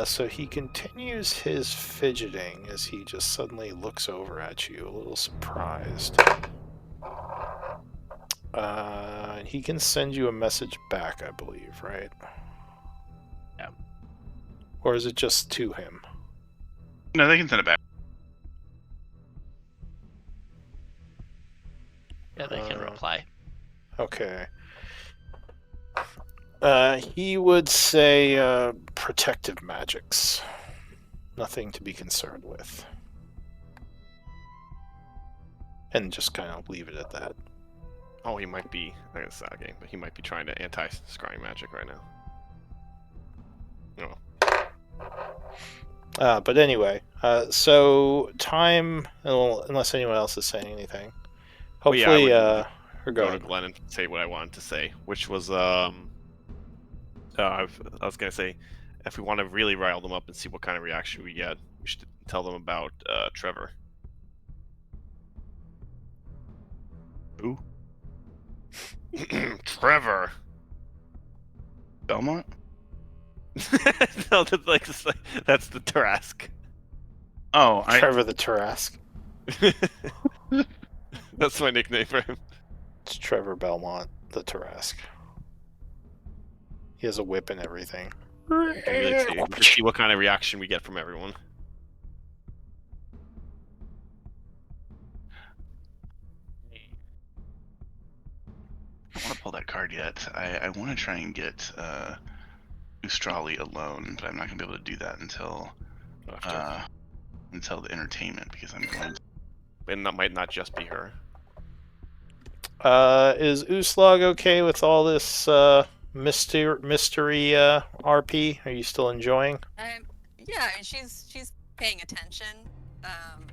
So he continues his fidgeting as he just suddenly looks over at you, a little surprised. He can send you a message back, I believe, right? Yeah. Or is it just to him? No, they can send it back. Yeah, they can reply. Okay. He would say protective magics. Nothing to be concerned with. And just kind of leave it at that. Oh, he might be. I guess that game, but he might be trying to anti-scrying magic right now. No. But anyway, so time, unless anyone else is saying anything. Hopefully, I would go go ahead. to Glenn and say what I wanted to say, which was I was gonna say, if we want to really rile them up and see what kind of reaction we get, we should tell them about Trevor. Who? Trevor. Belmont? No, that's the Tarask. Oh, Trevor the Tarask. That's my nickname for him. It's Trevor Belmont the Tarask. He has a whip and everything. We can really see what kind of reaction we get from everyone. I don't want to pull that card yet. I want to try and get Ustrali alone, but I'm not going to be able to do that until the entertainment, because I'm going to... And that might not just be her. Is Uslag okay with all this mystery RP? Are you still enjoying? Yeah, and she's paying attention.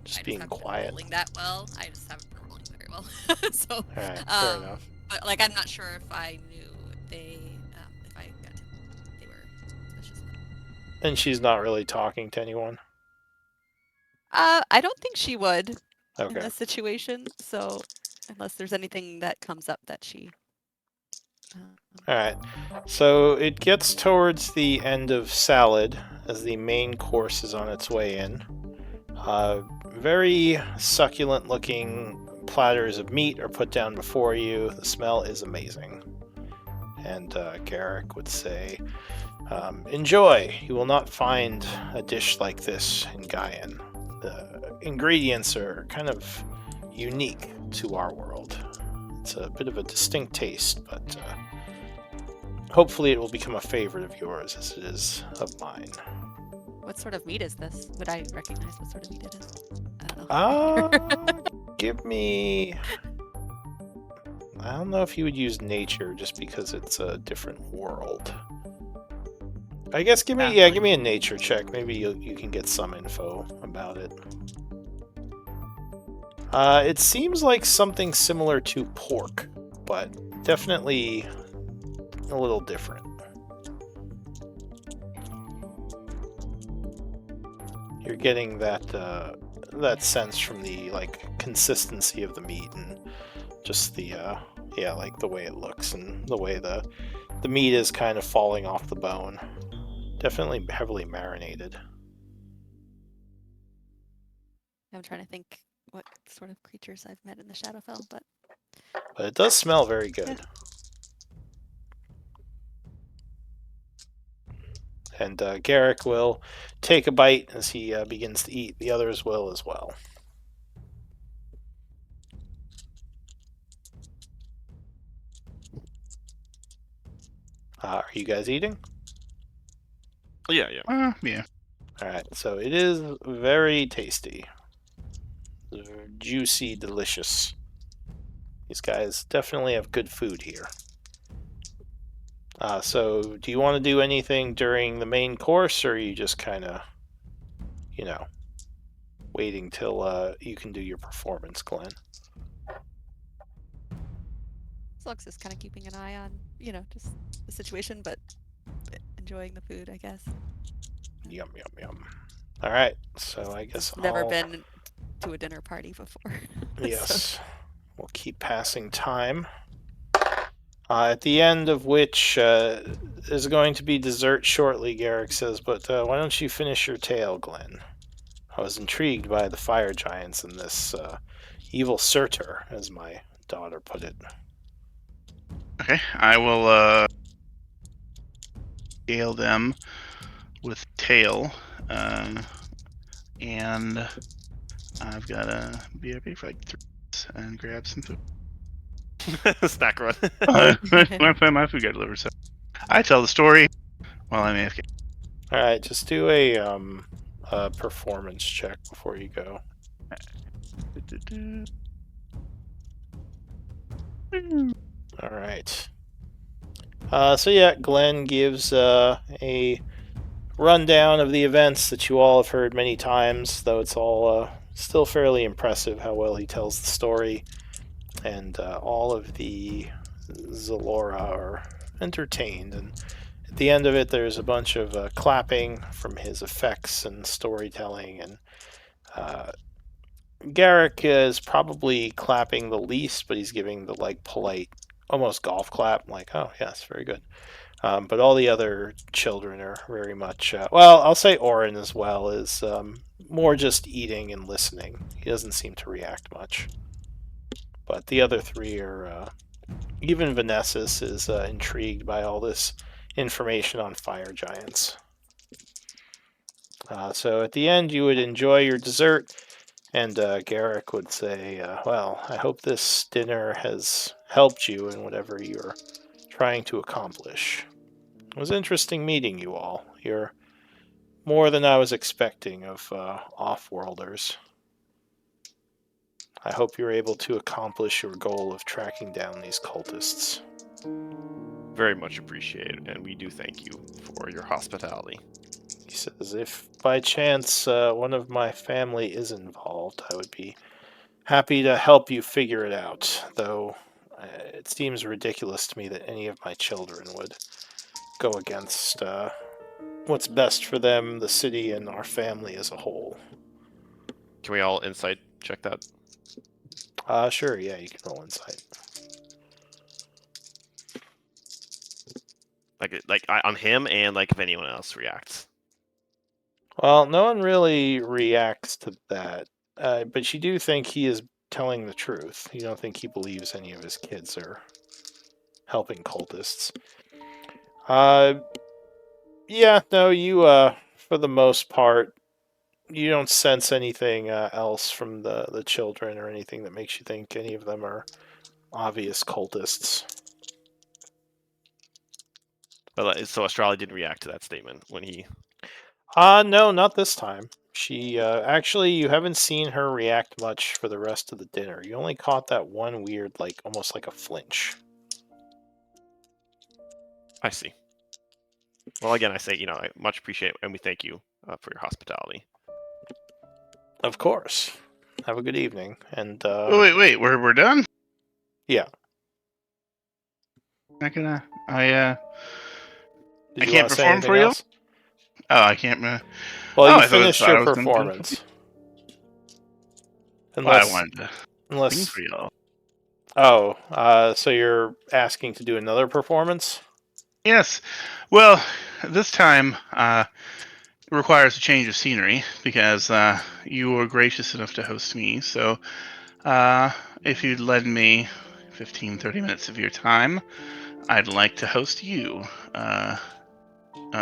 Just I being haven't been quiet. rolling that well. I just haven't been rolling very well. So, All right, fair enough. but like, I'm not sure if I knew they were suspicious. And she's not really talking to anyone? I don't think she would in Okay. this situation. So, unless there's anything that comes up that she. Alright. So it gets towards the end of salad as the main course is on its way in. Very succulent looking platters of meat are put down before you. The smell is amazing. And Garrick would say, enjoy! You will not find a dish like this in Gaian. The ingredients are kind of unique to our world. It's a bit of a distinct taste, but hopefully it will become a favorite of yours as it is of mine. What sort of meat is this? Would I recognize what sort of meat it is? I don't know. Give me... I don't know if you would use nature just because it's a different world. I guess give me a nature check. Maybe you can get some info about it. It seems like something similar to pork, but definitely a little different. You're getting that sense from the consistency of the meat and just the the way it looks and the way the meat is kind of falling off the bone. Definitely heavily marinated. I'm trying to think what sort of creatures I've met in the Shadowfell, but it does smell very good. Yeah. And Garrick will take a bite as he begins to eat. The others will as well. Are you guys eating? Yeah. Yeah. Alright, so it is very tasty. Juicy, delicious. These guys definitely have good food here. So, do you want to do anything during the main course, or are you just kind of, waiting till you can do your performance, Glenn? Slux is kind of keeping an eye on, just the situation, but enjoying the food, I guess. Yum, yum, yum. Alright, so I guess Never been to a dinner party before. Yes. So. We'll keep passing time. At the end of which is going to be dessert shortly, Garrick says, but why don't you finish your tale, Glenn? I was intrigued by the fire giants and this evil Surtur, as my daughter put it. Okay, I will scale them with tail, and I've got a BRB for like 3 and grab some food. Snack run. My food got delivered, so I tell the story while I'm AFK. Alright, just do a performance check before you go. Alright. So yeah, Glenn gives a rundown of the events that you all have heard many times, though it's all still fairly impressive how well he tells the story. And all of the Zalora are entertained. And at the end of it, there's a bunch of clapping from his effects and storytelling. And Garrick is probably clapping the least, but he's giving the polite, almost golf clap, like, oh, yes, very good. But all the other children are very much, well, I'll say Orin as well, is more just eating and listening. He doesn't seem to react much. But the other three are, even Vanessas is intrigued by all this information on fire giants. So at the end, you would enjoy your dessert, and Garrick would say, well, I hope this dinner has helped you in whatever you're trying to accomplish. It was interesting meeting you all. You're more than I was expecting of off-worlders. I hope you're able to accomplish your goal of tracking down these cultists. Very much appreciated, and we do thank you for your hospitality. He says, if by chance one of my family is involved, I would be happy to help you figure it out, though it seems ridiculous to me that any of my children would go against what's best for them, the city, and our family as a whole. Can we all insight check that? Sure, yeah, you can roll insight. Like on him, and like if anyone else reacts. Well, no one really reacts to that, but you do think he is telling the truth. You don't think he believes any of his kids are helping cultists. Yeah, no, you, for the most part, you don't sense anything else from the children or anything that makes you think any of them are obvious cultists. But so Astrali didn't react to that statement when he... No, not this time. She, actually, you haven't seen her react much for the rest of the dinner. You only caught that one weird, almost like a flinch. I see. Well, again, I say, I much appreciate it, and we thank you for your hospitality. Of course. Have a good evening, and, Wait, we're done? Yeah. Not gonna... Did I you can't want to say perform anything for you? else? Oh, I can't... Well, you I finished thought I your was gonna do performance. Well, I wanted to sing Unless... for y'all. Oh, so you're asking to do another performance? Yes. Well, this time it requires a change of scenery because you were gracious enough to host me. So if you'd lend me 15-30 minutes of your time, I'd like to host you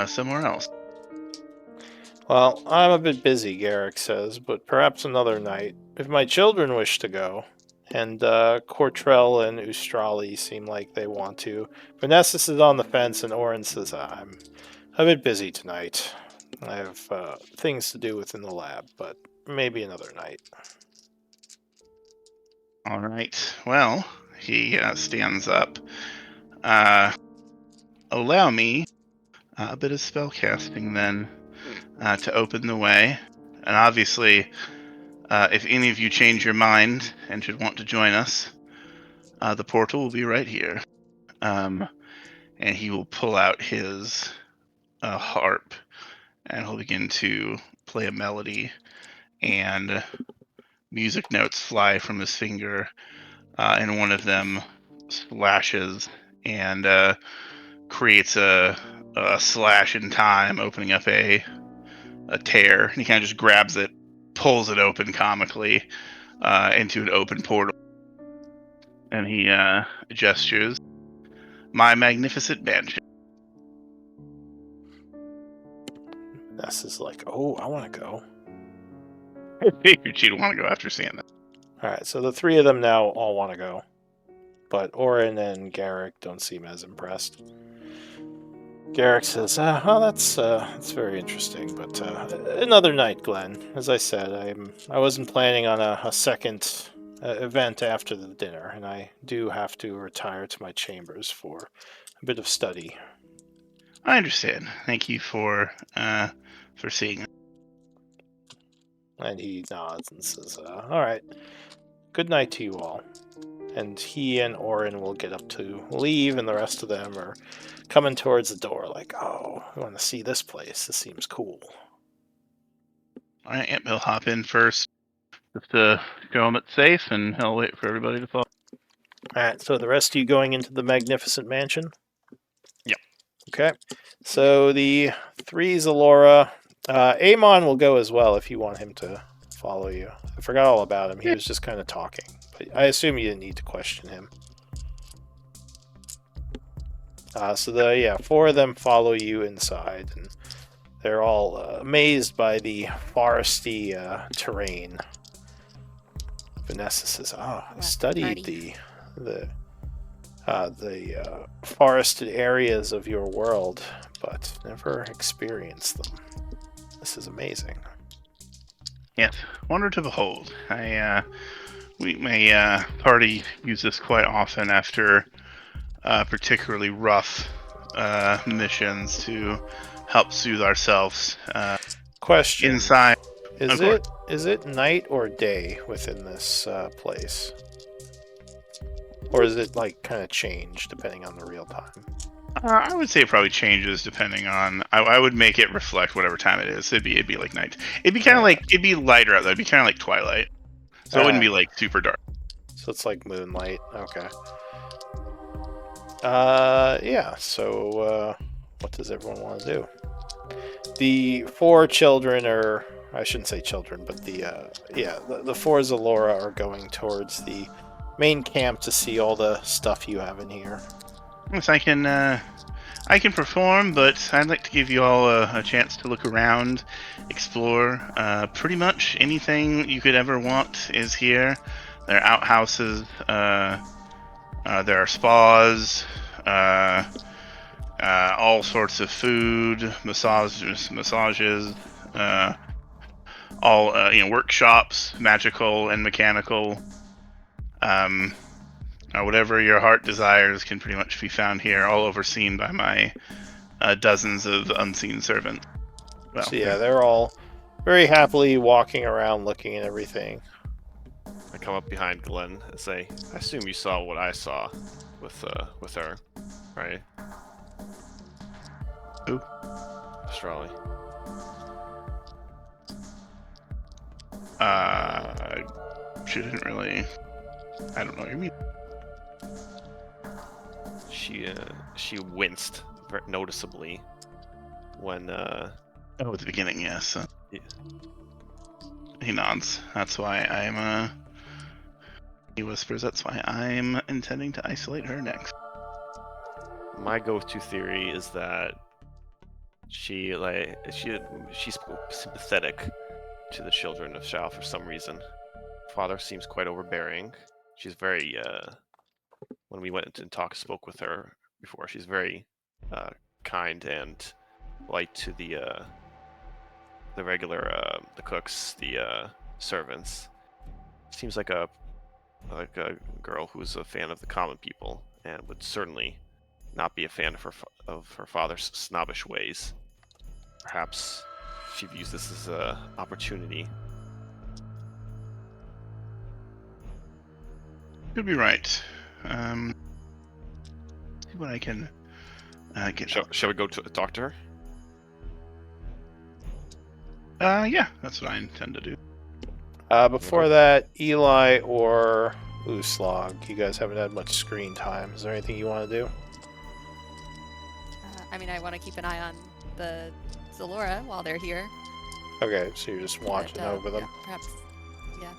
somewhere else. Well, I'm a bit busy, Garrick says, but perhaps another night, if my children wish to go. And Cortrell and Ustrali seem like they want to. Vanessa is on the fence, and Orin says, I'm a bit busy tonight. I have things to do within the lab, but maybe another night. All right. Well, he stands up. Allow me a bit of spell casting then to open the way. And obviously, if any of you change your mind and should want to join us, the portal will be right here. And he will pull out his harp and he'll begin to play a melody, and music notes fly from his finger, and one of them slashes and creates a slash in time, opening up a tear. And he kind of just grabs it, pulls it open comically into an open portal, and he gestures, "My magnificent mansion." Ness is like, oh, I want to go. I figured you'd want to go after seeing that. All right, so the three of them now all want to go, but Orin and Garrick don't seem as impressed. Garrick says, "Oh, that's very interesting, but another night, Glenn. As I said, I wasn't planning on a second event after the dinner, and I do have to retire to my chambers for a bit of study." I understand. Thank you for seeing. And he nods and says, "All right, good night to you all." And he and Orin will get up to leave, and the rest of them are coming towards the door like, "Oh, we want to see this place. This seems cool." All right, yep, he'll hop in first just to show him it's safe, and he'll wait for everybody to follow. Alright, so the rest of you going into the magnificent mansion? Yep. Okay. So the three Zalora, Amon will go as well if you want him to follow you. I forgot all about him. He was just kind of talking. But I assume you didn't need to question him. So the four of them follow you inside, and they're all amazed by the foresty terrain. Vanessa says, I studied the forested areas of your world, but never experienced them. This is amazing. Yes, wonder to behold. My party use this quite often after particularly rough missions to help soothe ourselves. Question: Inside, is it night or day within this place? Or is it like kind of change depending on the real time? I would say it probably changes depending on. I would make it reflect whatever time it is. It'd be like night. It'd be kind of like it'd be lighter out there. It'd be kind of like twilight. So it wouldn't be like super dark. So it's like moonlight. Okay. Yeah. So what does everyone want to do? The four children are. I shouldn't say children, but the four Zalora are going towards the main camp to see all the stuff you have in here. Yes, I can perform, but I'd like to give you all a chance to look around, explore. Pretty much anything you could ever want is here. There are outhouses. There are spas. All sorts of food, massages. All workshops, magical and mechanical. Whatever your heart desires can pretty much be found here, all overseen by my dozens of unseen servants. Well, so yeah, they're all very happily walking around looking at everything. I come up behind Glenn and say, "I assume you saw what I saw with her, right?" Who? Australia. She didn't really. I don't know what you mean. She winced very noticeably when at the beginning, yes. Yeah. He nods. That's why I'm he whispers, "That's why I'm intending to isolate her next." My go-to theory is that she's sympathetic to the children of Shao for some reason. Father seems quite overbearing. She's very when we went and spoke with her before, she's very kind and light to the regular the cooks, the servants. Seems like a girl who's a fan of the common people and would certainly not be a fan of her father's snobbish ways. Perhaps she views this as an opportunity. Could be right. See what I can get. Shall we go to talk to her? Yeah, that's what I intend to do. Before that, Eli or Uslog, you guys haven't had much screen time. Is there anything you want to do? I mean, I want to keep an eye on the Zalora while they're here. Okay, so you're just watching over them. Yeah, perhaps, yeah,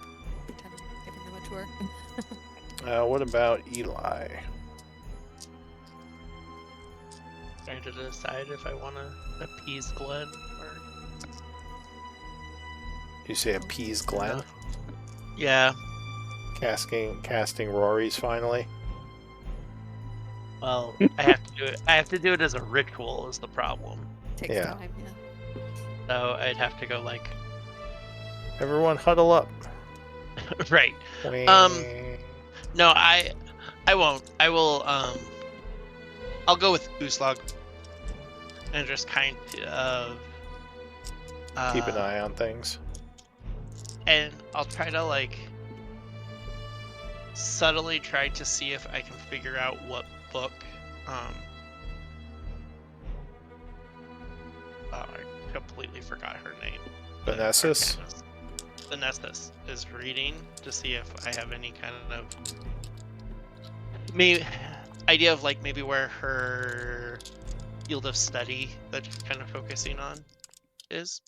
pretend I'm giving them a tour. What about Eli? Trying to decide if I want to appease Glenn or... You say appease Glenn? Yeah. Casting Rory's finally. Well, I have to do it. I have to do it as a ritual. Is the problem? Takes Yeah. time, yeah. So I'd have to go like Everyone huddle up. right. No, I won't. I will. I'll go with Uslog and just kind of Keep an eye on things. and I'll try to like subtly try to see if I can figure out what book I completely forgot her name. Vanessa's? Vanessa's is reading to see if I have any kind of maybe idea of like maybe where her field of study that she's kind of focusing on is.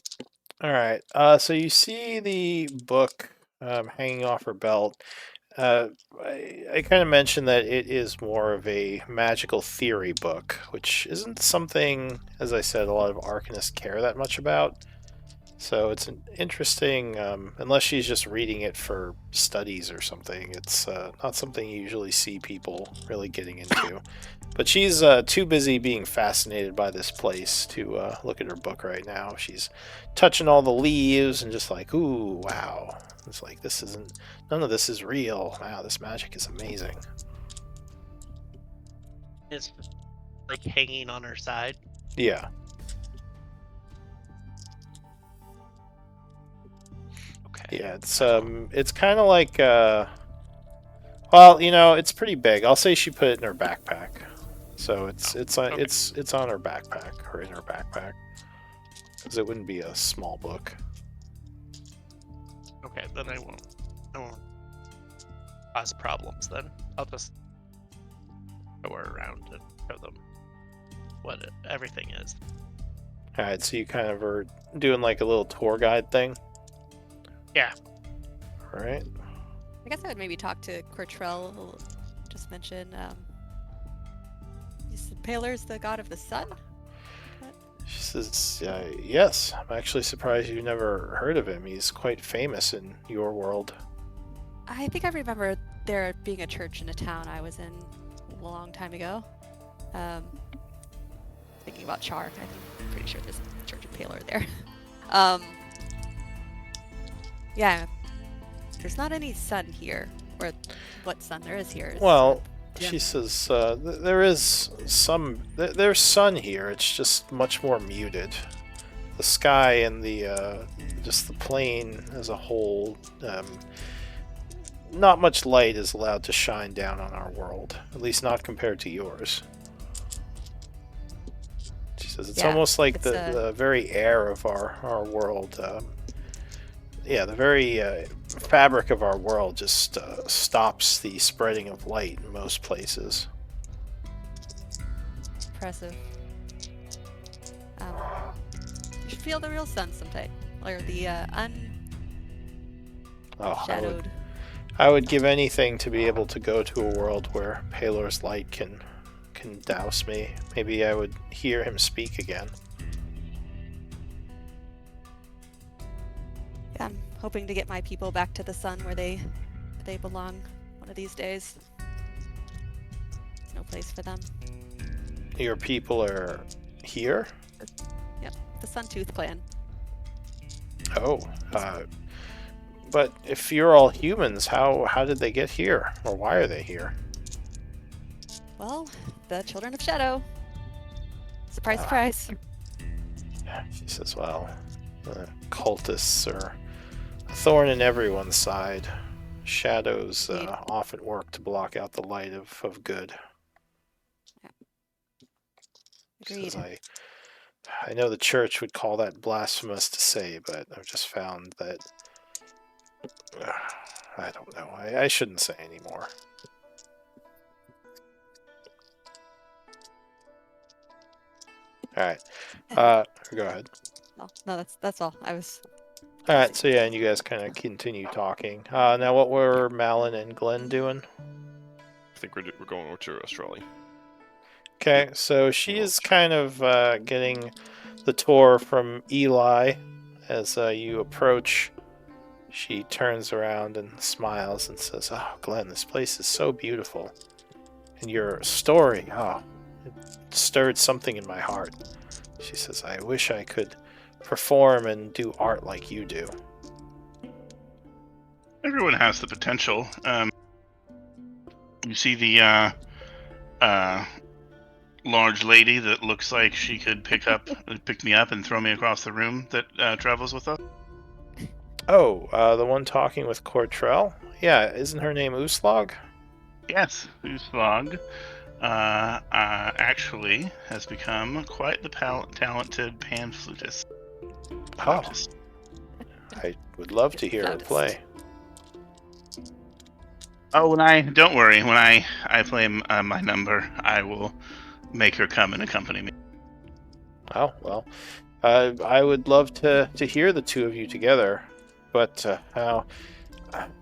All right. So you see the book hanging off her belt. I kind of mentioned that it is more of a magical theory book, which isn't something, as I said, a lot of arcanists care that much about. So it's an interesting, unless she's just reading it for studies or something, it's not something you usually see people really getting into. But she's too busy being fascinated by this place to look at her book right now. She's touching all the leaves and just like, ooh, wow. It's like, none of this is real. Wow, this magic is amazing. It's like hanging on her side. Yeah. Okay. Yeah, it's kind of like, well, it's pretty big. I'll say she put it in her backpack. So it's okay. it's on her backpack or in her backpack, because it wouldn't be a small book. Okay, then I won't cause problems then. I'll just go around and show them what everything is. All right, so you kind of are doing like a little tour guide thing. Yeah. All right. I guess I would maybe talk to Cortrell, who just mentioned, you said Paler's the god of the sun? She says, yes. I'm actually surprised you never heard of him. He's quite famous in your world. I think I remember there being a church in a town I was in a long time ago. Thinking about Char, I'm pretty sure there's a church of Paler there. Yeah, there's not any sun here, or what sun there is here. Well, yeah. she says there is there's sun here. It's just much more muted. The sky and the just the plain as a whole, not much light is allowed to shine down on our world. At least not compared to yours. She says it's almost like the very air of our world. The very fabric of our world just stops the spreading of light in most places. Impressive. You should feel the real sun sometime, or the unshadowed. I would give anything to be able to go to a world where Paler's light can douse me. Maybe I would hear him speak again. Yeah, I'm hoping to get my people back to the sun where they belong one of these days. There's no place for them. Your people are here? Yep, the Suntooth clan. Oh, but if you're all humans, how did they get here, or why are they here? Well, the Children of Shadow. Surprise, surprise. She says, "Well, cultists are a thorn in everyone's side. Shadows Indeed. often work to block out the light of good." She Agreed. says, I know the church would call that blasphemous to say, but I've just found that I don't know. I shouldn't say anymore. All right. Go ahead. No, that's all. I was. All right. So yeah, and you guys kind of continue talking. Now, what were Malin and Glenn doing? I think we're going over to Australia. Okay, so she is kind of getting the tour from Eli. As you approach, she turns around and smiles and says, "Oh, Glenn, this place is so beautiful. And your story, it stirred something in my heart." She says, "I wish I could perform and do art like you do." Everyone has the potential. You see the large lady that looks like she could pick me up and throw me across the room that travels with us? Oh, the one talking with Cortrell? Yeah, isn't her name Uslog? Yes, Uslog actually has become quite the talented pan flutist. Oh, I would love to hear her Flautist. play. Oh, when I play my number, I will make her come and accompany me. Oh, well, I would love to hear the two of you together, but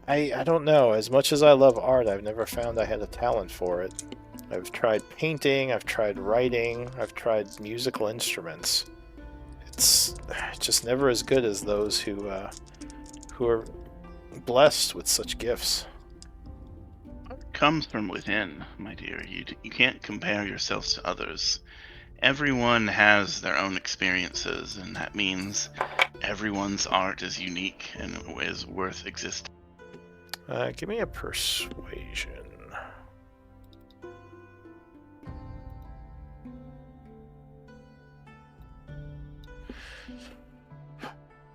I don't know. As much as I love art, I've never found I had a talent for it. I've tried painting, I've tried writing, I've tried musical instruments. It's just never as good as those who are blessed with such gifts. It comes from within, my dear. You can't compare yourselves to others. Everyone has their own experiences, and that means everyone's art is unique and is worth existing. Give me a persuasion.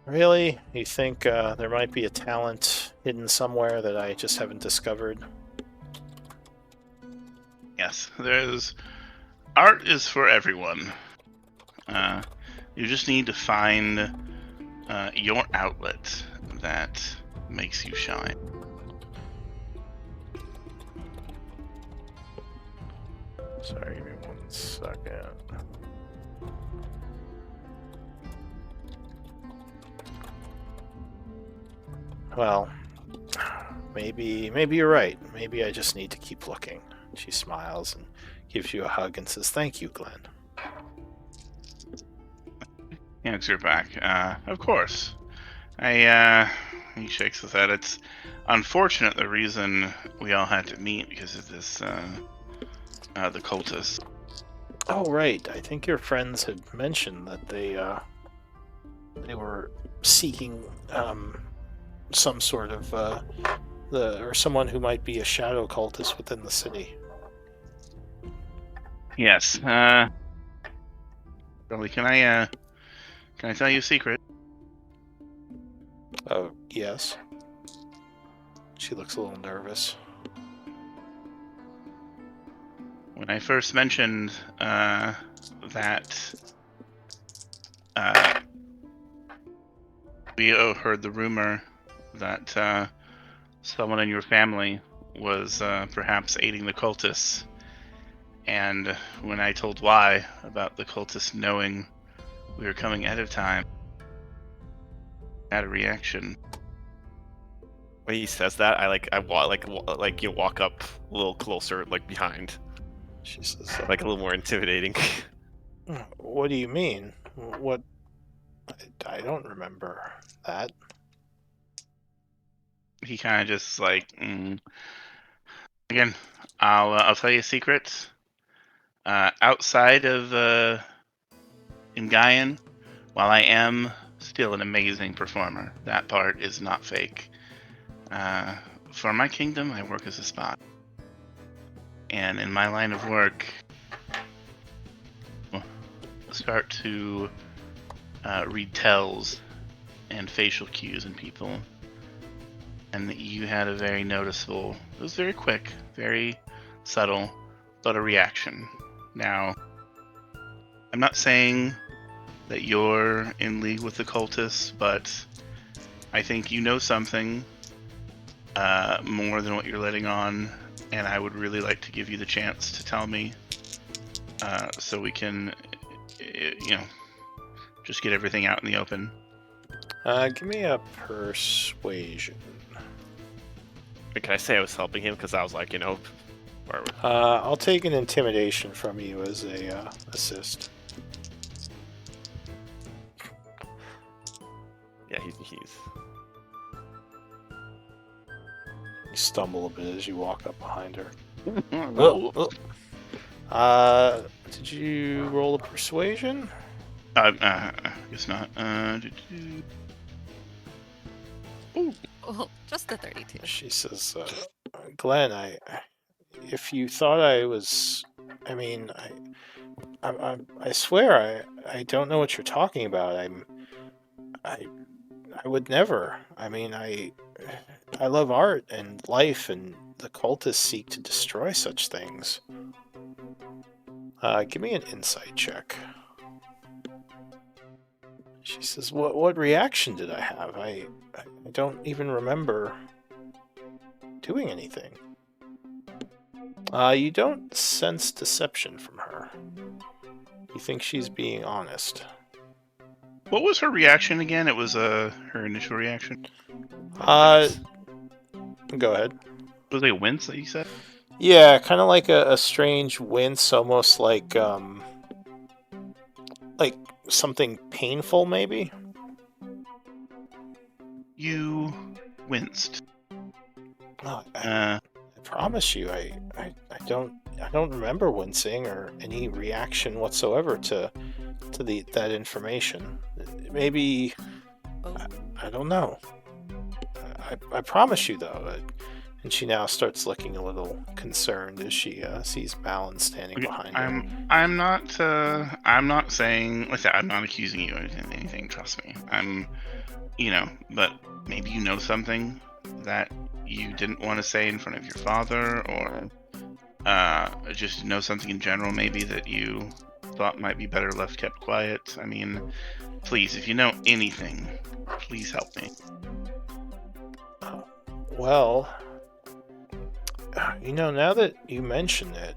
Really? You think there might be a talent hidden somewhere that I just haven't discovered? Yes, art is for everyone. You just need to find your outlet that makes you shine. Sorry, give me 1 second. Well, maybe you're right. Maybe I just need to keep looking. She smiles and gives you a hug and says, "Thank you, Glenn." He hands her back. Of course. He shakes his head. It's unfortunate the reason we all had to meet because of this, the cultists. Oh, right. I think your friends had mentioned that they were seeking some sort of or someone who might be a shadow cultist within the city. Yes. Really, can I tell you a secret? Oh, yes. She looks a little nervous. When I first mentioned that we heard the rumor that someone in your family was perhaps aiding the cultists, and when I told why about the cultists knowing we were coming ahead of time, I had a reaction. When he says that, you walk up a little closer, like behind, She says, like a little more intimidating. "What do you mean? What? I don't remember that." He kind of just again, I'll tell you a secret. Outside of Imgayan, while I am still an amazing performer. That part is not fake. For my kingdom, I work as a spy. And in my line of work, start to read tells and facial cues in people. And you had a very noticeable, it was very quick, very subtle, but a reaction. Now, I'm not saying that you're in league with the cultists, but I think you know something more than what you're letting on, and I would really like to give you the chance to tell me so we can, just get everything out in the open. Give me a persuasion. Can I say I was helping him? Because I was like, I'll take an intimidation from you as a assist. Yeah, he's. You stumble a bit as you walk up behind her. Well, Did you roll a persuasion? guess not. Oh, just the 32. She says, Glenn, if you thought I was, I swear I don't know what you're talking about. I would never. I love art and life, and the cultists seek to destroy such things. Give me an insight check. She says, what reaction did I have? I don't even remember doing anything. You don't sense deception from her. You think she's being honest. What was her reaction again? It was her initial reaction. Go ahead. Was it a wince that you said? Yeah, kind of like a strange wince, almost like something painful, maybe. You winced. Oh, I promise you, I don't remember wincing or any reaction whatsoever to that information. Maybe I don't know. I promise you though. And she now starts looking a little concerned as she sees Malin standing behind her. I'm not saying, like that, I'm not accusing you of anything, trust me. But maybe you know something that you didn't want to say in front of your father, or just know something in general maybe that you thought might be better left kept quiet. Please, if you know anything, please help me. Well, now that you mention it,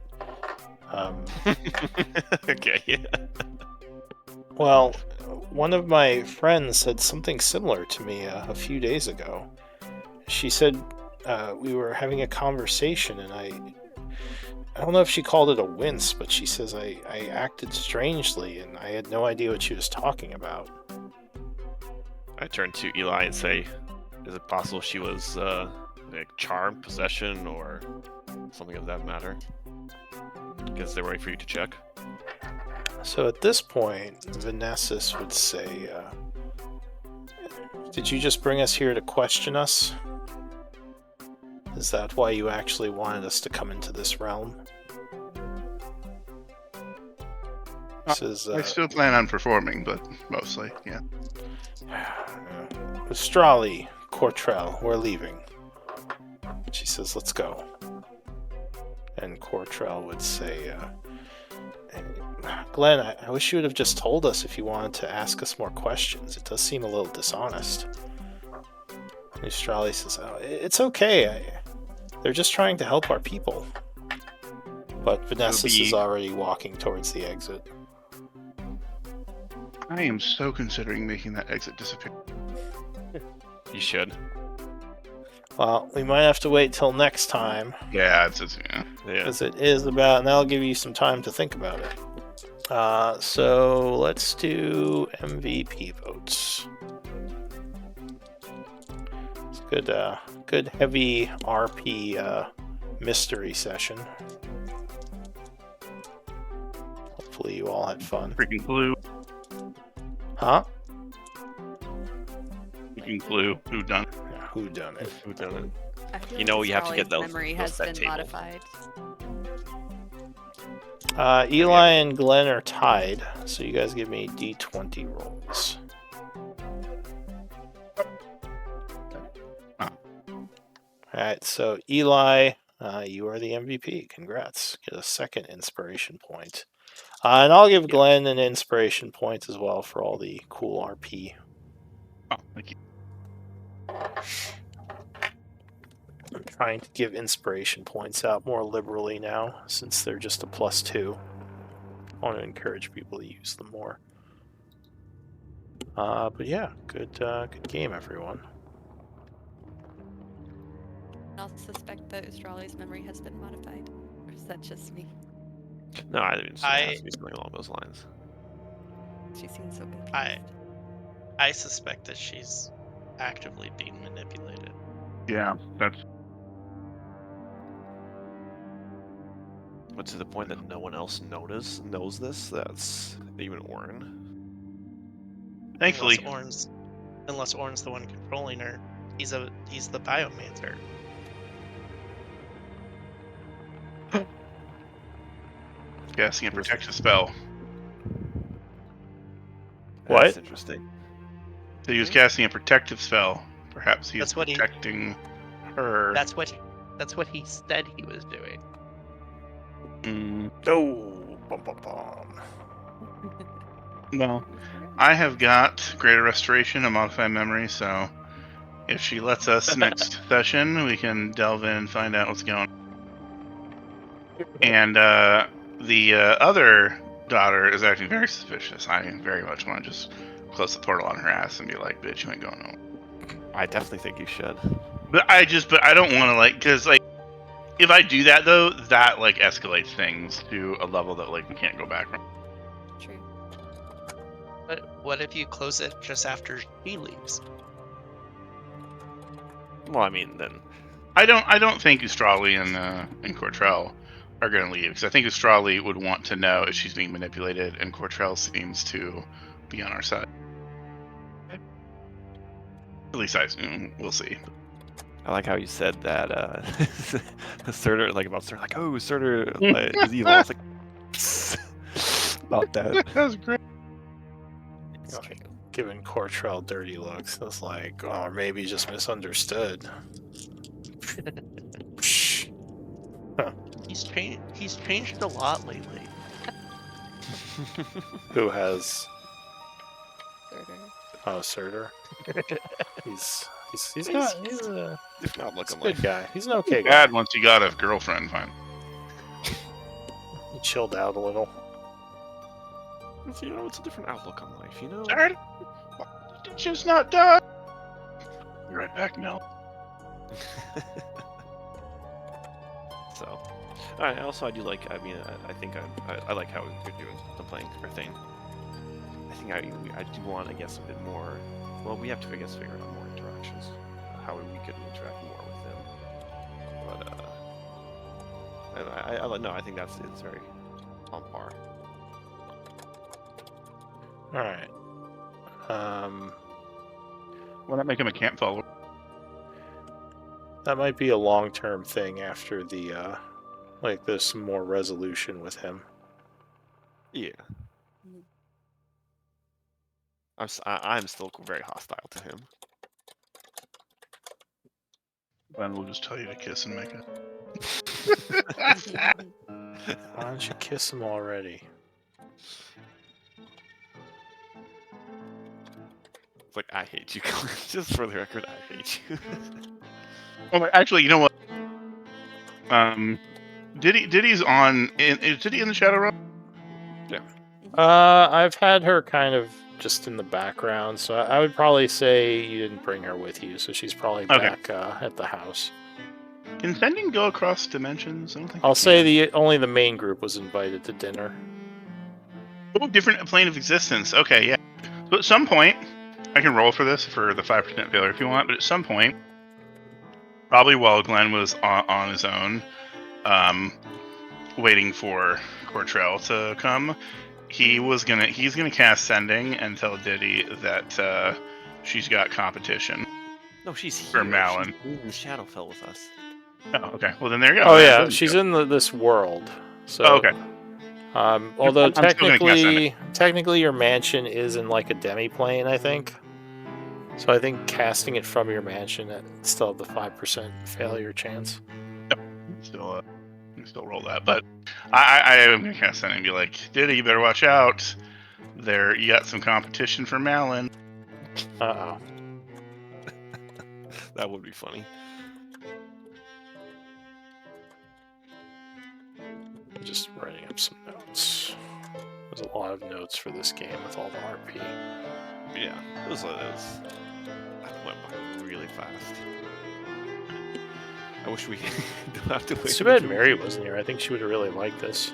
Okay, yeah. well, one of my friends said something similar to me a few days ago. She said we were having a conversation, and I don't know if she called it a wince, but she says I acted strangely, and I had no idea what she was talking about. I turn to Eli and say, is it possible she was charm, possession, or something of that matter? Guess they're waiting for you to check. So at this point, Vanessa would say, did you just bring us here to question us? Is that why you actually wanted us to come into this realm? I still plan on performing, but mostly, yeah. Astrali, Cortrell, we're leaving. She says, let's go. And Cortrell would say, Glenn, I wish you would have just told us if you wanted to ask us more questions. It does seem a little dishonest. And Astrali says, oh, it's okay. They're just trying to help our people. But Vanessa is already walking towards the exit. I am so considering making that exit disappear. You should. Well, we might have to wait till next time. Yeah, Yeah. Because it is about, and that'll give you some time to think about it. So let's do MVP votes. It's good heavy RP mystery session. Hopefully you all had fun. Freaking blue. Huh? Thinking clue. Who done? Yeah, who done it? Who done it? I feel You like know, you have to get Astrali's those- memory those has that been table. modified. Eli and Glenn are tied, so you guys give me d20 rolls. Alright, so Eli, you are the MVP. Congrats. Get a second inspiration point. And I'll give Glenn an inspiration point as well for all the cool RP. Oh, thank you. I'm trying to give inspiration points out more liberally now, since they're just a +2. I want to encourage people to use them more. But yeah, good game, everyone. I'll suspect that Astrali's memory has been modified. Or is that just me? No, I mean, it has to be something along those lines. She seems so confused. I suspect that she's actively being manipulated. Yeah, that's. But to the point that no one else knows this, that's even Orin. Thankfully. Unless Orin's the one controlling her. He's the biomancer. Casting a protective spell. What? That's interesting. So he was casting a protective spell. Perhaps he is That's what he- protecting her. That's what he said he was doing. Oh, bum, bum, bum. Well, I have got Greater Restoration and Modify Memory, so if she lets us next session, we can delve in and find out what's going on. And the other daughter is acting very suspicious. I very much want to just close the portal on her ass and be like, bitch, you ain't going home. I definitely think you should. But I don't want to, like, because, like, if I do that, though, that, like, escalates things to a level that, like, we can't go back from. True. But what if you close it just after she leaves? Well, I mean, then I don't think Ustrali and Cortrell are going to leave, because I think Ustrali would want to know if she's being manipulated, and Cortrell seems to be on our side. At least we'll see. I like how you said that Surtur, like about Surtur, like, oh, Surtur is evil. It's like about that. That was great. It's true. Giving Cortrell dirty looks. I was like, oh, maybe he just misunderstood. Psh. He's changed a lot lately. Who has? Surtur. Oh, Surtur. He's He's not. not He's looking a like good guy. He's an okay guy. Bad once you got a girlfriend, fine. He chilled out a little. You know, it's a different outlook on life. You know. Sorry, it's just not done. Be right back, Mel. So, all right. Also, I do like. I mean, I think I like how you're doing the playing her thing. I think I do want to get some bit more. Well, we have to figure out more interactions, how we could interact more with them. But I think it's very on par. All right. Why not make him a camp follower? That might be a long-term thing after the like there's some more resolution with him. Yeah. Mhm. I'm still very hostile to him. Glenn will just tell you to kiss and make it. Why don't you kiss him already? It's like, I hate you. Just for the record, I hate you. Oh, actually, you know what? Diddy's on. Is Diddy in the Shadowrun? I've had her kind of just in the background, so I would probably say you didn't bring her with you, so she's probably Okay. back at the house. Can sending go across dimensions? I don't think. I'll it say can. only the main group was invited to dinner. Oh, different plane of existence. Okay, yeah. So at some point, I can roll for this for the 5% failure if you want, but at some point, probably while Glenn was on his own, waiting for Cortrell to come, he's gonna cast sending and tell Diddy that she's got competition. No, she's For here. Malin. She's in Shadowfell with us. Oh, okay. Well, then there you go. Oh There yeah, you she's go. in this world. So Oh, okay. although I'm still gonna cast that technically your mansion is in like a demi-plane, I think. So I think casting it from your mansion still have the 5% failure chance. Still roll that, but I am gonna cast that and be like, Diddy, you better watch out. There, you got some competition for Malin. Uh-oh. That would be funny. I'm just writing up some notes. There's a lot of notes for this game with all the RP. Yeah, that went by really fast. I wish we don't have to wait. It's too bad Mary wasn't here. I think she would have really liked this.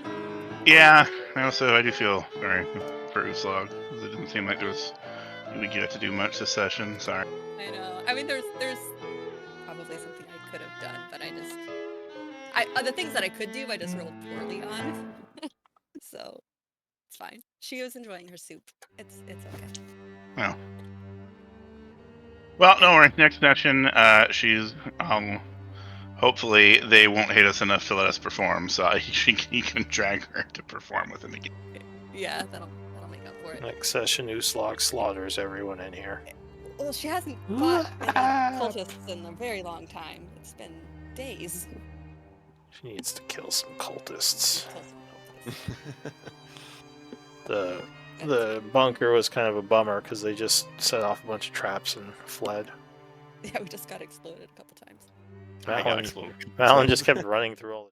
Yeah, I do feel sorry for Uslog. It didn't seem like you would get to do much this session. Sorry. I know. I mean, there's probably something I could have done, but the things that I could do, I just rolled poorly on. So it's fine. She was enjoying her soup. It's okay. Oh. Well, don't worry. Next session, she's hopefully they won't hate us enough to let us perform, so you can drag her to perform with him again. Yeah, that'll make up for it. Next session, Uslog slaughters everyone in here. Well, she hasn't fought any cultists in a very long time. It's been days. She needs to kill some cultists. Kill some cultists. The bunker was kind of a bummer because they just set off a bunch of traps and fled. Yeah, we just got exploded a couple times. I got exploded. Malin just kept running through all the